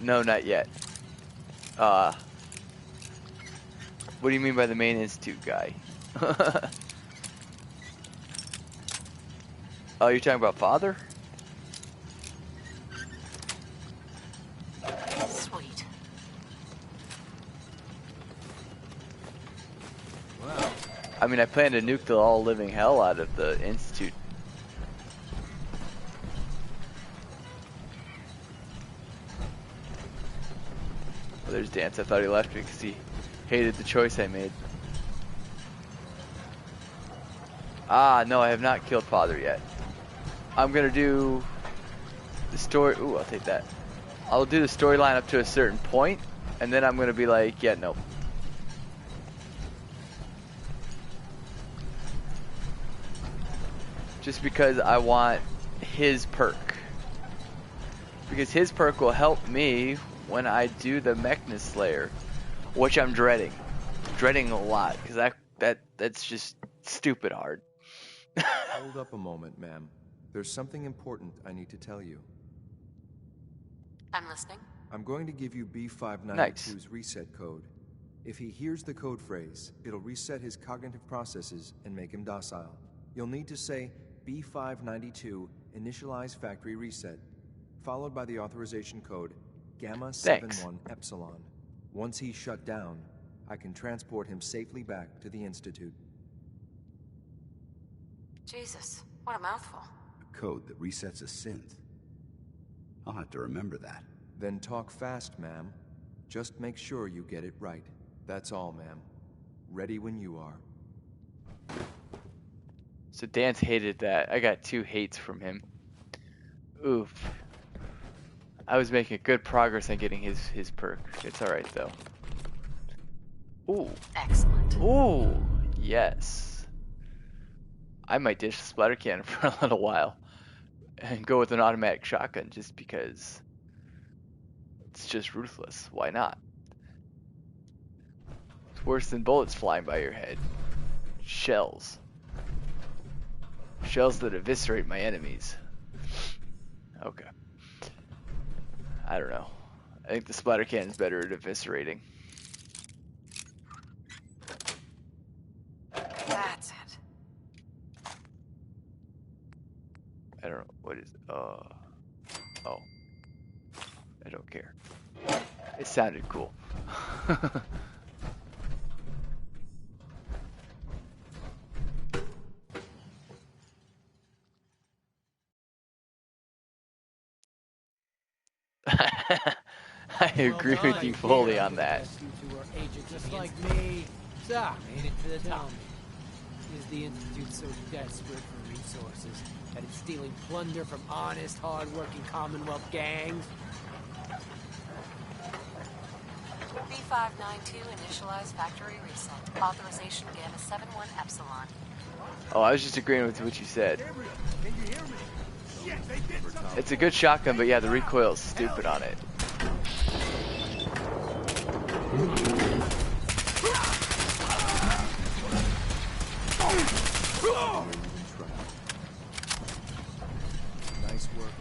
No, not yet. What do you mean by the main institute guy? Oh, you're talking about father? Sweet. Wow. I mean, I plan to nuke the all living hell out of the institute. Well, there's Dance. I thought he left because he hated the choice I made. Ah, no, I have not killed father yet. I'm gonna do the story. Ooh, I'll take that. I'll do the storyline up to a certain point, and then I'm gonna be like, yeah, no. Just because I want his perk. Because his perk will help me when I do the Mechna Slayer, which I'm dreading. Dreading a lot, because that's just stupid hard. Hold up a moment, ma'am. There's something important I need to tell you. I'm listening. I'm going to give you B592's reset code. If he hears the code phrase, it'll reset his cognitive processes and make him docile. You'll need to say B592 initialize factory reset, followed by the authorization code Gamma 71 Epsilon. Once he's shut down, I can transport him safely back to the Institute. Jesus, what a mouthful. A code that resets a synth. I'll have to remember that. Then talk fast, ma'am. Just make sure you get it right. That's all, ma'am. Ready when you are. So Dance hated that. I got 2 hates from him. Oof. I was making good progress on getting his perk. It's alright though. Ooh. Excellent. Ooh, yes. I might dish the splatter cannon for a little while and go with an automatic shotgun just because it's just ruthless. Why not? It's worse than bullets flying by your head. Shells. Shells that eviscerate my enemies. Okay. I don't know. I think the splatter cannon's better at eviscerating. That's it. I don't know. What is it? Oh. I don't care. It sounded cool. I agree with you fully on that. Just like me. So, made it to the top. Is the Institute so desperate for resources that it's stealing plunder from honest, hard-working Commonwealth gangs? B592 initialize factory reset. Authorization Gamma 71 Epsilon. Oh, I was just agreeing with what you said. It's a good shotgun, but yeah, the recoil is stupid on it. Nice work.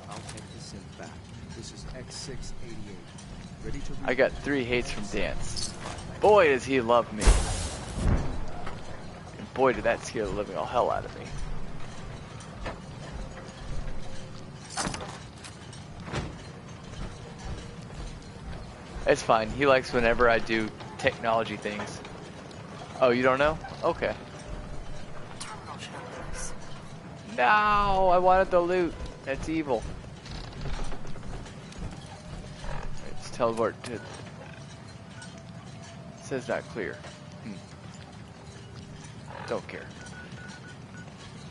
I'll take this in back. This is X688. Ready to I got 3 hates from Dance. Boy, does he love me. And boy, did that scare the living all hell out of me. It's fine. He likes whenever I do technology things. Oh, you don't know? Okay. No, I wanted the loot. That's evil. Let's teleport to... It says not clear. Don't care.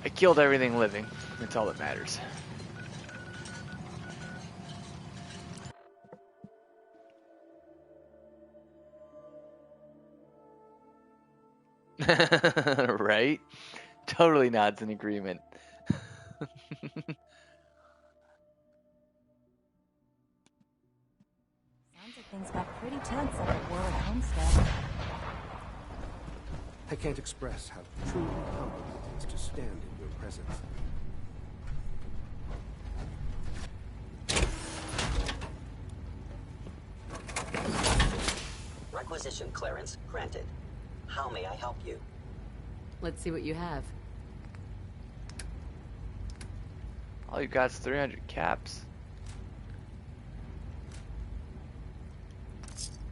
I killed everything living. That's all that matters. Right? Totally nods in agreement. Sounds like things got pretty tense up at Warwick Homestead. I can't express how truly humbling it is to stand in your presence. Requisition clearance granted. How may I help you? Let's see what you have. All you got is 300 caps.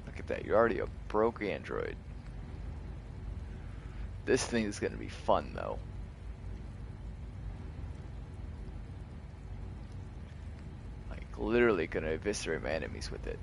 Look at that, you're already a broke android. This thing is gonna be fun though. Like literally gonna eviscerate my enemies with it.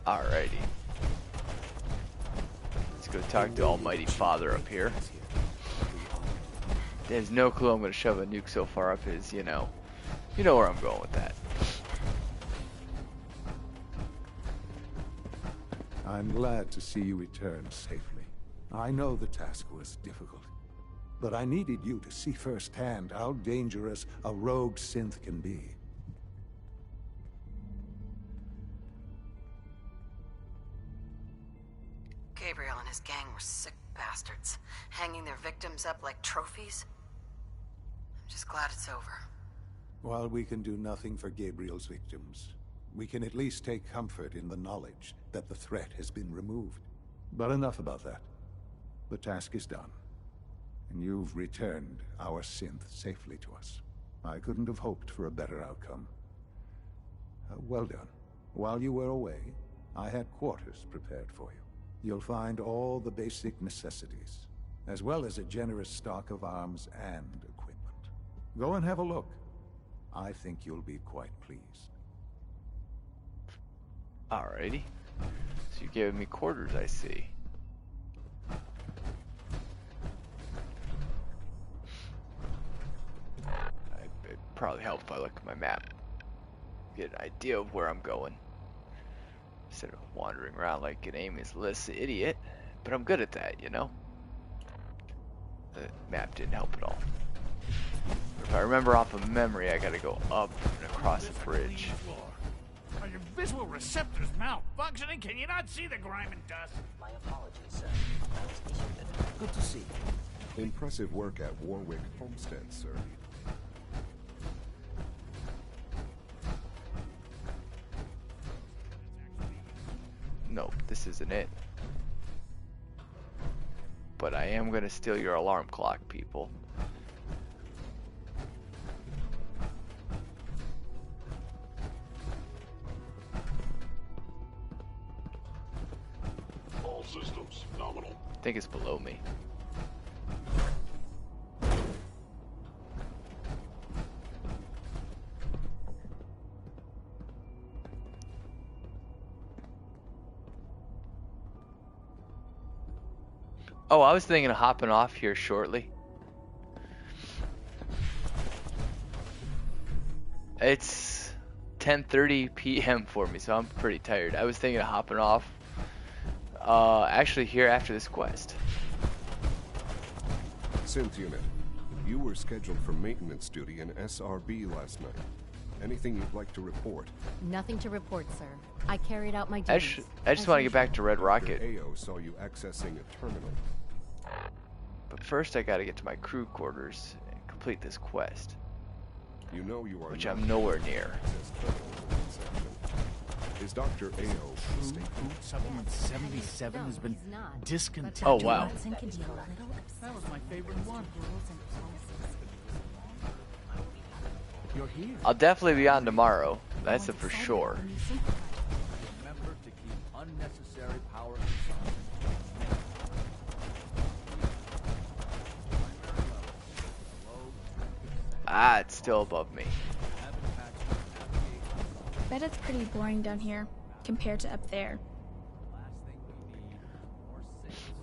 Alrighty. Let's go talk to Almighty Father up here. There's no clue I'm going to shove a nuke so far up his, you know where I'm going with that. I'm glad to see you return safely. I know the task was difficult, but I needed you to see firsthand how dangerous a rogue synth can be. Gabriel and his gang were sick bastards, hanging their victims up like trophies. I'm just glad it's over. While we can do nothing for Gabriel's victims, we can at least take comfort in the knowledge that the threat has been removed. But enough about that. The task is done, and you've returned our synth safely to us. I couldn't have hoped for a better outcome. Well done. While you were away, I had quarters prepared for you. You'll find all the basic necessities, as well as a generous stock of arms and equipment. Go and have a look. I think you'll be quite pleased. Alrighty. So you're giving me quarters, I see. It probably helps if I look at my map. Get an idea of where I'm going. Instead of wandering around like an aimless idiot. But I'm good at that, you know? The map didn't help at all. If I remember off of memory, I gotta go up and across a bridge. Are your visual receptors malfunctioning? Can you not see the grime and dust? My apologies, sir. Good to see you. Impressive work at Warwick Homestead, sir. Nope, this isn't it. But I am gonna steal your alarm clock, people. All systems nominal. I think it's below me. Oh, I was thinking of hopping off here shortly. It's 10:30 p.m. for me, so I'm pretty tired. I was thinking of hopping off actually here after this quest. Synth unit, you were scheduled for maintenance duty in SRB last night. Anything you'd like to report? Nothing to report, sir. I carried out my I duties. just want to get back to Red Rocket. AO saw you accessing a terminal. But first I gotta get to my crew quarters and complete this quest. You know you are which I'm nowhere near. Is Dr. AO Food supplement 77 has been discontinued. Oh wow. That was my favorite one. You're here. I'll definitely be on tomorrow. That's it for sure. Remember to keep unnecessary power consumption. Ah, it's still above me. Bet it's pretty boring down here compared to up there.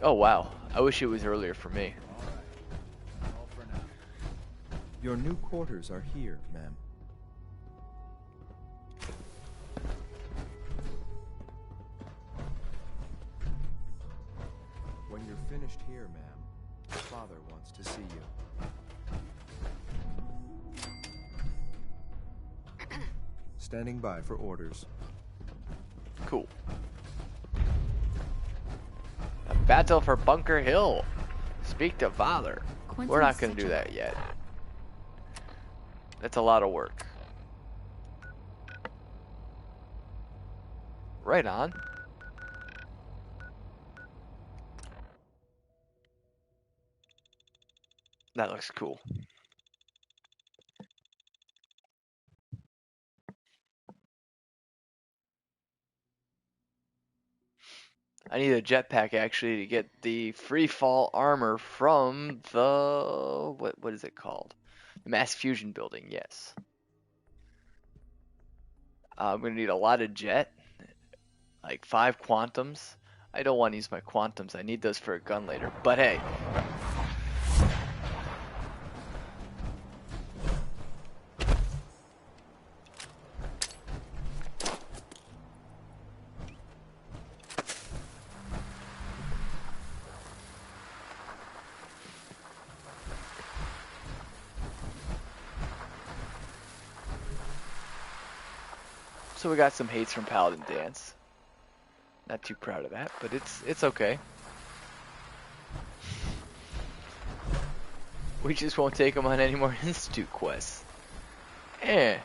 Oh wow. I wish it was earlier for me. Your new quarters are here, ma'am. When you're finished here, ma'am, Father wants to see you. Standing by for orders. Cool. A battle for Bunker Hill. Speak to Father. We're not going to do that yet. That's a lot of work. Right on. That looks cool. I need a jetpack actually to get the free fall armor from the what is it called? The mass fusion building, yes. I'm gonna need a lot of jet, like 5 quantums. I don't want to use my quantums. I need those for a gun later. But hey. So we got some hates from Paladin Dance. Not too proud of that, but it's okay. We just won't take them on any more Institute quests. Eh.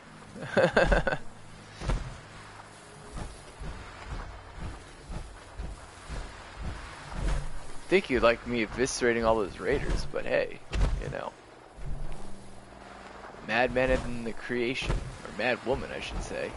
Think you'd like me eviscerating all those raiders, but hey, you know. Madman in the creation, or mad woman, I should say.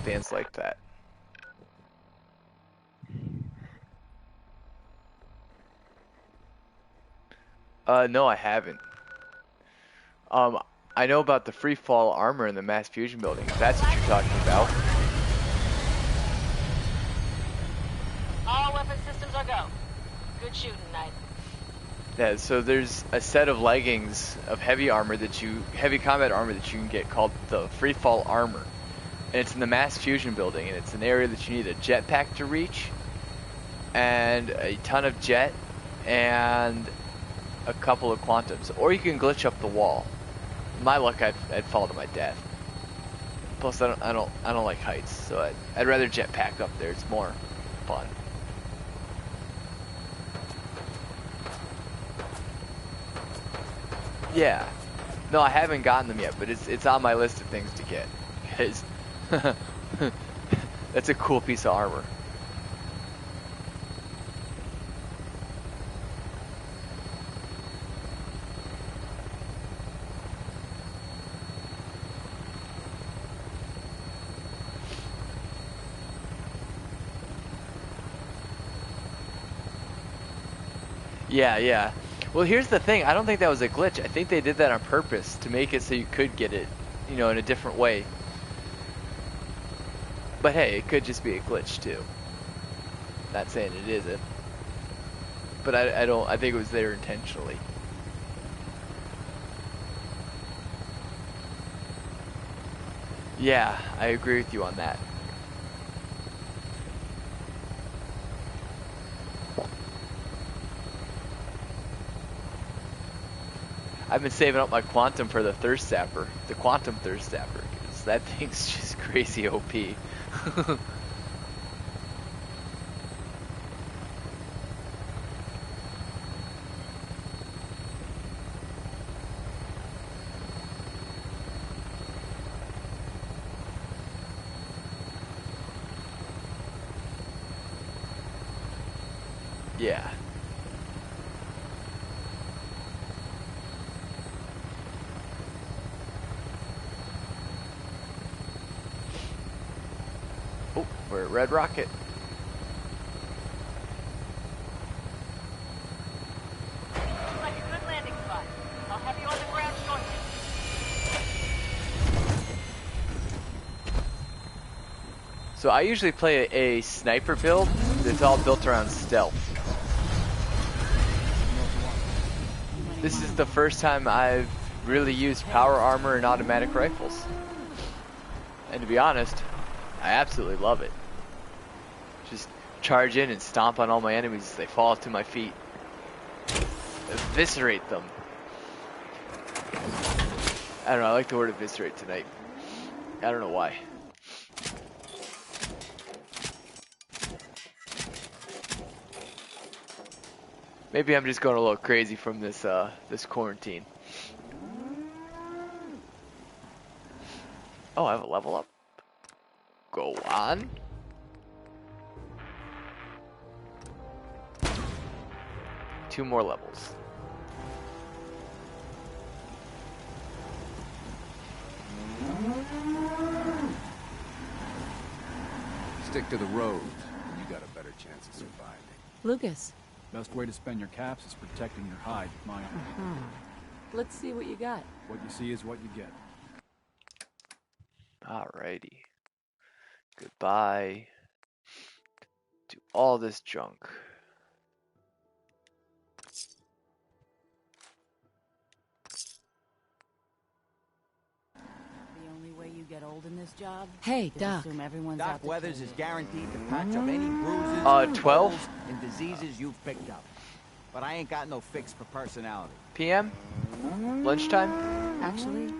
Dance like that. No, I haven't. I know about the free fall armor in the mass fusion building, if that's what you're talking about. All weapon systems are go. Good shooting, Knight. Yeah, so there's a set of leggings of heavy combat armor that you can get called the free fall armor. And it's in the mass fusion building, and it's an area that you need a jetpack to reach, and a ton of jet, and a couple of quantums. Or you can glitch up the wall. My luck, I'd fall to my death. Plus, I don't like heights, so I'd rather jetpack up there. It's more fun. Yeah. No, I haven't gotten them yet, but it's on my list of things to get. Because that's a cool piece of armor. Yeah. Well, here's the thing. I don't think that was a glitch. I think they did that on purpose to make it so you could get it, in a different way. But hey, it could just be a glitch too. Not saying it isn't. But I think it was there intentionally. Yeah, I agree with you on that. I've been saving up my quantum for the thirst sapper, the quantum thirst sapper, because that thing's just crazy OP. Yeah. Oh, we're at Red Rocket. Looks like a good landing spot. I'll have you on the ground shortly. So I usually play a sniper build that's all built around stealth. This is the first time I've really used power armor and automatic rifles. And to be honest, I absolutely love it. Just charge in and stomp on all my enemies as they fall to my feet. Eviscerate them. I don't know, I like the word eviscerate tonight. I don't know why. Maybe I'm just going a little crazy from this this quarantine. Oh, I have a level up. Go on. Two more levels. Stick to the road, and you got a better chance of surviving. Lucas. Best way to spend your caps is protecting your hide, my opinion. Let's see what you got. What you see is what you get. Alrighty. Goodbye to all this junk. The only way you get old in this job? Hey, is Doc. assume everyone's Doc out to Weathers kill is you. guaranteed to patch up any bruises, 12 holes, and diseases you've picked up. But I ain't got no fix for personality. PM? Lunchtime? Actually,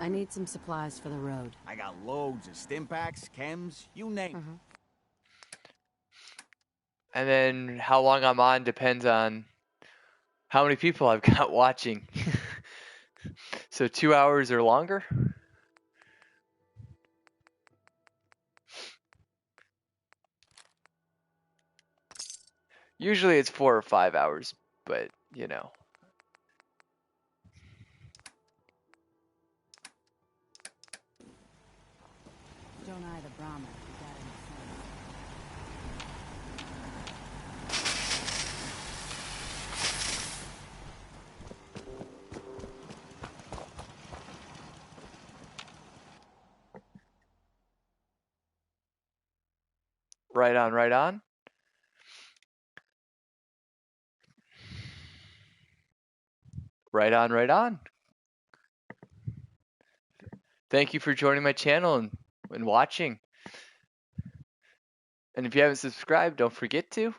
I need some supplies for the road. I got loads of stim packs, chems, you name it. And then how long I'm on depends on how many people I've got watching. So 2 hours or longer? Usually it's 4 or 5 hours, but you know. Don't eye the Brahma if you got any Right on, right on. Right on, right on. Thank you for joining my channel and watching. And if you haven't subscribed, don't forget to.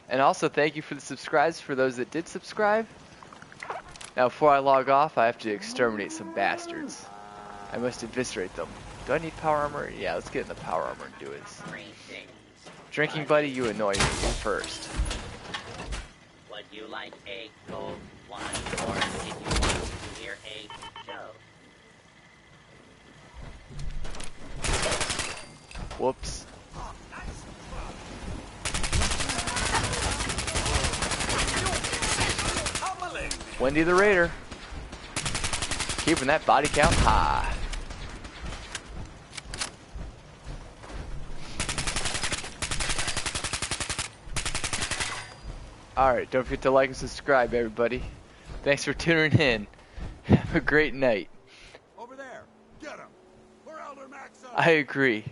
And also thank you for the subscribes for those that did subscribe. Now before I log off, I have to exterminate some bastards. I must eviscerate them. Do I need power armor? Yeah, let's get in the power armor and do it. Drinking buddy, you annoy me first. Would you like a cold one, or did you want to hear a joke? Whoops. Wendy the Raider. Keeping that body count high. Alright, don't forget to like and subscribe, everybody. Thanks for tuning in. Have a great night. Over there. Get him. We're Elder Max I agree.